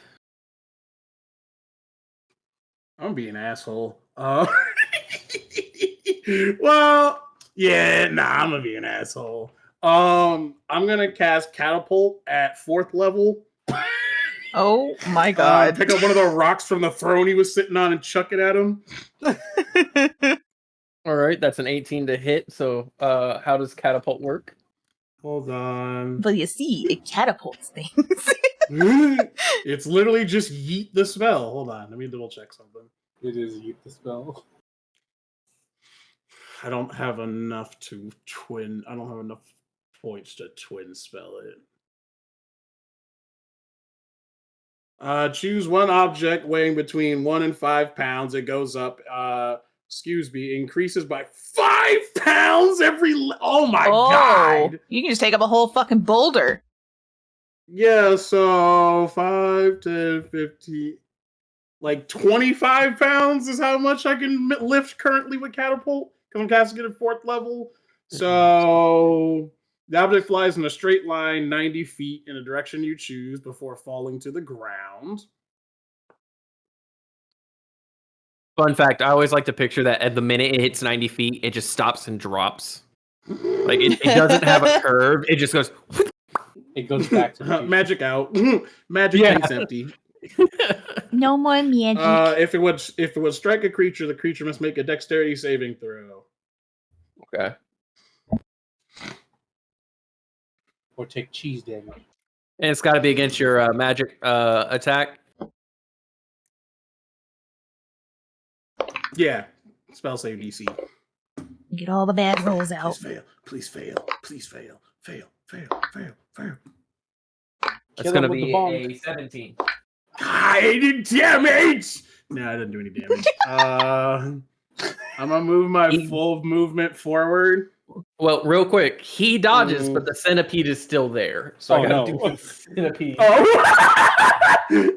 I'm being an asshole. Well, yeah, nah, I'm gonna be an asshole. I'm gonna cast Catapult at 4th level. Oh my god. Pick up one of the rocks from the throne he was sitting on and chuck it at him. All right, that's an 18 to hit. So, how does catapult work? Hold on. But you see, it catapults things. It's literally just yeet the spell. Hold on, let me double check something. It is Yeet the spell. I don't have enough to twin. I don't have enough points to twin spell it. Choose one object weighing between 1 and 5 pounds. It goes up. Increases by 5 pounds every. Oh my god! You can just take up a whole fucking boulder. Yeah, so 5, 10, 15, like 25 pounds is how much I can lift currently with Catapult. Because I'm casting it at 4th level. So the object flies in a straight line 90 feet in a direction you choose before falling to the ground. Fun fact, I always like to picture that at the minute it hits 90 feet, it just stops and drops. Like, it doesn't have a curve. It just goes... It goes back to the Magic out. Magic Yeah. piece empty. No more magic. If it would strike a creature, the creature must make a dexterity saving throw. Okay. or take cheese damage. And it's got to be against your magic attack. Yeah. Spell save DC. Get all the bad rolls out. Please fail. Please fail. Please fail. Fail. Fail. Fail. Fail. That's Kill going to him with the be bomb. a 17. I did damage! No, I didn't do any damage. I'm going to move my full movement forward. Well, real quick, he dodges, but the centipede is still there. So I got to do the centipede. Oh!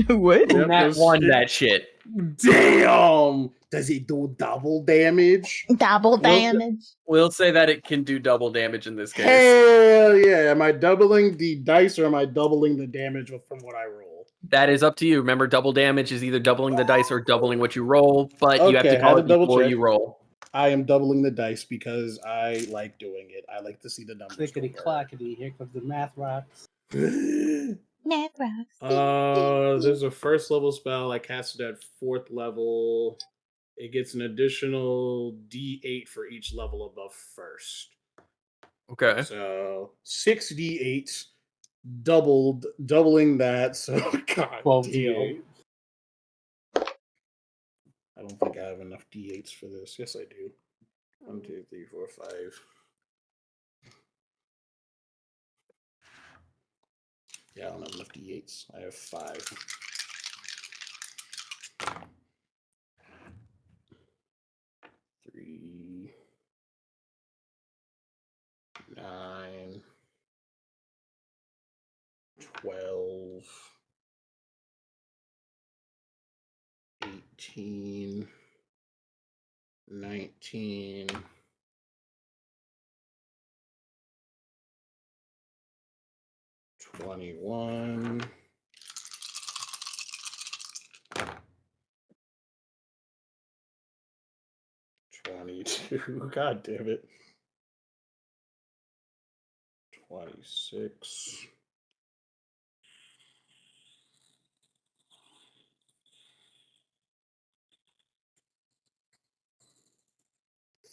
Who would? Yep, Matt those- won that shit. Damn! Does it do double damage? Double damage. We'll say that it can do double damage in this case. Hell yeah! Am I doubling the dice or am I doubling the damage from what I roll? That is up to you. Remember, double damage is either doubling the dice or doubling what you roll, but you have Okay, to call had it to double before check. you roll. I am doubling the dice because I like doing it. I like to see the numbers. Clickety clackety, here comes the math rocks. Math rocks. There's a first level spell I casted at 4th level. It gets an additional D8 for each level above first. Okay. So 6 D8s, doubling that. So God 12 damn. D8. I don't think I have enough D8s for this. Yes, I do. 1, 2, 3, 4, 5. Yeah, I don't have enough D8s. I have 5. Three, 9, 12, 18, 19, 21, 22. God damn it. 26.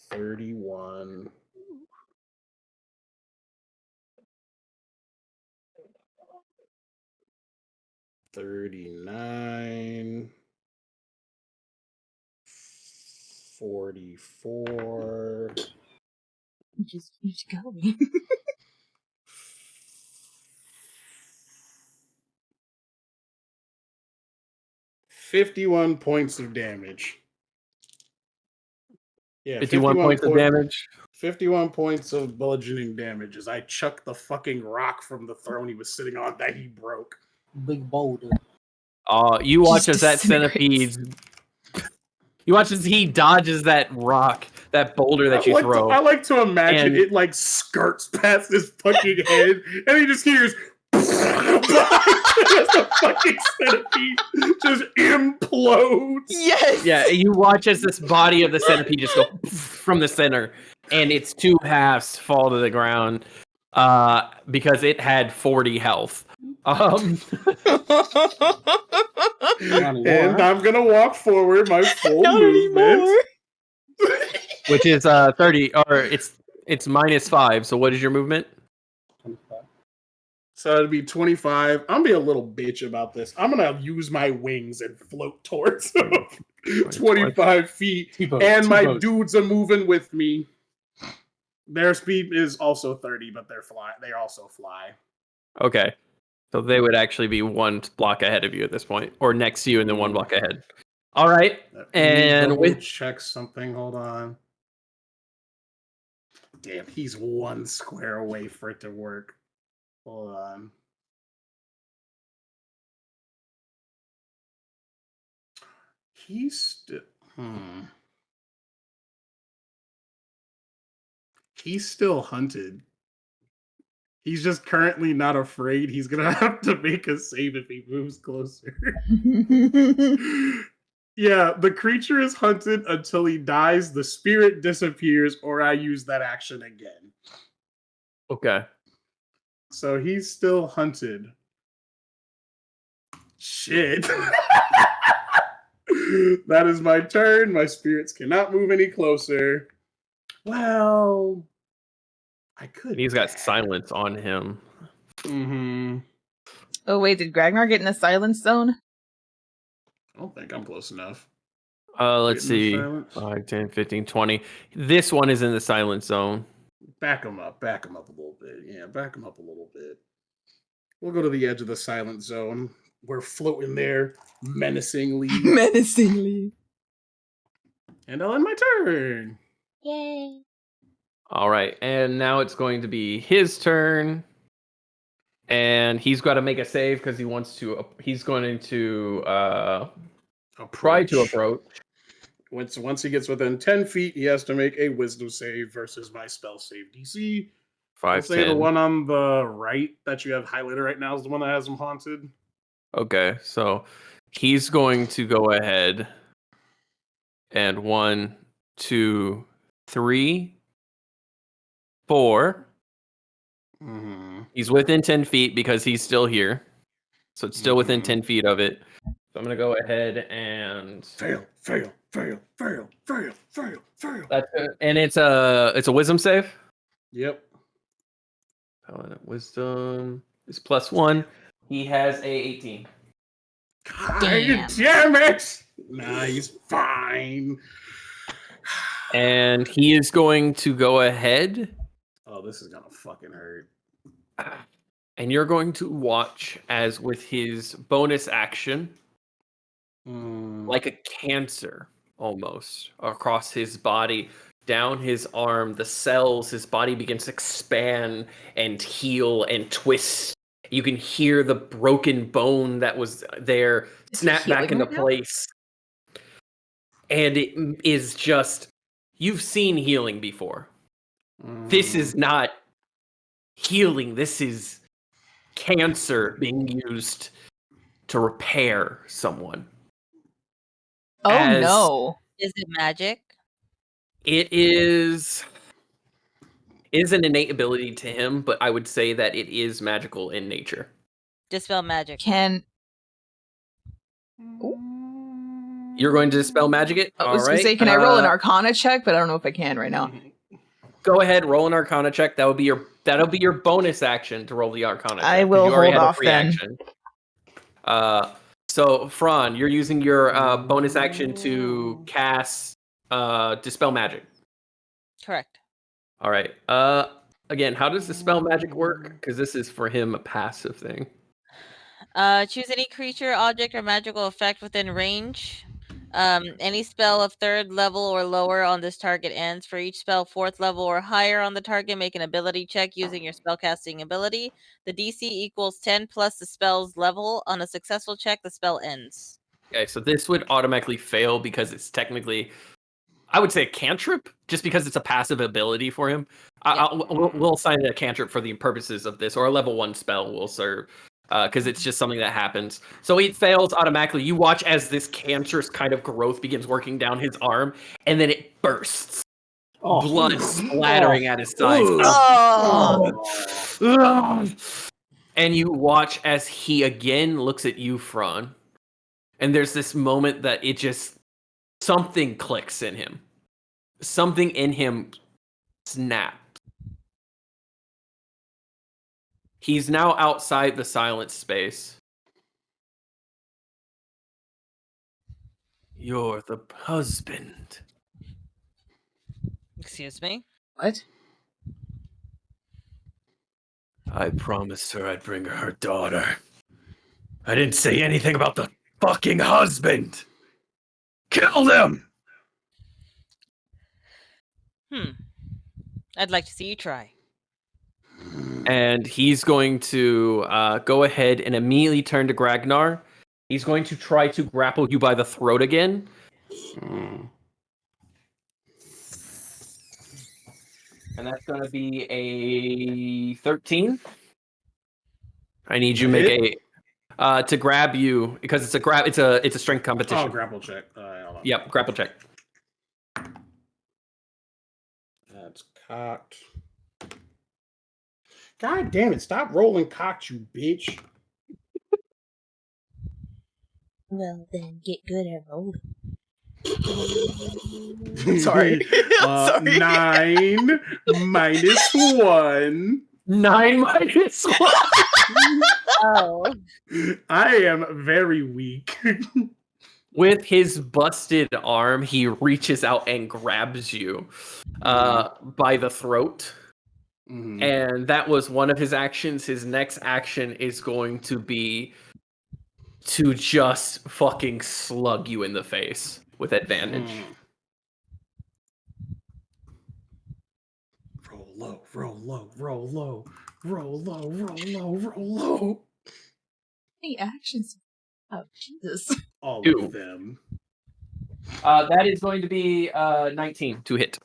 31. 39. 44. Just keep going. 51 points of damage. Yeah, 51 points of damage. 51 points of bludgeoning damage as I chucked the fucking rock from the throne he was sitting on that he broke. Big boulder. You watch Just as that disintegrates. centipede. You watch as he dodges that rock, that boulder that you throw. I like to imagine And- it like skirts past his fucking head, and he just hears the fucking centipede just implodes. Yes. Yeah, you watch as this body of the centipede just go from the center, and its 2 halves fall to the ground because it had 40 health. And I'm gonna walk forward my full Not movement. anymore. Which is 30, or it's -5. So what is your movement? 25. So it'd be 25. I'm gonna be a little bitch about this. I'm gonna use my wings and float towards him. 25 feet. T-pose, And my T-pose. dudes are moving with me. Their speed is also 30, but they also fly. Okay. So they would actually be 1 block ahead of you at this point, or next to you and then 1 block ahead. All right. Let me And double with check something. Hold on. Damn, he's 1 square away for it to work. Hold on. He's still. He's still hunted. He's just currently not afraid. He's gonna have to make a save if he moves closer. Yeah, the creature is hunted until he dies, the spirit disappears, or I use that action again. okay. So he's still hunted. Shit. That is my turn. My spirits cannot move any closer. Well, I could. He's got silence on him. Mm-hmm. Oh wait, did Gragnar get in the silence zone? I don't think I'm close enough. Let's Get in the see. silence. 5, 10, 15, 20. This one is in the silence zone. Back him up. Back him up a little bit. Yeah, back him up a little bit. We'll go to the edge of the silent zone. We're floating there menacingly. Menacingly. And I'll end my turn. Yay. All right. And now it's going to be his turn. And he's got to make a save because he wants to. He's going to. Try to approach. Once he gets within 10 feet, he has to make a wisdom save versus my spell save DC. I'll say the 5, 10. one on the right that you have highlighted right now is the one that has him haunted. Okay, so he's going to go ahead and 1, 2, 3, 4. Mm-hmm. He's within 10 feet because he's still here. So it's still within Mhm. 10 feet of it. So I'm going to go ahead and Fail. that's and it's a wisdom save. Yep. Paladin wisdom is +1. He has a 18. Damn. Damn it! Nah, he's fine. And he is going to go ahead Oh, this is gonna fucking hurt. and you're going to watch as with his bonus action, like a cancer almost across his body, down his arm, the cells, his body begins to expand and heal and twist. You can hear the broken bone that was there Is he snap back healing into right now? place. And it is just, you've seen healing before. This is not healing. This is cancer being used to repair someone. Oh As no. Is it magic? It is an innate ability to him, but I would say that it is magical in nature. Dispel magic. Can You're going to dispel magic it? I All was gonna right. say, can I roll an Arcana check? But I don't know if I can right now. Go ahead, roll an Arcana check. That'll be your bonus action to roll the Arcana check. I 'cause will you already hold had a off free then. action. So Fran, you're using your bonus action to cast dispel magic. Correct. All right. Again, how does dispel magic work? Because this is for him a passive thing. Choose any creature, object, or magical effect within range. Any spell of 3rd level or lower on this target ends. For each spell 4th level or higher on the target, make an ability check using your spellcasting ability. The DC equals 10 plus the spell's level. On a successful check, the spell ends. Okay, so this would automatically fail because it's technically, I would say, a cantrip, just because it's a passive ability for him. Yeah. We'll assign it a cantrip for the purposes of this, or a level 1 spell will serve, because it's just something that happens. So it fails automatically. You watch as this cancerous kind of growth begins working down his arm, and then it bursts. Oh. Blood splattering at his sides. Oh! And you watch as he again looks at you, Fran. And there's this moment that it just, something clicks in him. Something in him snaps. He's now outside the silent space. You're the husband. Excuse me? What? I promised her I'd bring her her daughter. I didn't say anything about the fucking husband. Kill them! I'd like to see you try. And he's going to go ahead and immediately turn to Gragnar. He's going to try to grapple you by the throat again. And that's going to be a 13. I need you to make a to grab you, because it's a strength competition. Oh, grapple check. Hold on. Yep, grapple check. That's cocked. God damn it! Stop rolling cocked, you bitch. Well, then get good at rolling. Sorry. Sorry. 9 minus 1. 9 minus 1. Oh. I am very weak. With his busted arm, he reaches out and grabs you by the throat. Mhm. And that was one of his actions. His next action is going to be to just fucking slug you in the face with advantage. Roll low, roll low, roll low, roll low, roll low, roll low. Any actions? Oh, Jesus. All Two. of them. That is going to be 19 to hit.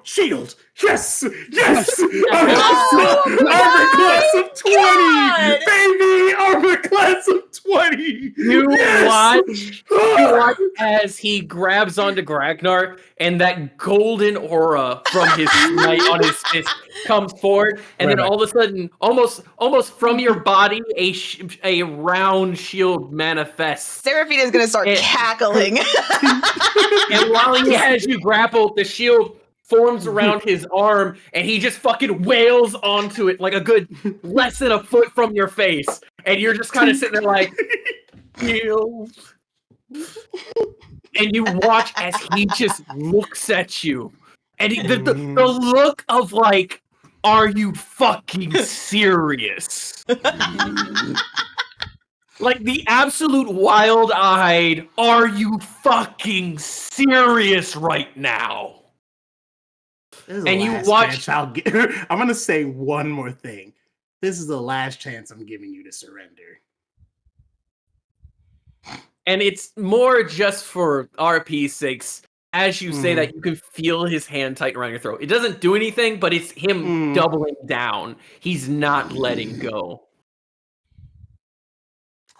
Shield! Yes! Yes! Oh Armor class of 20! God! Baby! Armor class of 20! You Yes! watch as he grabs onto Gragnar, and that golden aura from his smite on his fist comes forward, and then Right. all of a sudden, almost from your body, a round shield manifests. Seraphina's gonna start Eh. cackling. And while he has you grappled, the shield forms around his arm, and he just fucking wails onto it like a good less than a foot from your face. And you're just kind of sitting there like, shield. And you watch as he just looks at you. And the look of like, are you fucking serious? Like the absolute wild-eyed, are you fucking serious right now? And you watch- I'm gonna say one more thing. This is the last chance I'm giving you to surrender. And it's more just for RP's sakes. As you say that, you can feel his hand tighten around your throat. It doesn't do anything, but it's him doubling down. He's not letting go.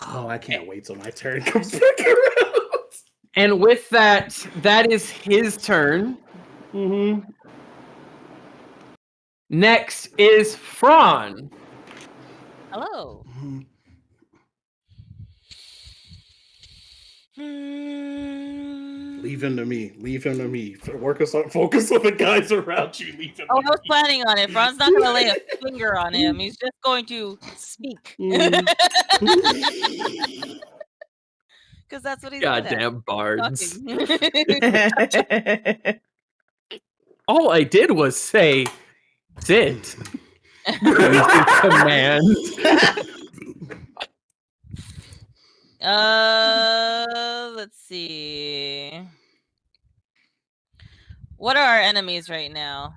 Oh, I can't wait till my turn comes back around. And with that, that is his turn. Next is Fran. Hello. Leave him to me. Leave him to me. Focus on the guys around you. Leave him Oh, I to was me. planning on it. Fran's not going to lay a finger on him. He's just going to speak. Because that's what he's good at. Goddamn bards. Talking. All I did was say, sit. Command. Let's see. What are our enemies right now?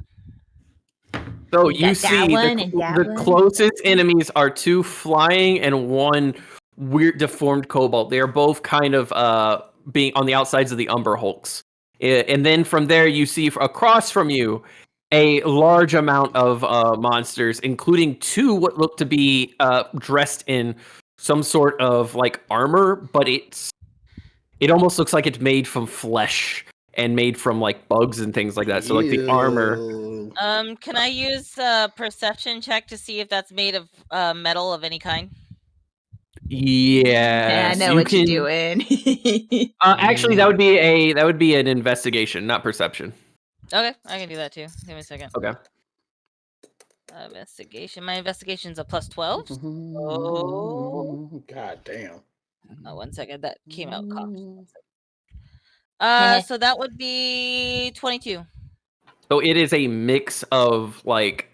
So We you got that see one and that the one. closest enemies are 2 flying and 1 weird deformed kobold. They are both kind of being on the outsides of the Umber Hulks. And then from there you see across from you a large amount of monsters, including 2 what look to be dressed in some sort of like armor, but it almost looks like it's made from flesh and made from like bugs and things like that. So like the armor. Can I use a perception check to see if that's made of metal of any kind? Yeah, I know what you're doing. Actually, that would be an investigation, not perception. Okay, I can do that too. Give me a second. Okay. Investigation. My investigation's a plus 12. Oh, God damn. one second. That came out cocked. Heh. So that would be 22. So it is a mix of like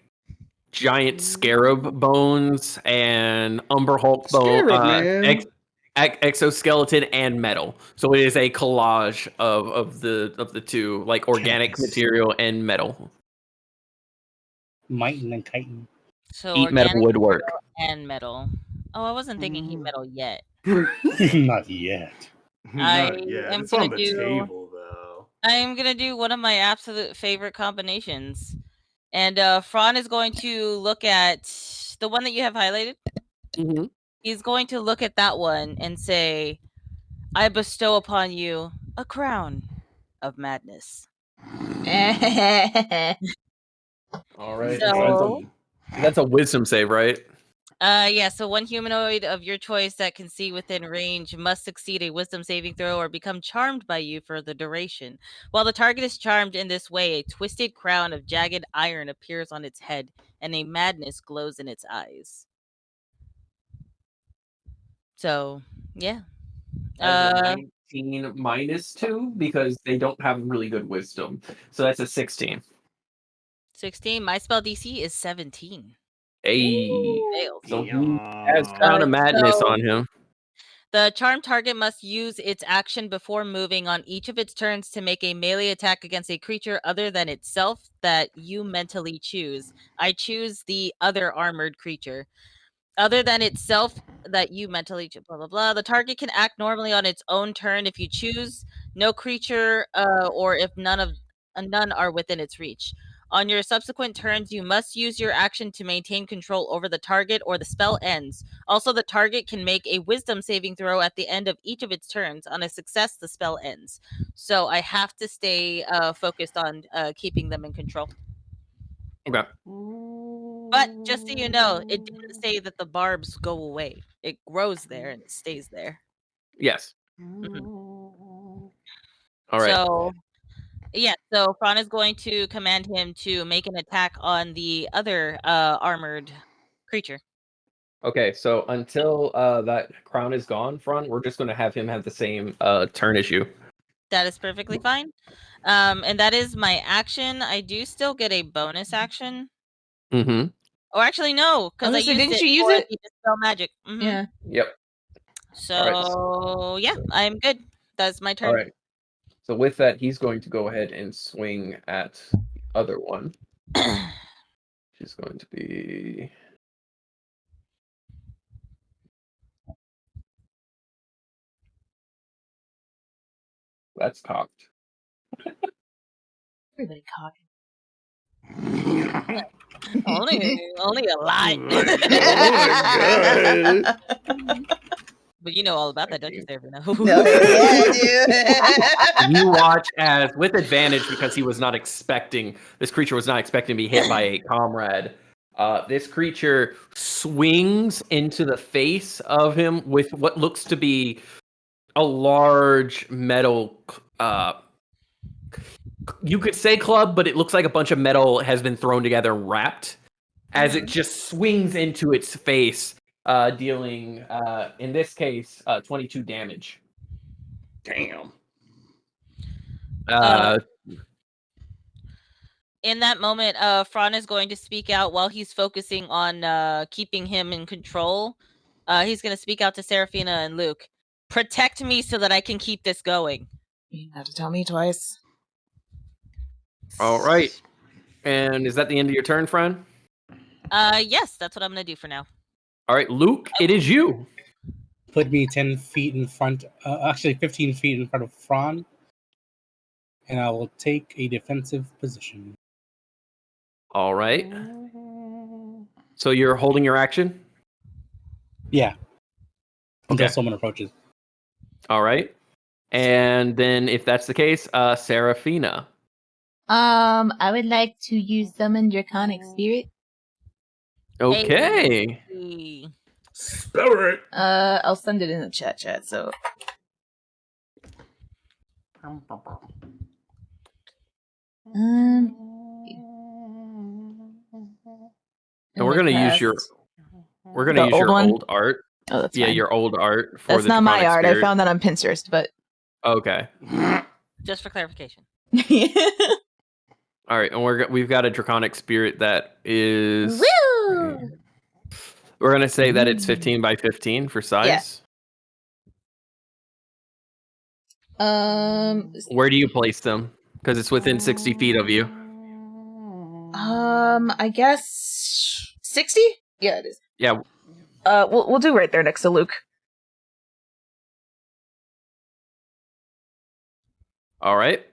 giant scarab bones and Umber Hulk bone, Scarab, man. exoskeleton and metal. So it is a collage of the 2, like organic Nice. material and metal. Mightin and chitin. So Heat metal organic woodwork. and metal. Oh, I wasn't thinking heat metal yet. Not yet. Not yet. am It's gonna on the do- table, though. I am gonna do one of my absolute favorite combinations, and Fran is going to look at the one that you have highlighted. Mm-hmm. He's going to look at that one and say, "I bestow upon you a crown of madness." All right. So- That's a wisdom save, right? Yeah, so one humanoid of your choice that can see within range must succeed a wisdom saving throw or become charmed by you for the duration. While the target is charmed in this way, a twisted crown of jagged iron appears on its head, and a madness glows in its eyes. So, yeah. That's a 19 minus 2 because they don't have really good wisdom. So that's a 16. 16. My spell DC is 17. Hey. Failed. So he has Crown of Madness so- on him. The charmed target must use its action before moving on each of its turns to make a melee attack against a creature other than itself that you mentally choose. I choose the other armored creature. other than itself that you mentally blah blah blah. The target can act normally on its own turn if you choose. No creature, or if none are within its reach. On your subsequent turns, you must use your action to maintain control over the target, or the spell ends. Also, the target can make a Wisdom saving throw at the end of each of its turns. On a success, the spell ends. So I have to stay focused on keeping them in control. Okay. But just so you know, it didn't say that the barbs go away. It grows there and stays there. Yes. Mhm. All right. So, yeah. So Fran is going to command him to make an attack on the other armored creature. Okay, so until that crown is gone, Fron, we're just going to have him have the same turn as you. That is perfectly fine. And that is my action. I do still get a bonus action. Mm-hmm. Oh, actually, no, because I used didn't it you use for it? the Dispel Magic. Mhm. Yeah. Yep. So, yeah, I'm good. That's my turn. All right. So with that, he's going to go ahead and swing at the other one. She's going to be... That's cocked. Everybody cocked. only a lot. Oh my god. But you know all about that, don't you, Davenar? No, yeah, dude. You watch as, with advantage, because he was not expecting, this creature was not expecting to be hit by a comrade. This creature swings into the face of him with what looks to be a large metal, you could say club, but it looks like a bunch of metal has been thrown together and wrapped as it just swings into its face, dealing, in this case, 22 damage. Damn. In that moment, Fran is going to speak out while he's focusing on keeping him in control. He's going to speak out to Seraphina and Luke. Protect me so that I can keep this going. You have to tell me twice. All right. And is that the end of your turn, friend? Yes, that's what I'm going to do for now. All right, Luke, it is you. Put me 10 feet in front, actually 15 feet in front of Fran, and I will take a defensive position. All right. So you're holding your action? Yeah. Until Okay. someone approaches. All right. And then if that's the case, Seraphina. I would like to use Summon Draconic Spirit. Okay. Hey. Spirit. I'll send it in the chat, so. And we're gonna use your old art. Oh, that's yeah, fine. your old art for That's the not my Draconic art. Spirit. I found that on Pinterest, but Okay. Just for clarification. All right, and we've got a Draconic Spirit that is. Woo! We're gonna say that it's 15 by 15 for size. Where do you place them? Because it's within 60 feet of you. I guess 60. Yeah, it is. Yeah. We'll do right there next to Luke. All right.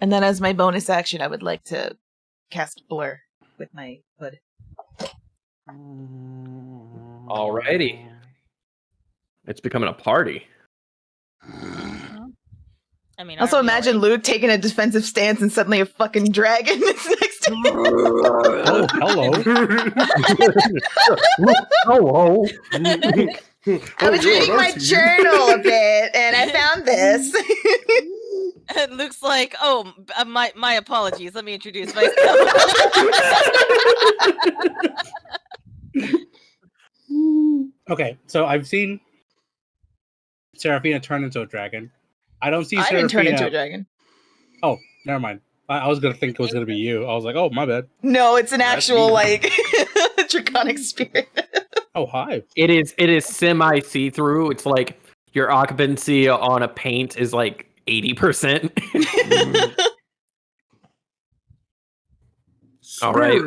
And then as my bonus action, I would like to cast Blur with my hood. Alrighty. It's becoming a party. I mean, Also, imagine Luke taking a defensive stance and suddenly a fucking dragon is next to him. Oh, hello. Hello. I was reading my journal a bit, and I found this. It looks like, my apologies. Let me introduce myself. Okay, so I've seen Seraphina turn into a dragon. I don't see I Seraphina. didn't turn into a dragon. Oh, never mind. I was gonna think it was gonna be you. I was like, oh, my bad. No, it's an That's actual, me. like, draconic spirit. Oh, hi. It is semi see-through. It's like your occupancy on a paint is like 80%. All right.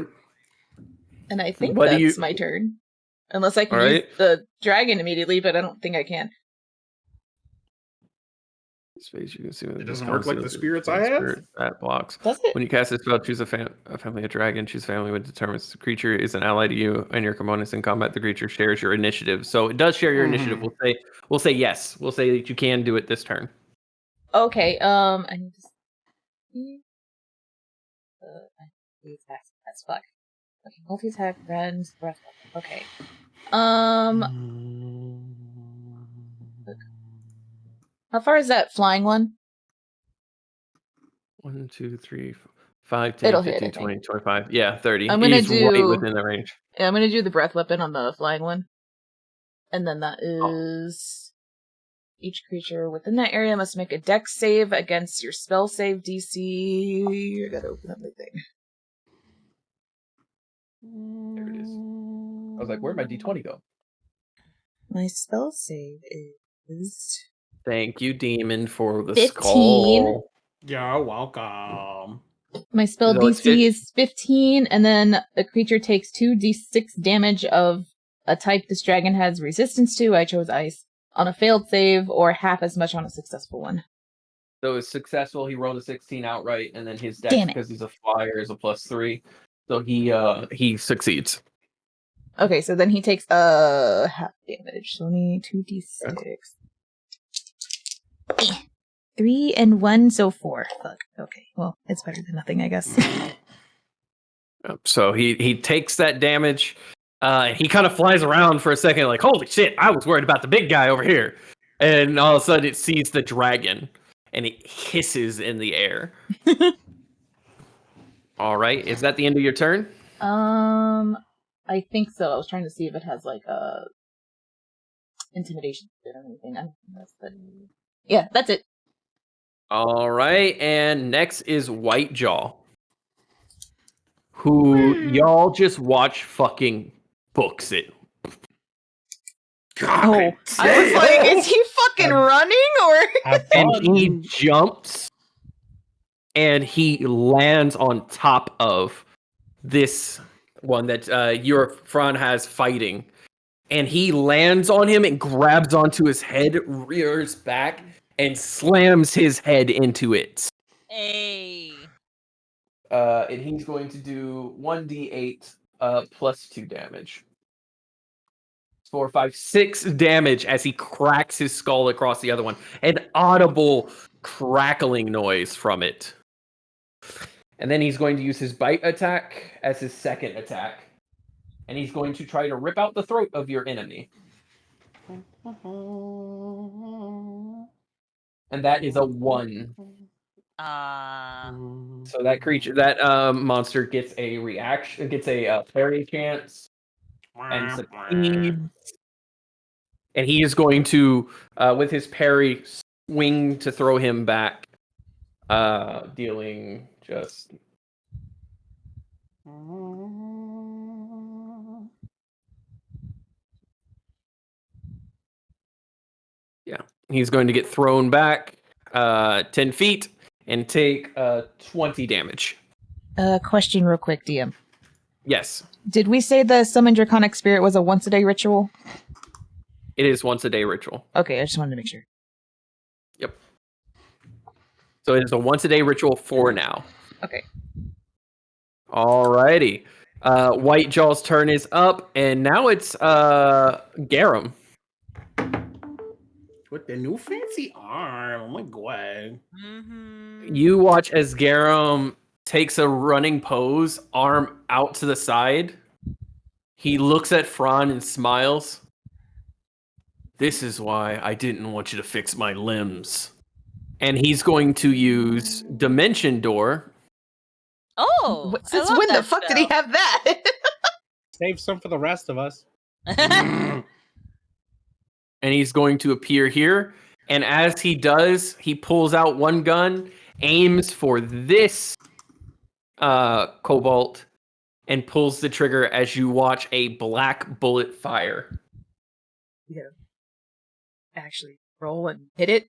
And I think What do that's you- my turn. Unless I can All use right. the dragon immediately, but I don't think I can. Space you can see It doesn't work like the spirits I have? Spirit that blocks. Does it? When you cast this spell, choose a family of dragon. Choose family when determines the creature is an ally to you and your components in combat. The creature shares your initiative, so it does share your initiative. We'll say yes. We'll say that you can do it this turn. Okay. I need to see. That's fuck. Okay, multi-attack, rend, breath. Okay. How far is that flying one? 1, 2, 3, 5, 10, It'll hit, 15, I think. 20, 25. Yeah, 30. I'm gonna He's do- right within the range. Yeah, I'm gonna do the breath weapon on the flying one. And then that is... Each creature within that area must make a dex save against your spell save DC. I gotta open up my thing. There it is. I was like, where'd my D20 go? My spell save is... Thank you, Demon, for the 15. skull. You're welcome. My spell So it's DC is 15, and then the creature takes 2d6 damage of a type this dragon has resistance to. I chose ice. On a failed save, or half as much on a successful one. So it's successful. He rolled a 16 outright, and then his dex, Damn it. because he's a flyer, is a +3. So he succeeds. Okay, so then he takes half damage. So only 2d6. 3 and 1, so 4. Fuck. Okay, well, it's better than nothing, I guess. So he takes that damage. He kind of flies around for a second, like, holy shit, I was worried about the big guy over here. And all of a sudden it sees the dragon, and it hisses in the air. All right, is that the end of your turn? I think so. I was trying to see if it has, like, a intimidation or anything. I don't think that's the... Yeah, that's it. All right, and next is White Jaw, who y'all just watch fucking books it. Oh, I was like, is he fucking running or? And he jumps and he lands on top of this one that your Fran has fighting. And he lands on him and grabs onto his head, rears back, and slams his head into it. Hey. And he's going to do 1d8 plus 2 damage. 4, 5, 6 damage as he cracks his skull across the other one. An audible crackling noise from it. And then he's going to use his bite attack as his second attack. And he's going to try to rip out the throat of your enemy. And that is a 1. So that creature, that monster gets a reaction, gets a parry chance, and succeeds. And he is going to, with his parry, swing to throw him back, dealing just... Yeah, he's going to get thrown back 10 feet and take 20 damage. Question real quick, DM. Yes, Did we say the summon draconic spirit was a once-a-day ritual? it is once a day ritual. Okay, I just wanted to make sure. Yep. So it is a once a day ritual for now. Okay. Alrighty. White Jaw's turn is up, and now it's Garum. With the new fancy arm. Oh my god. You watch as Garum takes a running pose, arm out to the side. He looks at Fran and smiles. This is why I didn't want you to fix my limbs. And he's going to use Dimension Door. Oh, Since when the fuck did he have that? Save some for the rest of us. And he's going to appear here. And as he does, he pulls out one gun, aims for this Cobalt, and pulls the trigger as you watch a black bullet fire. Yeah. Actually, roll and hit it.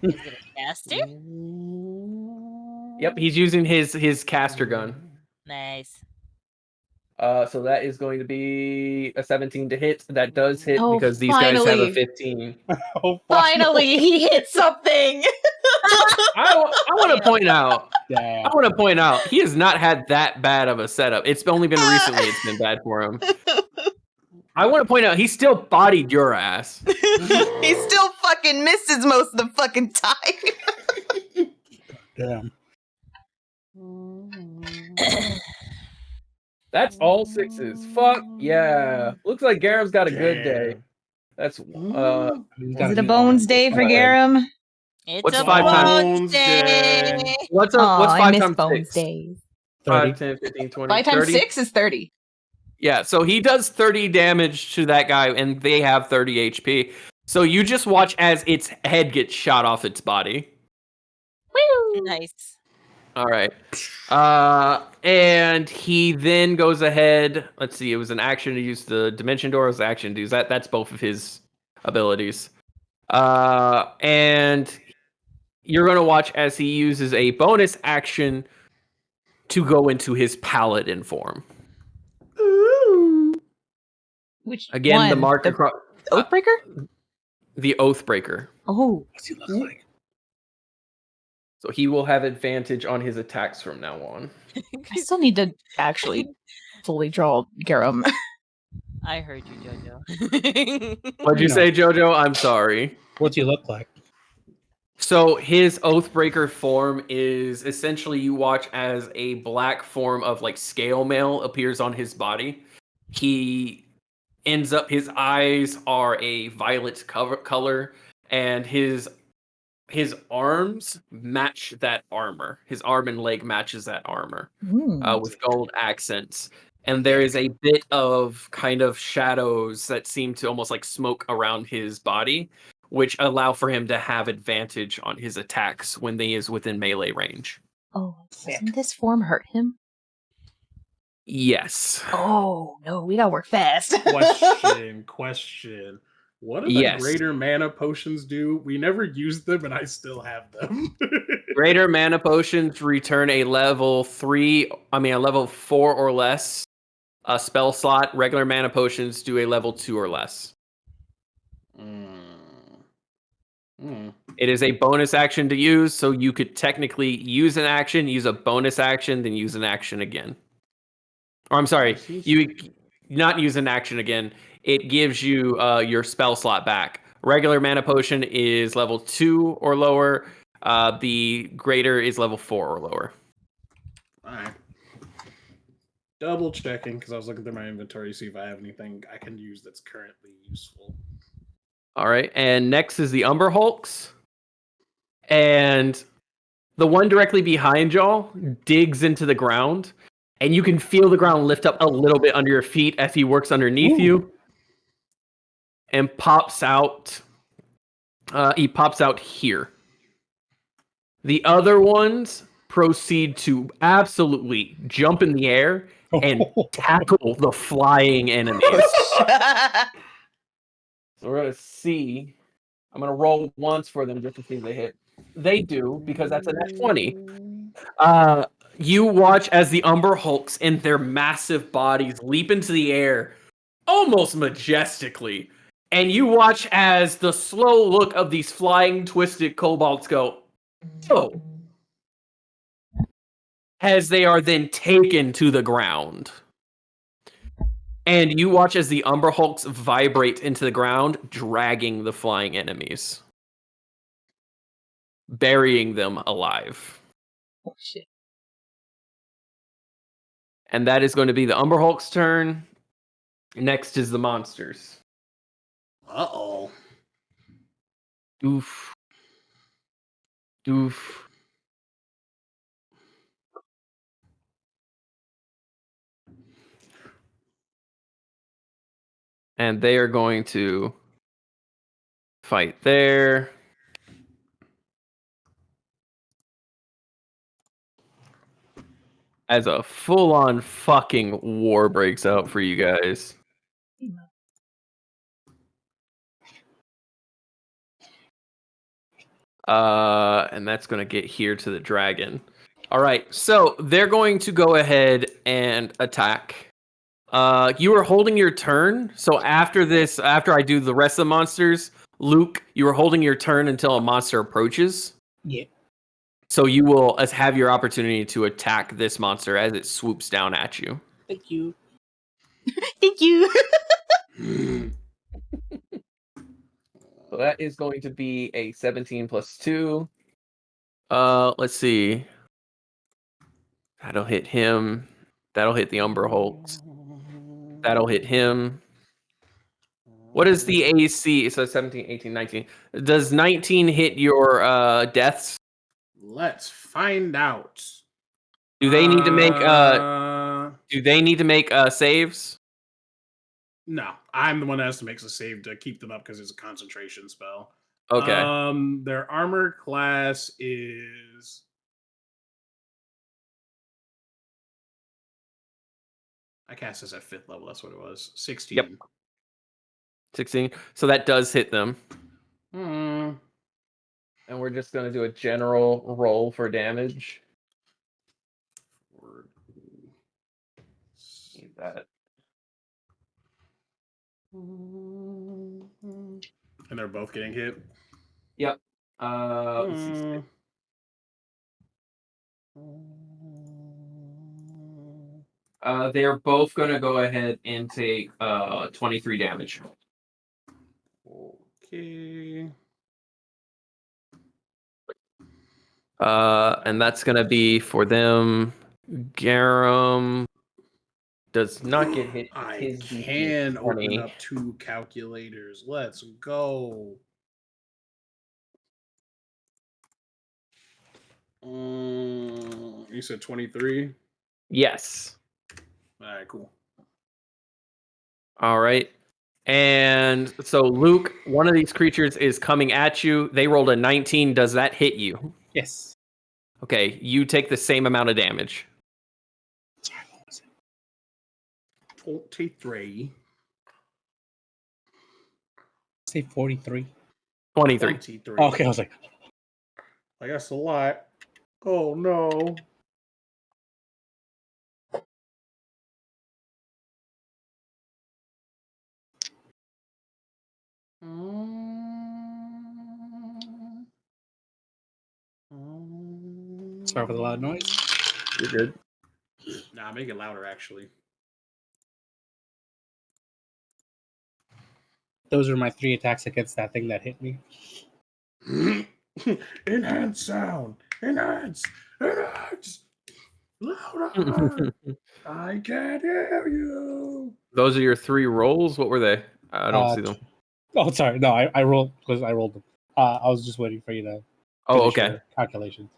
Is it a caster? Yep, he's using his caster gun. Nice. So that is going to be a 17 to hit. That does hit Oh, because these guys have a finally. 15. Oh, Finally, he hit something. I want to point out. Damn. I want to point out he has not had that bad of a setup. It's only been recently it's been bad for him. I want to point out he still bodied your ass. He still fucking misses most of the fucking time. Damn. That's all 6s. Fuck yeah. Looks like Garam's got a good day. Damn. That's Is it a bones day for Garam? It's What's a 5 times? bones day. what's I 5 miss times bones 6? days. 5, 30. 10, 15, 20, 5 times 30? 6 is 30. Yeah, so he does 30 damage to that guy, and they have 30 HP. So you just watch as its head gets shot off its body. Woo! Nice. All right. And he then goes ahead. Let's see. It was an action to use the dimension door. It was an action to use that. That's both of his abilities. And you're going to watch as he uses a bonus action to go into his paladin form. Which Again, one? the mark The across Oathbreaker? the Oathbreaker. Oh. What's he look like? So he will have advantage on his attacks from now on. I still need to actually fully draw Garam. I heard you, Jojo. What'd you say, Jojo? I'm sorry. What's he look like? So his Oathbreaker form is essentially you watch as a black form of like scale mail appears on his body. He ends up, his eyes are a violet color, and his arms match that armor. His arm and leg matches that armor with gold accents. And there is a bit of kind of shadows that seem to almost like smoke around his body, which allow for him to have advantage on his attacks when he is within melee range. Oh, doesn't this form hurt him? Yes. Oh, no, we gotta work fast. Question. What do the Yes. greater mana potions do? We never used them, and I still have them. Greater mana potions return a level 4 or less spell slot. Regular mana potions do a level 2 or less. It is a bonus action to use, so you could technically use an action, use a bonus action, then use an action again. Or I'm sorry, you not use an action again. It gives you your spell slot back. Regular mana potion is level 2 or lower. The greater is level 4 or lower. Alright. Double checking, because I was looking through my inventory to see if I have anything I can use that's currently useful. All right, and next is the Umber Hulks. And the one directly behind y'all digs into the ground, and you can feel the ground lift up a little bit under your feet as he works underneath you and pops out. He pops out here. The other ones proceed to absolutely jump in the air and tackle the flying enemies. So we're going to see. I'm going to roll once for them just to see if they hit. They do, because that's a net 20. You watch as the Umber Hulks in their massive bodies leap into the air almost majestically. And you watch as the slow look of these flying, twisted kobolds go, oh, as they are then taken to the ground. And you watch as the Umber Hulks vibrate into the ground, dragging the flying enemies, burying them alive. Oh, shit. And that is going to be the Umber Hulk's turn. Next is the monsters. Uh-oh. Oof. Oof. And they are going to fight there. As a full-on fucking war breaks out for you guys. And that's going to get here to the dragon. All right, so they're going to go ahead and attack. You are holding your turn. So after this, after I do the rest of the monsters, Luke, you are holding your turn until a monster approaches. Yeah. So you will have your opportunity to attack this monster as it swoops down at you. Thank you. Thank you. So that is going to be a 17 plus 2. Let's see. That'll hit him. That'll hit the Umber Hulk. That'll hit him. What is the AC? So 17, 18, 19. Does 19 hit your deaths? Let's find out. Do they need to make saves? No, I'm the one that has to make a save to keep them up because it's a concentration spell. Okay. Their armor class is. I cast this at 5th level. That's what it was. 16. Yep. 16. So that does hit them. And we're just going to do a general roll for damage. Need that. And they're both getting hit. Yep. Let's see. They're both going to go ahead and take 23 damage. Okay. And that's going to be for them. Garum does not get hit. I His DC can is open 20. up 2 calculators. Let's go. You said 23? Yes. All right, cool. All right. And so, Luke, one of these creatures is coming at you. They rolled a 19. Does that hit you? Yes. Okay. You take the same amount of damage. Sorry, what was it? 23. Say 43. 23. 23. Oh, okay, I was like, I guess a lot. Oh, no. sorry for the loud noise. You're good. Nah, make it louder, actually. Those are my 3 attacks against that thing that hit me. Enhance sound. Enhance. Enhance. Louder. I can't hear you. Those are your 3 rolls. What were they? I don't see them. Oh, sorry. No, I rolled because I rolled them. I was just waiting for you to Oh, finish okay. your calculations.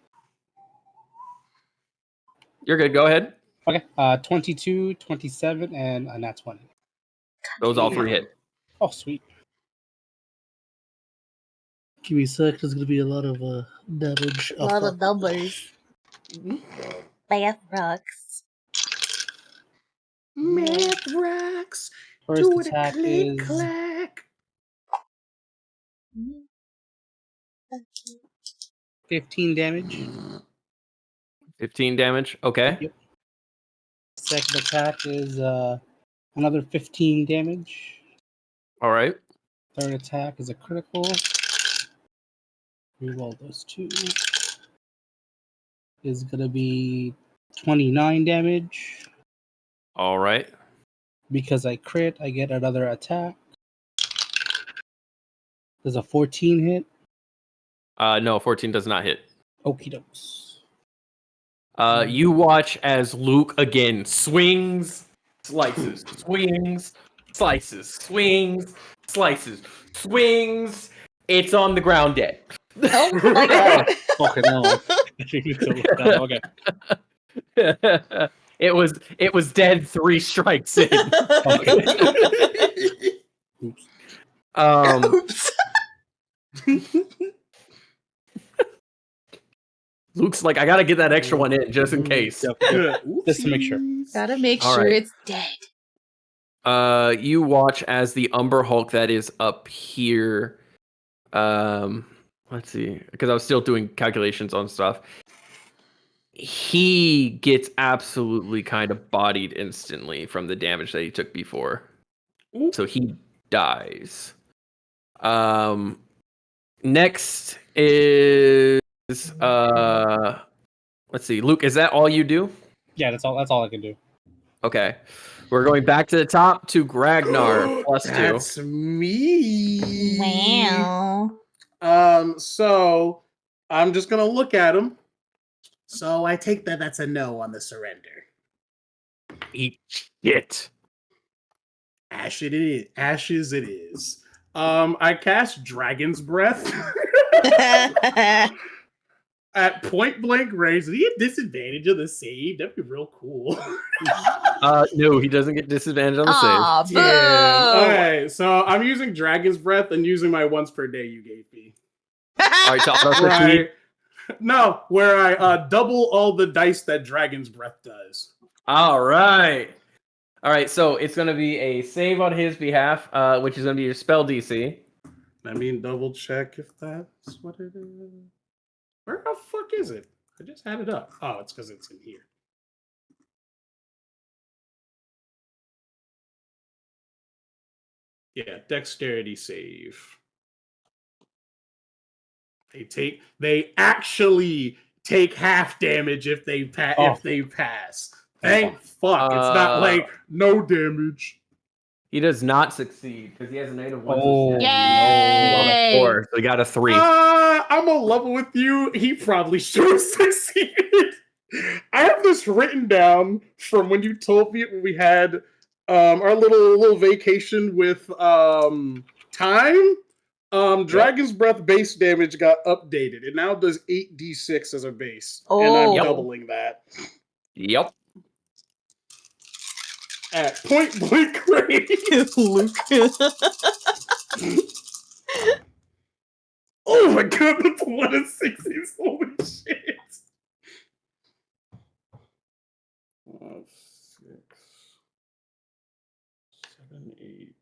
You're good. Go ahead. Okay. 22, 27, and a nat 20. Those all 3 hit. Oh, sweet. Give me a sec. There's gonna be a lot of damage. A lot of numbers. Math rocks. Math rocks. First Do it a attack click is clack. 15 damage. 15 damage. Okay. Yep. Second attack is another 15 damage. All right. Third attack is a critical. Reroll those 2. Is going to be 29 damage. All right. Because I crit, I get another attack. Does a 14 hit? No, 14 does not hit. Okie dokes. You watch as Luke again swings, slices, swings, slices, swings, slices, swings. It's on the ground dead. Oh my god. Okay, no. Okay. It was dead 3 strikes in. Oops. Oops. Luke's like, I gotta get that extra one in just in case. Yep. Just to make sure. Gotta make All sure right. it's dead. You watch as the Umber Hulk that is up here. Let's see, because I was still doing calculations on stuff. he gets absolutely kind of bodied instantly from the damage that he took before. Ooh. So he dies. Next is let's see, Luke, is that all you do? Yeah, that's all I can do. Okay. We're going back to the top to Gragnar +2. That's me. Wow. So I'm just gonna look at him. So I take that that's a no on the surrender. Eat shit. Ashes it is. I cast Dragon's Breath at point blank range. Did he get disadvantage of the save? That'd be real cool. No, he doesn't get disadvantage on the Aw, boo! Okay, so I'm using Dragon's Breath and using my once per day you gave me. save. All right, so auto Where succeed. No, where I double all the dice that Dragon's Breath does. All right. All right, so it's going to be a save on his behalf, which is going to be your spell DC. I mean, double check if that's what it is. Where the fuck is it? I just had it up. Oh, it's because it's in here. Yeah, dexterity save. They actually take half damage if they pass. Thank fuck. It's not like no damage. He does not succeed because he has a negative one. Oh, success. Yay! He got a 4, so he got a 3. I'm a level with you. He probably should have succeeded. I have this written down from when you told me when we had our little vacation with time. Dragon's Breath base damage got updated. It now does 8d6 as a base. And I'm Oh. doubling that. Yep. At point blank range. Luke. Oh my god, that's 1 and 6s. Holy shit. 6, 7, 8.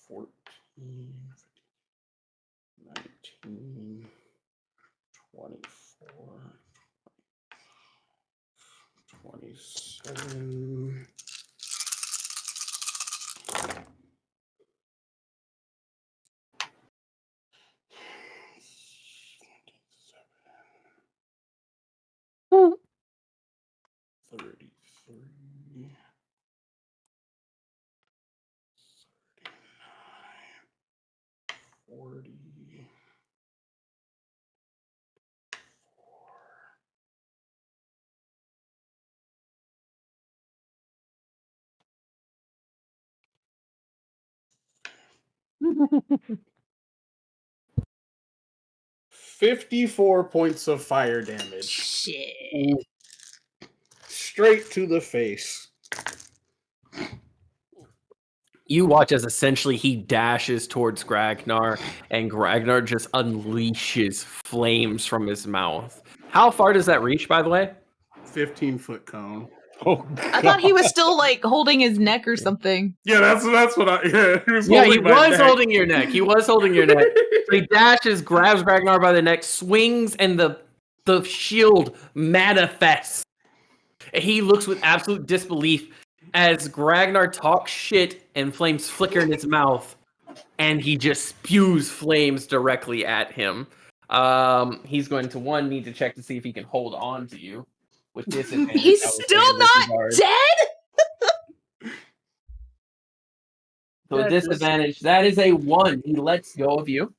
14, 19, 24, 27. Hmm. 33, 40. 54 points of fire damage. Shit. Straight to the face. You watch as essentially he dashes towards Gragnar, and Gragnar just unleashes flames from his mouth. How far does that reach, by the way? 15-foot cone. Oh, I thought he was still like holding his neck or something. Yeah, that's what I. Yeah, he was Yeah, he holding my was neck. holding your neck. He was holding your neck. So he dashes, grabs Gragnar by the neck, swings, and the shield manifests. And he looks with absolute disbelief as Gragnar talks shit and flames flicker in his mouth, and he just spews flames directly at him. He's going to need to check to see if he can hold on to you with disadvantage. He's I would say, still in not this regard. dead? So with disadvantage, that is a 1. He lets go of you.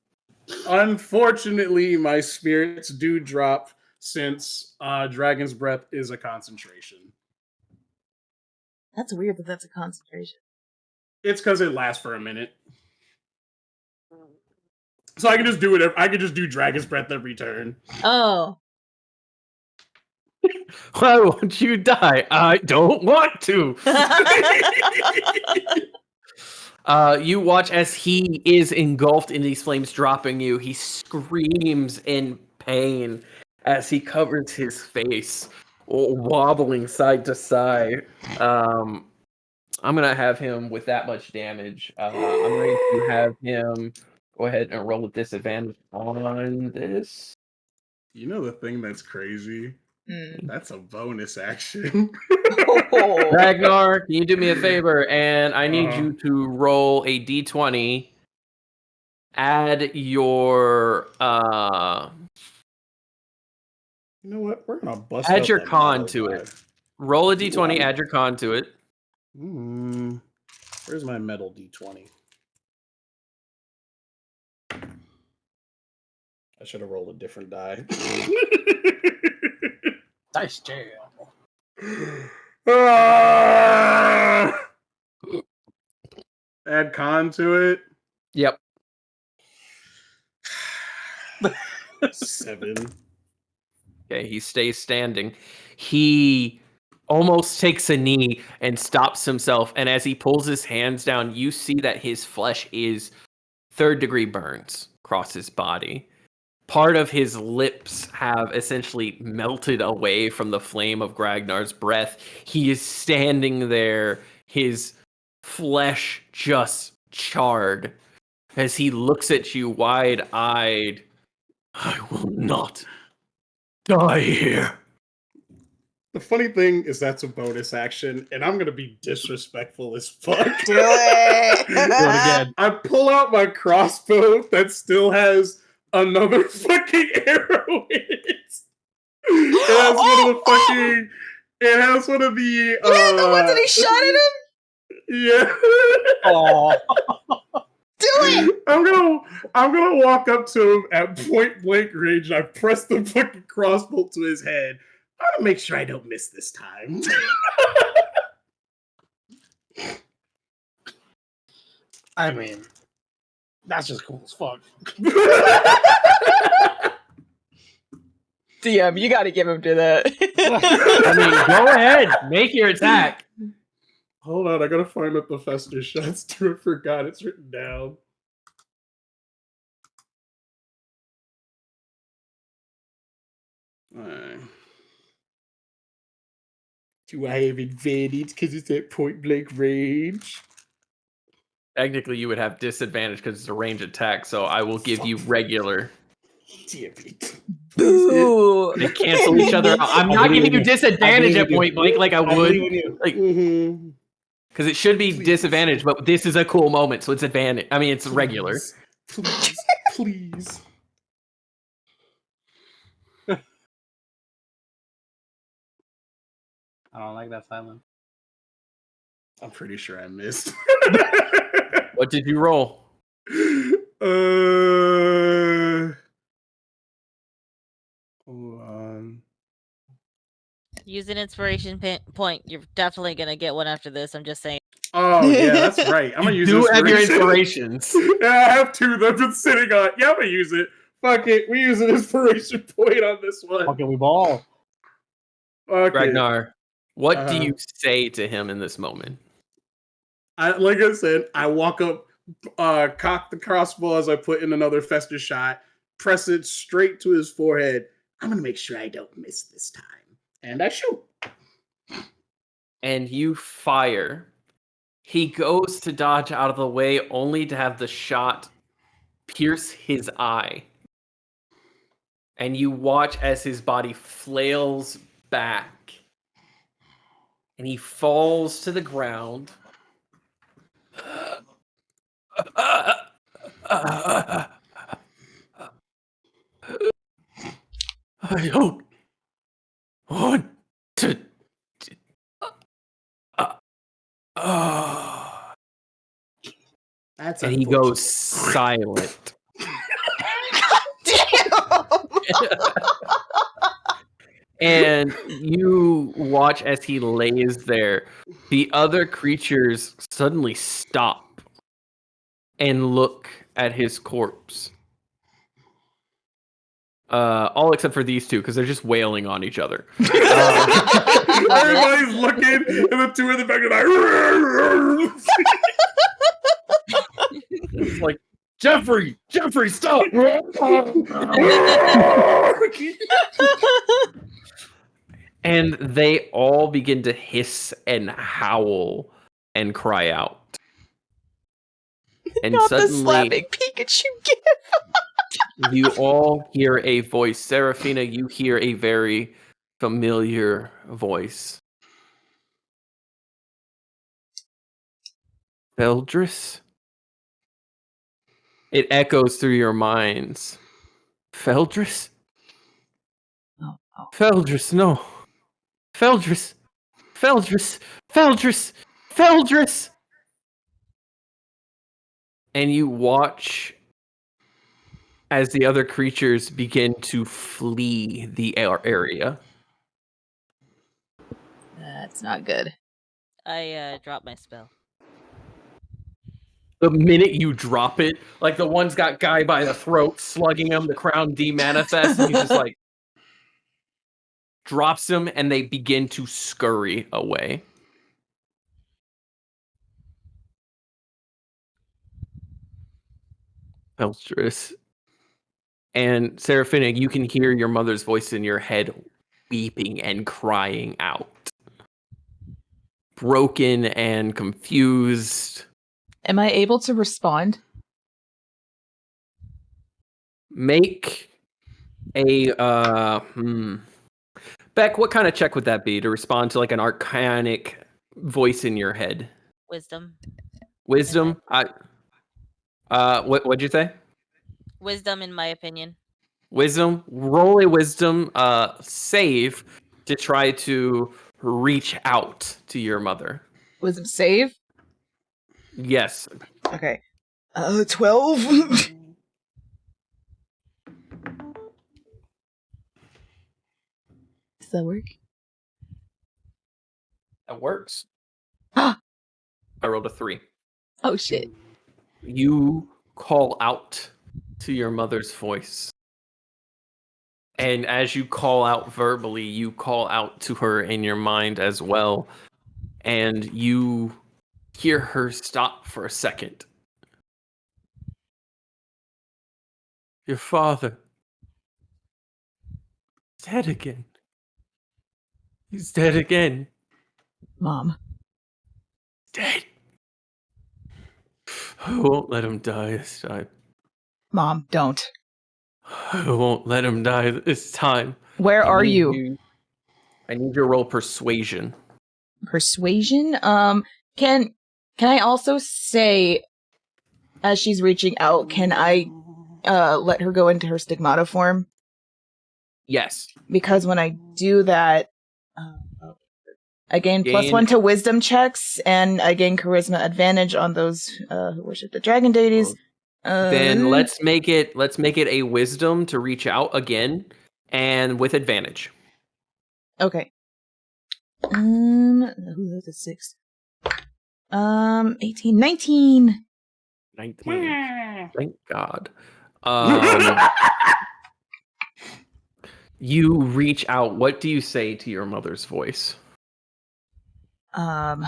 Unfortunately, my spirits do drop since Dragon's Breath is a concentration. That's weird that that's a concentration. It's because it lasts for a minute. So I can just do it. I can just do Dragon's Breath every turn. Oh. Why won't you die? I don't want to. You watch as he is engulfed in these flames, dropping you. He screams in pain as he covers his face, wobbling side to side. I'm gonna have him with that much damage. I'm going to have him Go ahead and roll with disadvantage on this. You know the thing that's crazy? Mm. That's a bonus action. Oh. Gragnar, can you do me a favor? And I need Uh-huh. you to roll a d20. Add your You know what? We're gonna bust add out your the con metal to die. it. Roll a d20, Ooh. add your con to it. Where's my metal d20? I should have rolled a different die. Dice jail. Ah! Add con to it. Yep. 7. Okay, he stays standing. He almost takes a knee and stops himself. And as he pulls his hands down, you see that his flesh is 3rd-degree burns across his body. Part of his lips have essentially melted away from the flame of Gragnar's breath. He is standing there, his flesh just charred, as he looks at you wide-eyed. I will not die here. The funny thing is that's a bonus action, and I'm gonna be disrespectful as fuck. Do it. Do it again. I pull out my crossbow that still has another fucking arrow in it. It has one of the fucking. It has one of the. Yeah, the ones that he shot at him. Yeah. Oh, Do it. I'm gonna walk up to him at point blank range, and I press the fucking crossbow to his head. I want to make sure I don't miss this time. I mean, that's just cool as fuck. DM, you gotta give him to that. I mean, go ahead, make your attack. Hold on, I gotta find out the fester shots too. I forgot it's written down. Alright. Do I have advantage because it's at point blank range? Technically, you would have disadvantage because it's a range attack, so I will give you regular. Damn it. Boo. They cancel each other out. I'm I not believe giving you in you. disadvantage I at believe in point you. blank like I I would. believe in you. Like, Mm-hmm. because it should be Please. disadvantage, but this is a cool moment, so it's advantage. I mean, it's regular. Please. Please. I don't like that silence. I'm pretty sure I missed. What did you roll? Hold on. Use an inspiration point. You're definitely gonna get one after this. I'm just saying. Oh yeah, that's right. I'm gonna use Do have your inspiration. inspirations. Yeah, I have 2 that I've been sitting on. Yeah, I'm gonna use it. Fuck it. We use an inspiration point on this one. Okay, we ball. Okay. Ragnar, what do Uh-huh. you say to him in this moment? Like I said, I walk up, cock the crossbow as I put in another fester shot, press it straight to his forehead. I'm gonna make sure I don't miss this time. And I shoot. And you fire. He goes to dodge out of the way only to have the shot pierce his eye. And you watch as his body flails back. And he falls to the ground. I don't want to. That's And he goes silent. And you watch as he lays there. The other creatures suddenly stop and look at his corpse. All except for these 2, because they're just wailing on each other. Everybody's looking, and the 2 in the back are like, It's like, Jeffrey, stop! And they all begin to hiss and howl and cry out. And Not the suddenly, slapping Pikachu gift. you all hear a voice. Seraphina, you hear a very familiar voice. Feldris? It echoes through your minds. Feldris? Oh. Feldris, no. Feldris! Feldris! Feldris! Feldris! And you watch as the other creatures begin to flee the area. That's not good. I dropped my spell. The minute you drop it, like the one's got guy by the throat, slugging him, the crown demanifests, and he just like drops him, and they begin to scurry away. Feldris. And Seraphina, you can hear your mother's voice in your head weeping and crying out. Broken and confused. Am I able to respond? Make a Beck, what kind of check would that be to respond to like an arcanic voice in your head? Wisdom. Wisdom? What'd you say? Wisdom, in my opinion. Wisdom? Roll a wisdom save to try to reach out to your mother. Wisdom save? Yes. Okay. 12. Does that work? That works. Ah! I rolled a 3. Oh shit. You call out to your mother's voice. And as you call out verbally, you call out to her in your mind as well. And you hear her stop for a second. Your father. He's dead again. He's dead again. Mom. Dead. I won't let him die this time. Mom, don't. I won't let him die this time. Where are you? I need you to roll persuasion. Persuasion? Can I also say, as she's reaching out, can I let her go into her stigmata form? Yes. Because when I do that, I gain +1 to wisdom checks, and I gain charisma advantage on those who worship the dragon deities. Then let's make it a wisdom to reach out again, and with advantage. Okay. That's a 6. 18, 19. 19. Thank God. You reach out. What do you say to your mother's voice? Oh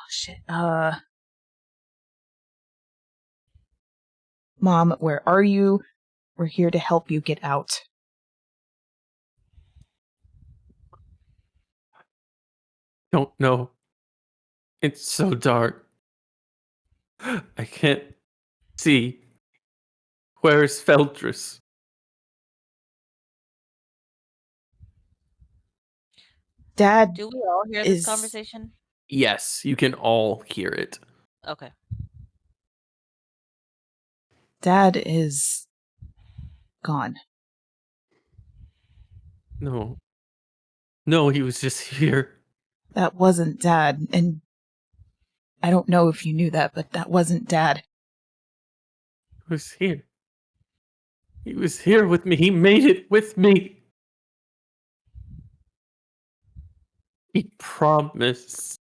shit. Mom, where are you? We're here to help you get out. Don't know. It's so dark. I can't see. Where's Feldris? Dad, Do we all hear this conversation? Yes, you can all hear it. Okay. Dad is gone. No. No, he was just here. That wasn't Dad, and I don't know if you knew that, but that wasn't Dad. He was here. He was here with me. He made it with me. He promised.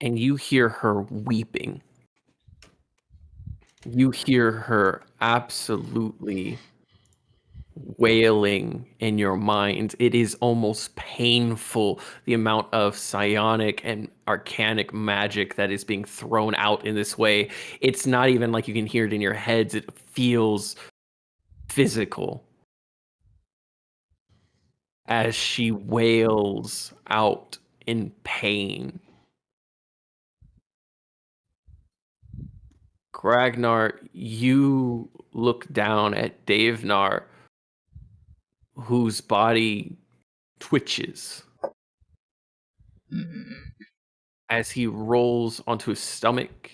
And you hear her weeping. You hear her absolutely wailing in your mind. It is almost painful, the amount of psionic and arcanic magic that is being thrown out in this way. It's not even like you can hear it in your heads. It feels physical. as she wails out in pain. Gragnar, you look down at Davenar, whose body twitches as he rolls onto his stomach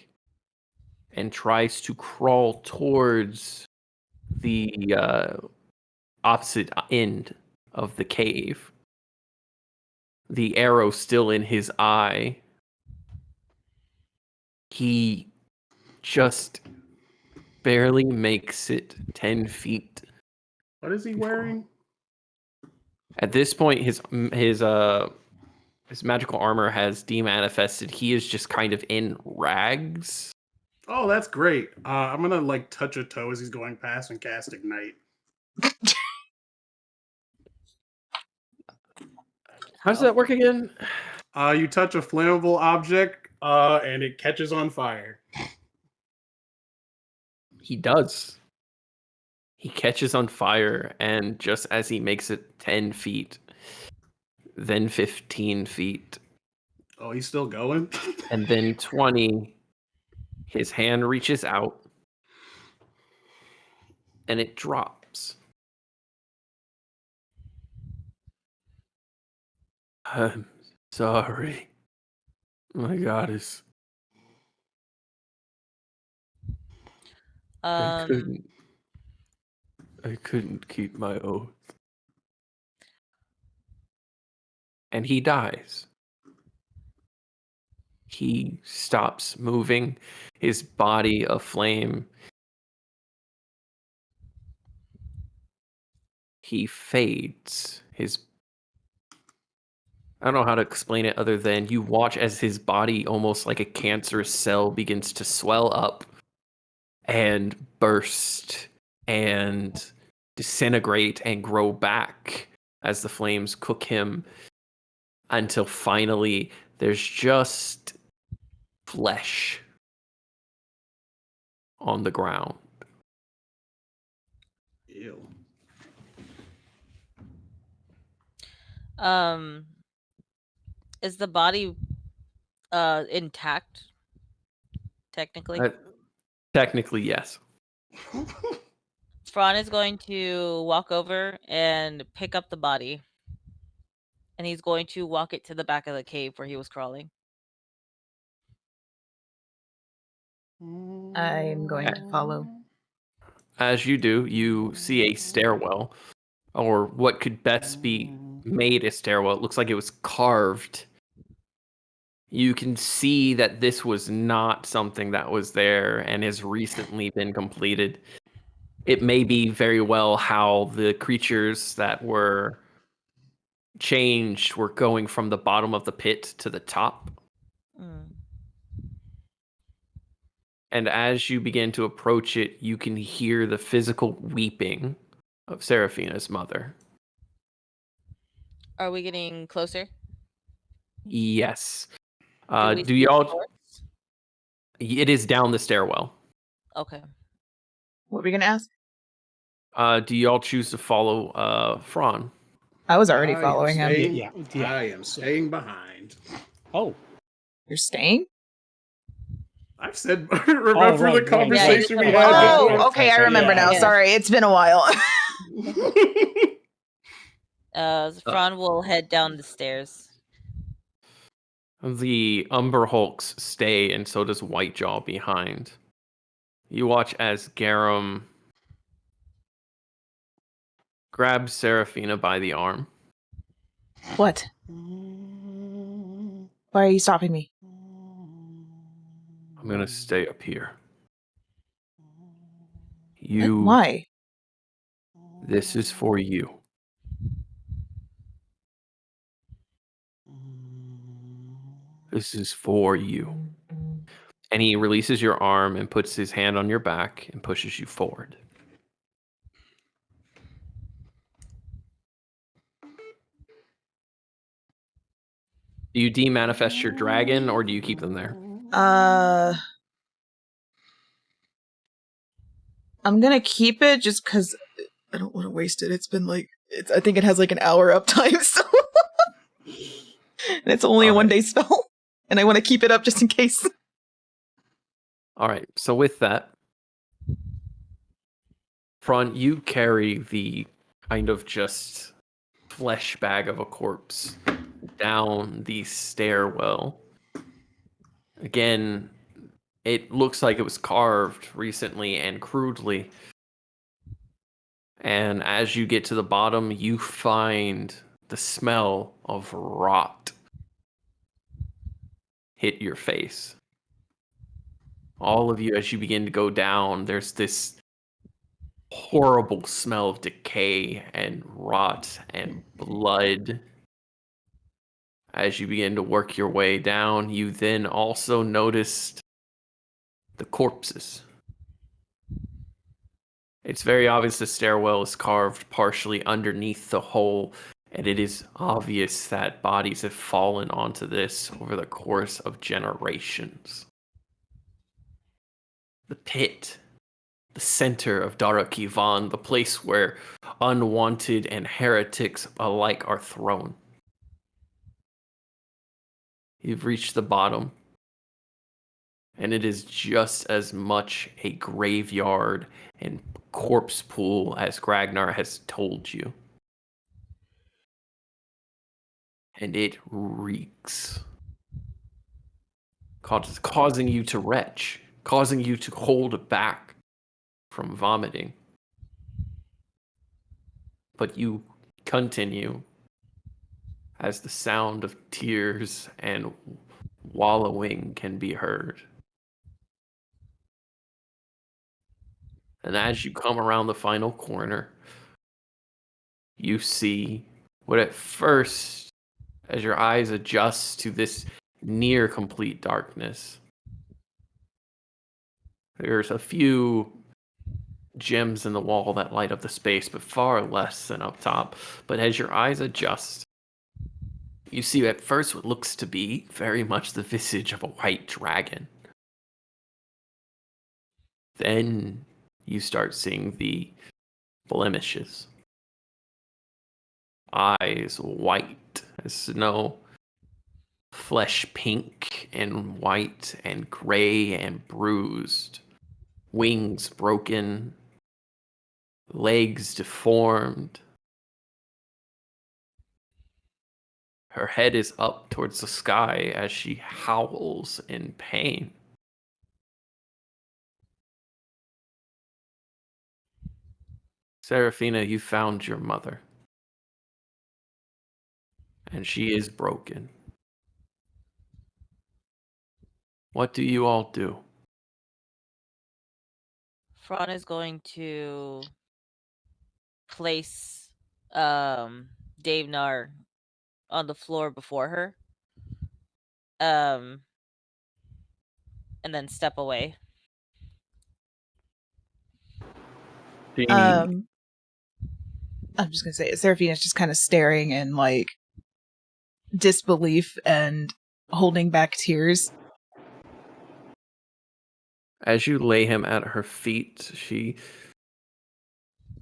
and tries to crawl towards the opposite end of the cave. The arrow still in his eye. He just barely makes it 10 feet. What is he wearing? At this point, his magical armor has demanifested. He is just kind of in rags. Oh, that's great. I'm gonna like touch a toe as he's going past and cast Ignite. How does that work again? You touch a flammable object, and it catches on fire. He does. He catches on fire, and just as he makes it 10 feet, then 15 feet, Oh, he's still going? and then 20, his hand reaches out, and it drops. I'm sorry, my goddess. I couldn't keep my oath. And he dies. He stops moving, his body aflame. He fades. I don't know how to explain it other than you watch as his body, almost like a cancerous cell, begins to swell up and burst and disintegrate and grow back as the flames cook him, until finally there's just flesh on the ground. Ew. Is the body intact? Technically, Technically, yes. Fran is going to walk over and pick up the body, and he's going to walk it to the back of the cave where he was crawling. I'm going to follow. As you do, you see a stairwell, or what could best be made a stairwell. It looks like it was carved. You can see that this was not something that was there and has recently been completed. It may be very well how the creatures that were changed were going from the bottom of the pit to the top. And as you begin to approach it, you can hear the physical weeping of Seraphina's mother. Are we getting closer? Yes. we Do see y'all? doors? It is down the stairwell. Okay. What were we gonna ask? Do y'all choose to follow Fran? I was already following him. Yeah. I am staying behind. Oh, You're staying? I've said, remember right, the conversation we Yeah, had Oh, before? okay, I remember now. Yeah. Sorry, it's been a while. Fran will head down the stairs. The Umber Hulks stay, and so does Whitejaw behind. You watch as Garum grabs Seraphina by the arm. What? Why are you stopping me? I'm gonna stay up here. Why? This is for you. This is for you. And he releases your arm and puts his hand on your back and pushes you forward. Do you demanifest your dragon, or do you keep them there? I'm gonna keep it just because I don't want to waste it. It's been like I think it has like an hour uptime, so and it's only a All right. 1-day spell, and I want to keep it up just in case. All right. So with that, Fron, you carry the kind of just flesh bag of a corpse down the stairwell. Again, it looks like it was carved recently and crudely. And as you get to the bottom, you find the smell of rot hit your face. All of you, as you begin to go down, there's this horrible smell of decay and rot and blood. As you begin to work your way down, you then also noticed the corpses. It's very obvious the stairwell is carved partially underneath the hole, and it is obvious that bodies have fallen onto this over the course of generations. The pit, the center of Darakivan, the place where unwanted and heretics alike are thrown. You've reached the bottom, and it is just as much a graveyard and corpse pool as Gragnar has told you. And it reeks, causing you to retch, causing you to hold back from vomiting. But you continue as the sound of tears and wallowing can be heard. And as you come around the final corner, you see what at first, as your eyes adjust to this near complete darkness, there's a few gems in the wall that light up the space, but far less than up top. But as your eyes adjust, you see at first what looks to be very much the visage of a white dragon. Then you start seeing the blemishes. Eyes white as snow, flesh pink and white and gray and bruised, wings broken, legs deformed. Her head is up towards the sky as she howls in pain. Seraphina, you found your mother. And she is broken. What do you all do? Fron is going to place Davenar on the floor before her. And then step away. I'm just gonna say, Seraphina's just kind of staring in like disbelief and holding back tears. As you lay him at her feet, she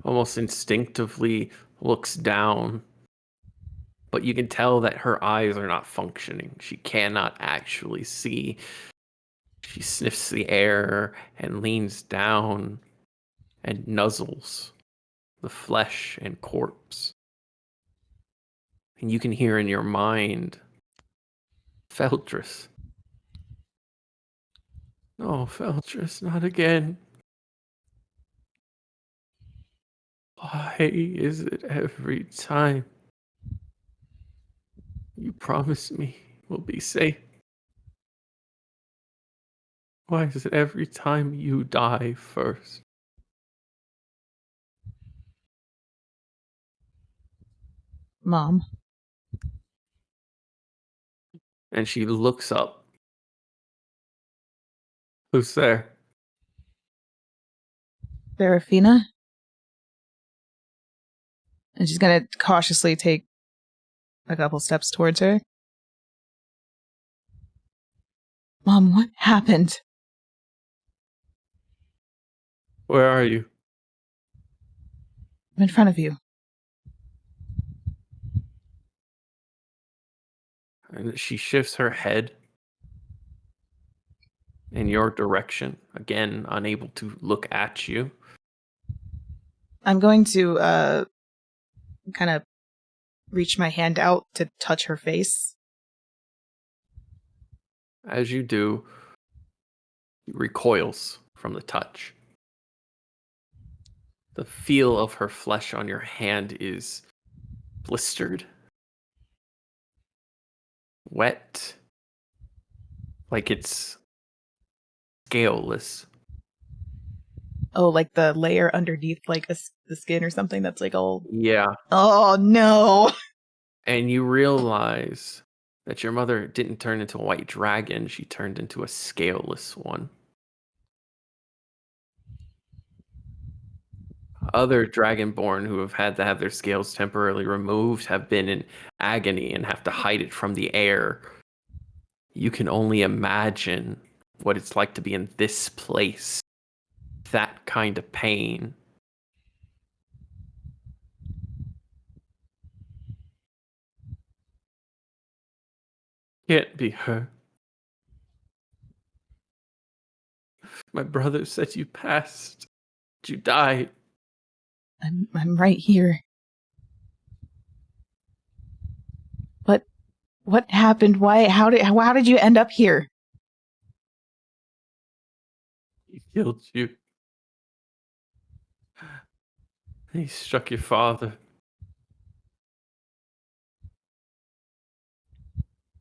almost instinctively looks down, but you can tell that her eyes are not functioning. She cannot actually see. She sniffs the air and leans down and nuzzles the flesh and corpse. And you can hear in your mind, Feldris. No, Feldris, not again. Why is it every time you promise me we'll be safe? Why is it every time you die first? Mom. And she looks up. Who's there? Seraphina. And she's gonna cautiously take a couple steps towards her. Mom, what happened? Where are you? I'm in front of you. And she shifts her head in your direction, again, unable to look at you. I'm going to kind of reach my hand out to touch her face. As you do, he recoils from the touch. The feel of her flesh on your hand is blistered, wet, like it's scaleless. Oh, like the layer underneath, like the skin or something that's like all. Yeah. Oh no! And you realize that your mother didn't turn into a white dragon, she turned into a scaleless one. Other dragonborn who have had to have their scales temporarily removed have been in agony and have to hide it from the air. You can only imagine what it's like to be in this place. That kind of pain. Can't be her. My brother said you passed. You died. I'm right here. What happened? Why? How did you end up here? He killed you. He struck your father.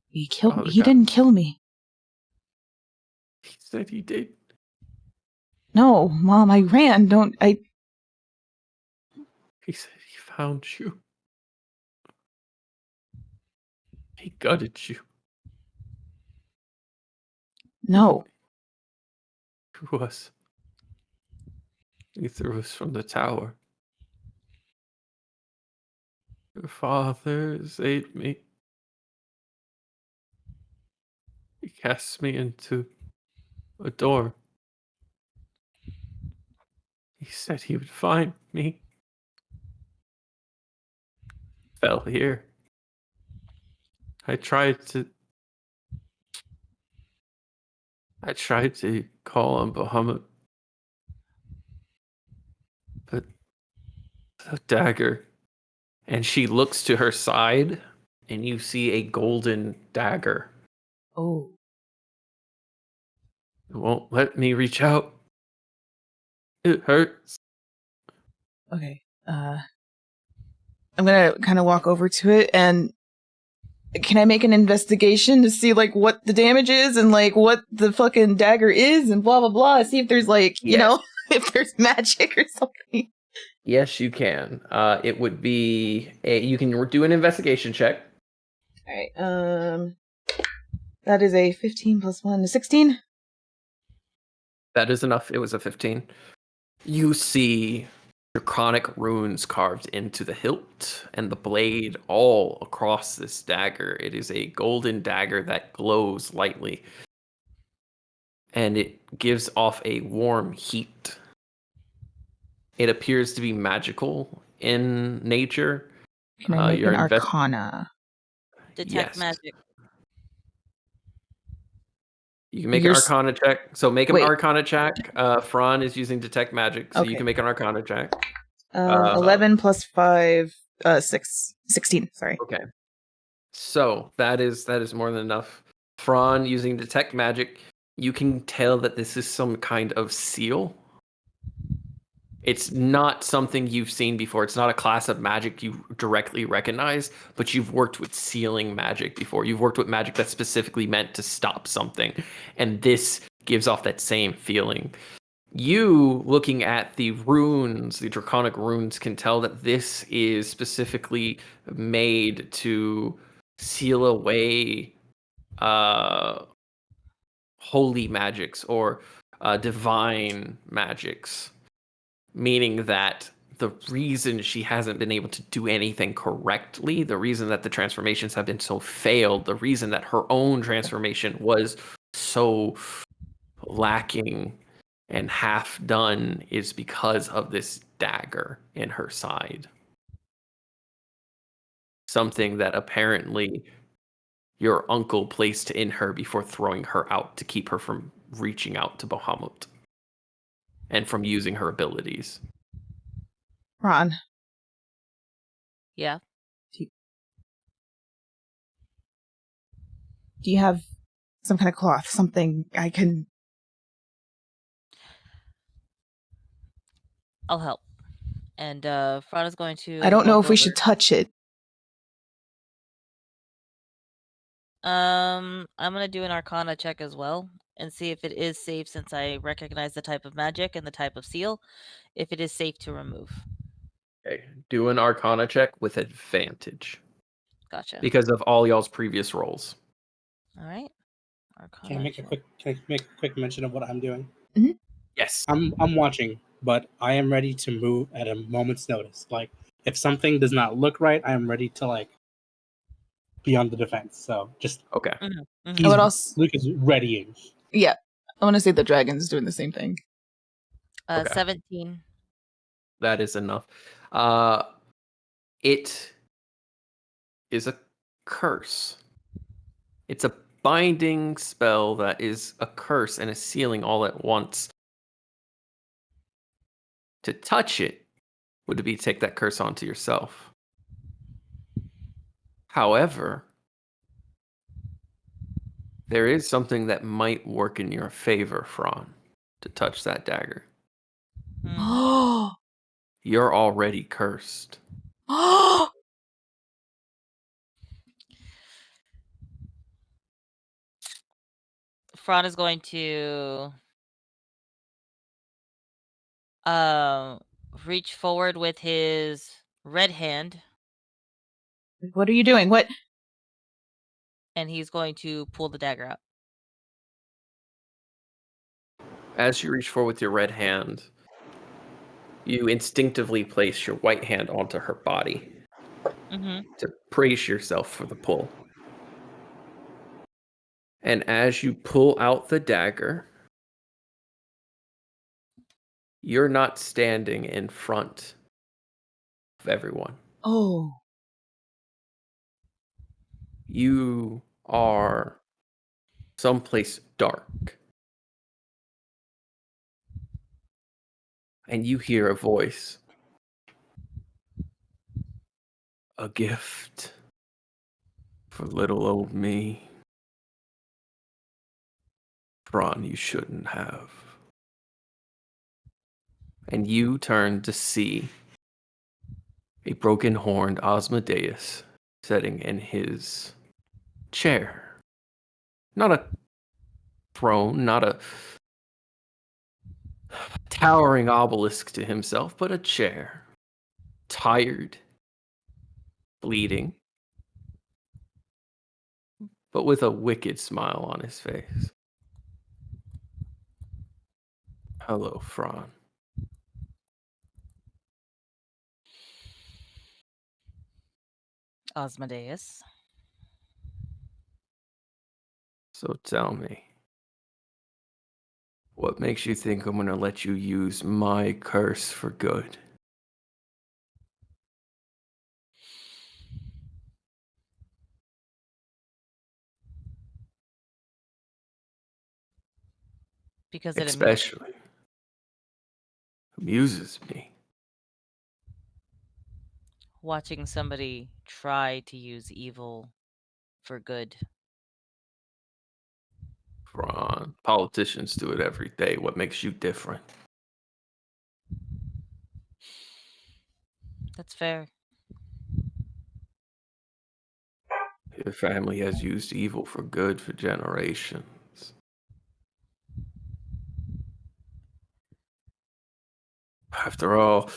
He killed me. Father He got- didn't kill me. He said he did. No, Mom, I ran. He said he found you. He gutted you. No. Threw us. He threw us from the tower. Your father saved me. He cast me into a door. He said he would find me. Fell here. I tried to call on Bahamut, but the dagger. And she looks to her side, and you see a golden dagger. Oh. It won't let me reach out. It hurts. Okay. I'm gonna kind of walk over to it, and can I make an investigation to see like what the damage is and like what the fucking dagger is and blah blah blah. See if there's like you Yes. know if there's magic or something. Yes, you can. It would be you can do an investigation check. All right. That is a 15 plus 1, 16. That is enough. It was a 15. You see draconic runes carved into the hilt and the blade all across this dagger. It is a golden dagger that glows lightly. And it gives off a warm heat. It appears to be magical in nature. Can I make your an invest- Arcana? Detect Yes. magic. You can make You're an s- Arcana check. So make an Wait. Arcana check. Fran is using Detect Magic, so you Okay. can make an Arcana check. 11 plus 5, 16. Sorry. Okay. So that is more than enough. Fran using Detect Magic, you can tell that this is some kind of seal. It's not something you've seen before. It's not a class of magic you directly recognize, but you've worked with sealing magic before. You've worked with magic that's specifically meant to stop something. And this gives off that same feeling. You, looking at the runes, the draconic runes, can tell that this is specifically made to seal away holy magics or divine magics. Meaning that the reason she hasn't been able to do anything correctly, the reason that the transformations have been so failed, the reason that her own transformation was so lacking and half done is because of this dagger in her side. Something that apparently your uncle placed in her before throwing her out to keep her from reaching out to Bahamut and from using her abilities. Ron, Yeah. do you have some kind of cloth, something I can... I'll help. And Fran is going to. I don't know walk if we over. should touch it. I'm gonna do an Arcana check as well and see if it is safe, since I recognize the type of magic and the type of seal. If it is safe to remove. Okay, do an Arcana check with advantage Gotcha. because of all y'all's previous rolls. All right. Arcana Can I make a quick mention of what I'm doing? Yes. I'm watching, but I am ready to move at a moment's notice. Like, if something does not look right, I am ready to like be on the defense. So just Okay. I would also... Luke is readying. Yeah. I want to say the dragon's doing the same thing. Okay. 17. That is enough. It is a curse. It's a binding spell that is a curse and a sealing all at once. To touch it would be to take that curse onto yourself. However, there is something that might work in your favor, Fran, to touch that dagger. Oh! You're already cursed. Oh! Fran is going to reach forward with his red hand, What are you doing? What? and he's going to pull the dagger out. As you reach forward with your red hand, you instinctively place your white hand onto her body to brace yourself for the pull. And as you pull out the dagger, you're not standing in front of everyone. Oh. You are someplace dark. And you hear a voice. A gift for little old me. Fran, you shouldn't have. And you turn to see a broken-horned Asmodeus sitting in his chair. Not a throne, not a towering obelisk to himself, but a chair. Tired, bleeding, but with a wicked smile on his face. Hello, Fran. Asmodeus. So tell me, what makes you think I'm gonna let you use my curse for good? Because it Especially amuses me. watching somebody try to use evil for good. Fran, politicians do it every day. What makes you different? That's fair. Your family has used evil for good for generations. After all,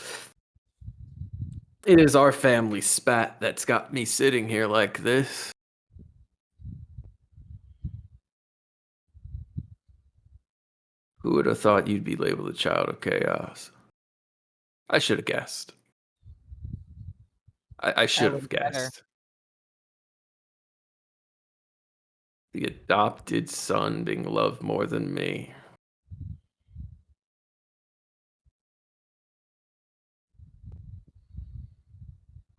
it is our family spat that's got me sitting here like this. Who would have thought you'd be labeled a child of chaos? I should have guessed. I should have would've better. guessed. The adopted son being loved more than me.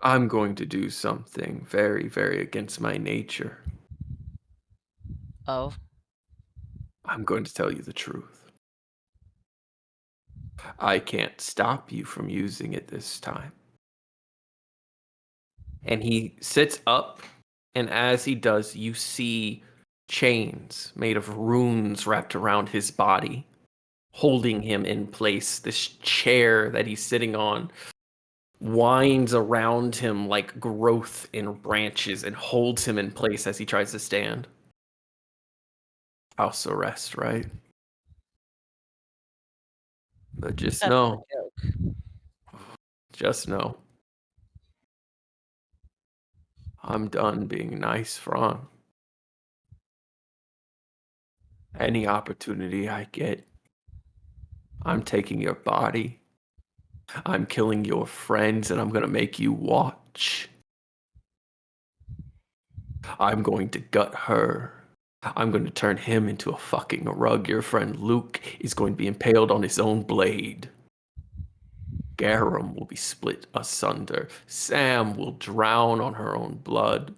I'm going to do something very, very against my nature. Oh, I'm going to tell you the truth. I can't stop you from using it this time. And he sits up, and as he does, you see chains made of runes wrapped around his body, holding him in place. This chair that he's sitting on winds around him like growth in branches and holds him in place as he tries to stand. House arrest, right? But just that's know, a joke. just know, I'm done being nice, Fran. Any opportunity I get, I'm taking your body, I'm killing your friends, and I'm gonna make you watch. I'm going to gut her. I'm going to turn him into a fucking rug. Your friend Luke is going to be impaled on his own blade. Garum will be split asunder. Sam will drown on her own blood.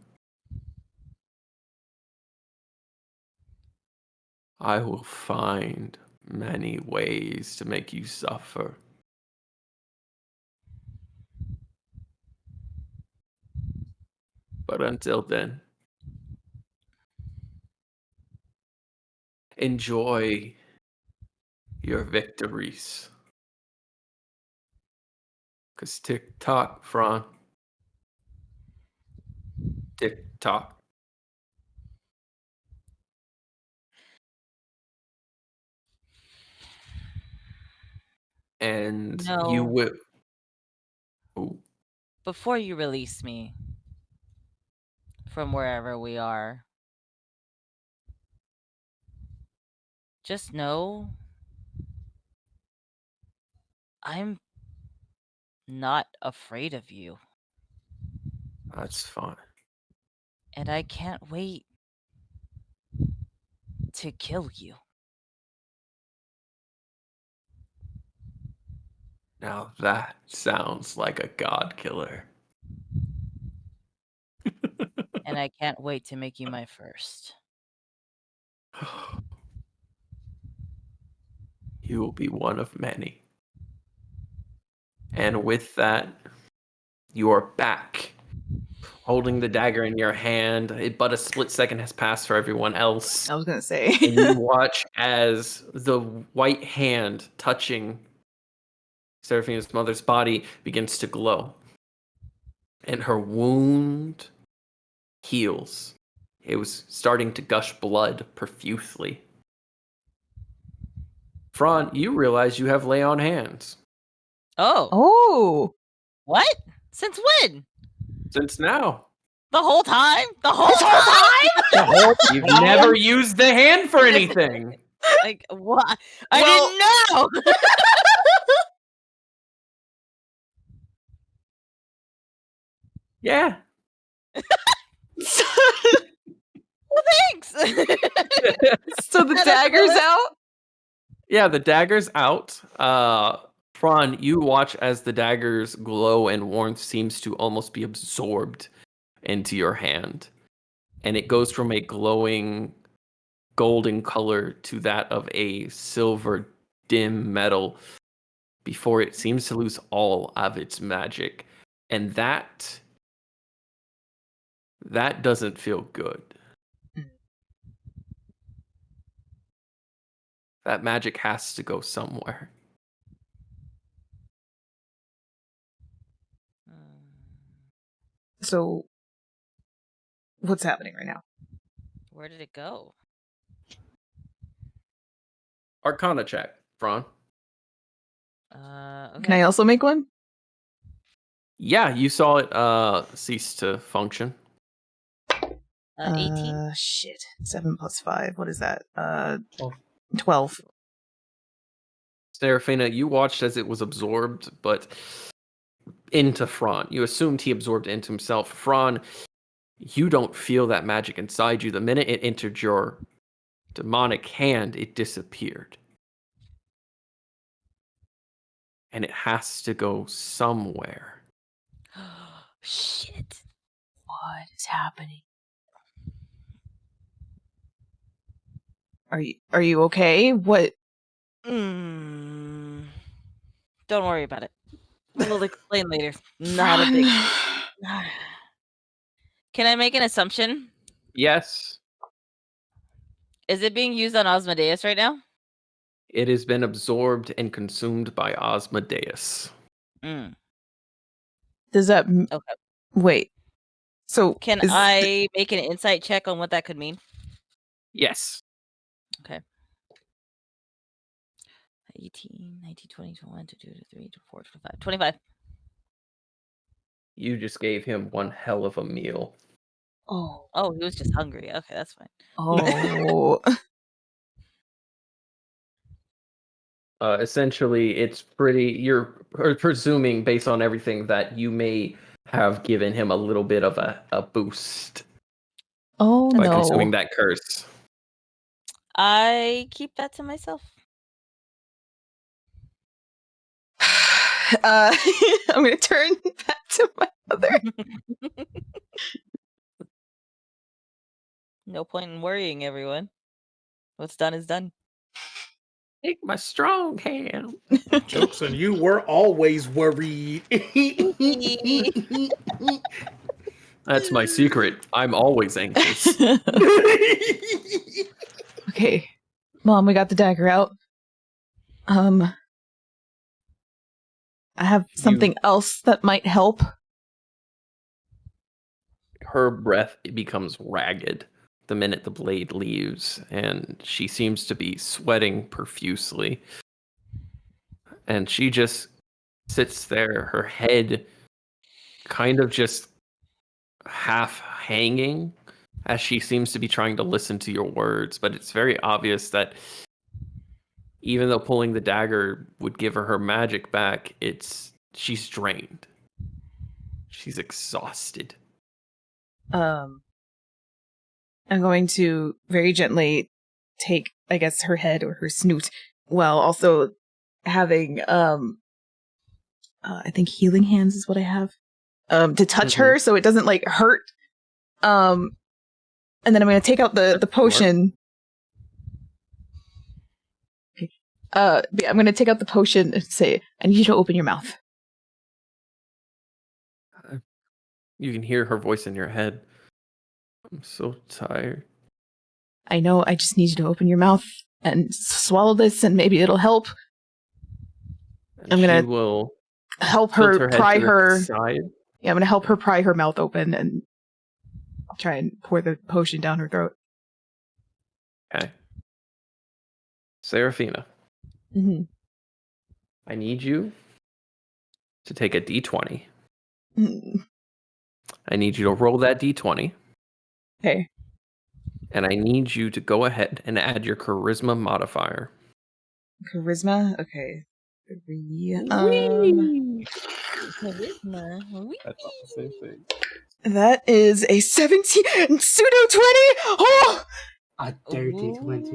I will find many ways to make you suffer. But until then, enjoy your victories. Because tick-tock, Fran. Tick-tock. And you No. will... Ooh. Before you release me from wherever we are, just know I'm not afraid of you, That's fine. and I can't wait to kill you. Now that sounds like a god killer. And I can't wait to make you my first. You will be one of many. And with that, you are back, holding the dagger in your hand. But a split second has passed for everyone else. I was gonna say. And you watch as the white hand touching Seraphina's mother's body begins to glow. And her wound heals. It was starting to gush blood profusely. Fran, you realize you have lay on hands. Oh, Oh, what? Since when? Since now. The whole time? The whole time? You've never used the hand for anything. Like, what? I Well- didn't know! Yeah. Well, thanks! so the dagger's out. Yeah, the dagger's out. Fran, you watch as the dagger's glow and warmth seems to almost be absorbed into your hand. And it goes from a glowing golden color to that of a silver dim metal before it seems to lose all of its magic. And that doesn't feel good. That magic has to go somewhere. So, what's happening right now? Where did it go? Arcana check, Fran. Okay. Can I also make one? Yeah, you saw it cease to function. 18. Shit. 7 plus 5. What is that? 12. 12. Seraphina, you watched as it was absorbed, but into Fran. You assumed he absorbed it into himself. Fran, you don't feel that magic inside you. The minute it entered your demonic hand, it disappeared. And it has to go somewhere. Shit. What is happening? Are you okay? What? Don't worry about it. We'll explain later. Not a big. Can I make an assumption? Yes, Is it being used on Osmodeus right now? it has been absorbed and consumed by Osmodeus. Mm. Does that Okay. wait? So Can I make an insight check on what that could mean? Yes. Okay. 18, 19, 20, 21, 22, 23, 24, 25. 25. You just gave him one hell of a meal. Oh. Oh, he was just hungry. Okay, that's fine. Oh. Essentially, it's you're presuming, based on everything, that you may have given him a little bit of a boost Oh by no. consuming that curse. I keep that to myself. I'm gonna turn back to my mother. No point in worrying, everyone. What's done is done. Take my strong hand. Joke's on you. We're always worried. That's my secret. I'm always anxious. Okay, Mom, we got the dagger out. I have something else that might help. Her breath becomes ragged the minute the blade leaves, and she seems to be sweating profusely. And she just sits there, her head kind of just half hanging, as she seems to be trying to listen to your words. But it's very obvious that even though pulling the dagger would give her magic back, she's drained. She's exhausted. I'm going to very gently take, I guess, her head or her snoot, while also having, I think healing hands is what I have, to touch her so it doesn't, like, hurt. And then I'm going to take out the potion. Okay. I'm going to take out the potion and say, I need you to open your mouth. You can hear her voice in your head. I'm so tired. I know, I just need you to open your mouth and swallow this and maybe it'll help. I'm going to help her pry her. Yeah, I'm going to help her pry her mouth open and try and pour the potion down her throat. Okay. Seraphina. Mm-hmm. I need you to take a d20. Mm-hmm. I need you to roll that d20. Okay. And I need you to go ahead and add your charisma modifier. Charisma? Okay. Charisma. I thought the same thing. That is a 17 pseudo 20. Oh! A dirty 20.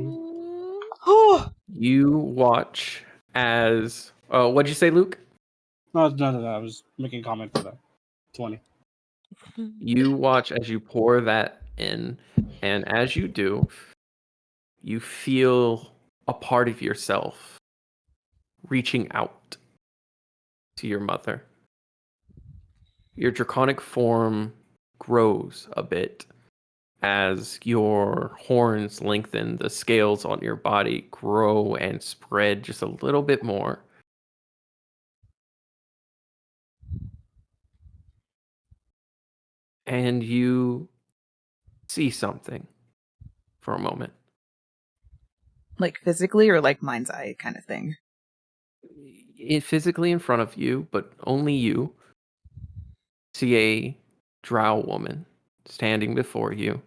Oh! You watch as... Oh, what'd you say, Luke? No, I was making a comment for that. 20. You watch as you pour that in, and as you do, you feel a part of yourself reaching out to your mother. Your draconic form grows a bit as your horns lengthen, the scales on your body grow and spread just a little bit more. And you see something for a moment. Like physically or like mind's eye kind of thing? Physically in front of you, but only you, see a drow woman standing before you,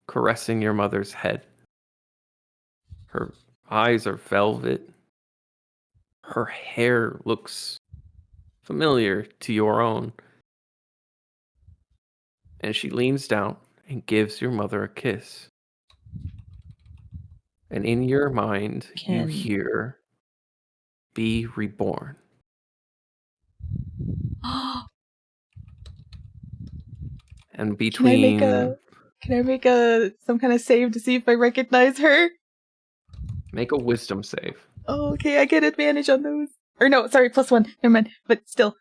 caressing your mother's head. Her eyes are velvet. Her hair looks familiar to your own. And she leans down and gives your mother a kiss. And in your mind, you hear, "Be reborn." And between... Can I make some kind of save to see if I recognize her? Make a wisdom save. Oh, okay, I get advantage on those. Or no, sorry, +1. Never mind. But still.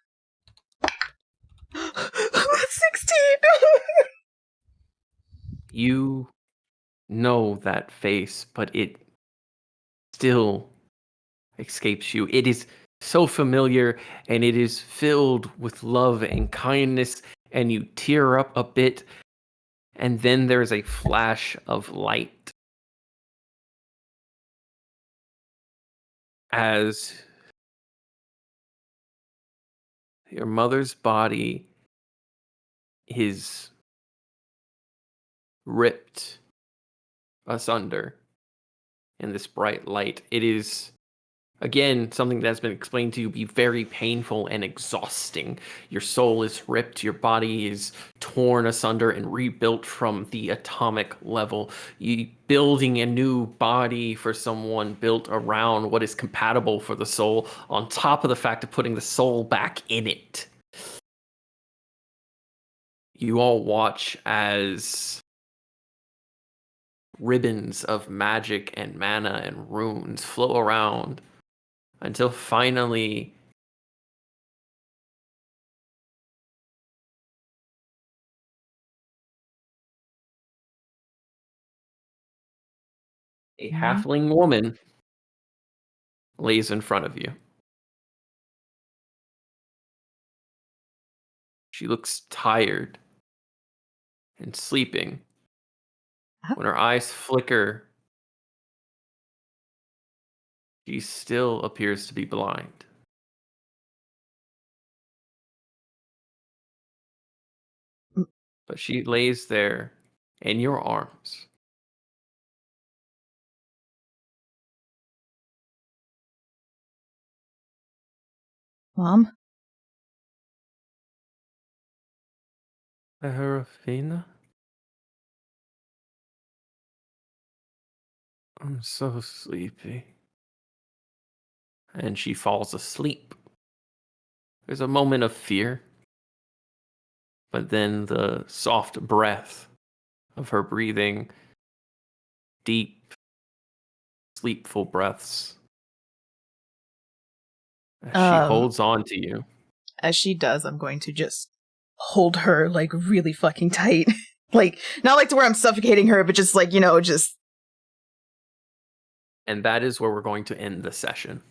16! You know that face, but it still escapes you. It is so familiar, and it is filled with love and kindness, and you tear up a bit, and then there's a flash of light as your mother's body is ripped asunder in this bright light. It is, again, something that's been explained to you be very painful and exhausting. Your soul is ripped, your body is torn asunder and rebuilt from the atomic level. You building a new body for someone built around what is compatible for the soul, on top of the fact of putting the soul back in it. You all watch as ribbons of magic and mana and runes flow around until finally a halfling woman lays in front of you. She looks tired and sleeping. When her eyes flicker, she still appears to be blind. But she lays there in your arms. Mom? Serafina? I'm so sleepy. And she falls asleep. There's a moment of fear, but then the soft breath of her breathing, deep, sleepful breaths, as she holds on to you. As she does, I'm going to just hold her, like, really fucking tight. Like, not like to where I'm suffocating her, but just, like, just... And that is where we're going to end the session.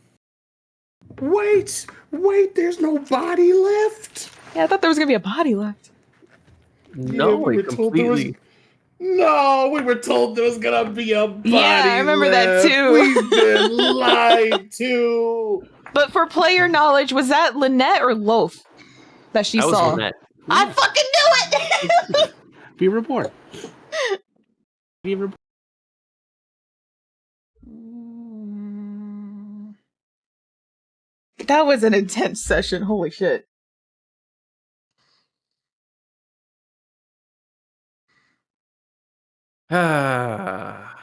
Wait, there's no body left? Yeah, I thought there was going to be a body left. No, we were told there was... No, we were told there was gonna be a body. Yeah, I remember that too. We've been lied to. But for player knowledge, was that Lynette or Loaf that she That saw? was Lynette. I fucking knew it! Be reborn. Be reborn. That was an intense session. Holy shit. Ah.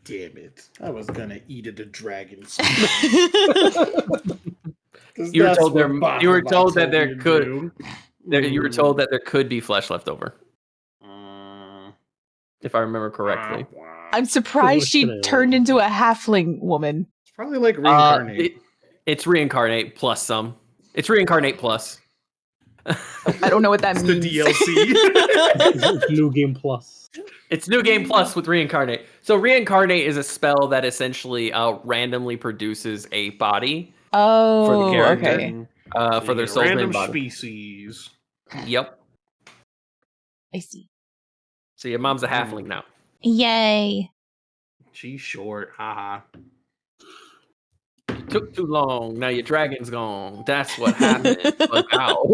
Damn it. I was gonna eat at the dragon's. You were told that there could be flesh left over. If I remember correctly. I'm surprised she turned into a halfling woman. It's probably like reincarnate. It's reincarnate plus some. It's reincarnate plus. I don't know what that means. The DLC. It's New Game Plus. It's New Game Plus with reincarnate. So reincarnate is a spell that essentially randomly produces a body for the character. Okay. For their soul's main random body. species. Yep. I see. So your mom's a halfling now. Yay. She's short. Haha. Took too long. Now your dragon's gone. That's what happened. Look out.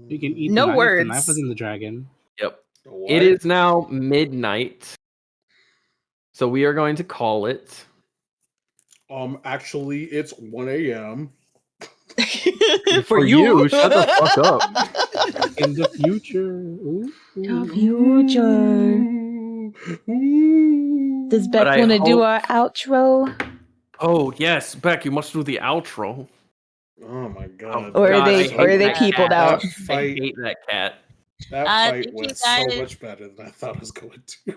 You can eat No the knife. words. The knife was in the dragon. Yep. What? It is now midnight. So we are going to call it. Actually, it's 1 a.m. For you. Shut the fuck up. In the future. Ooh, The future. Does Beck But I want to do hope- our outro? Oh yes, Beck, you must do the outro. Oh my god. Or are God, they I hate or are they that peopled cat. out? I hate that cat. That fight Thank you went so guys. much better than I thought it was going to.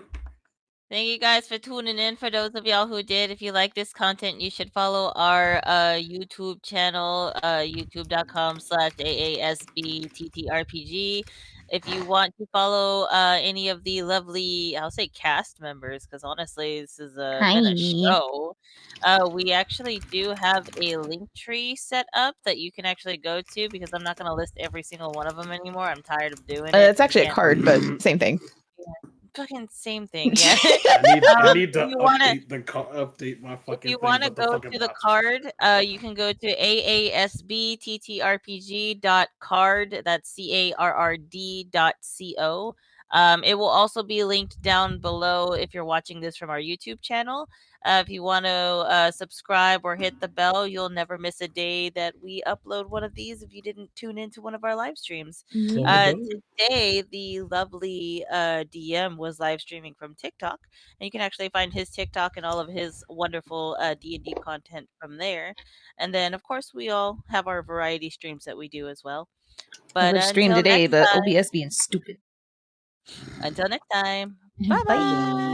Thank you guys for tuning in. For those of y'all who did, if you like this content, you should follow our YouTube channel, youtube.com/AASBTTRPG. If you want to follow any of the lovely, I'll say cast members, because honestly, this has been a show. We actually do have a link tree set up that you can actually go to, because I'm not going to list every single one of them anymore. I'm tired of doing it. It's actually a card, but same thing. Fucking same thing, yeah. I need to if you wanna, update my fucking if you thing. want to But the go fucking to the bots- card, you can go to aasbttrpg.card. That's CARRD.co. It will also be linked down below if you're watching this from our YouTube channel. If you want to subscribe or hit the bell, you'll never miss a day that we upload one of these if you didn't tune into one of our live streams. Today, the lovely DM was live streaming from TikTok, and you can actually find his TikTok and all of his wonderful D&D content from there. And then, of course, we all have our variety streams that we do as well. I But live stream until today, next but time, OBS being stupid. until next time, Bye. bye-bye.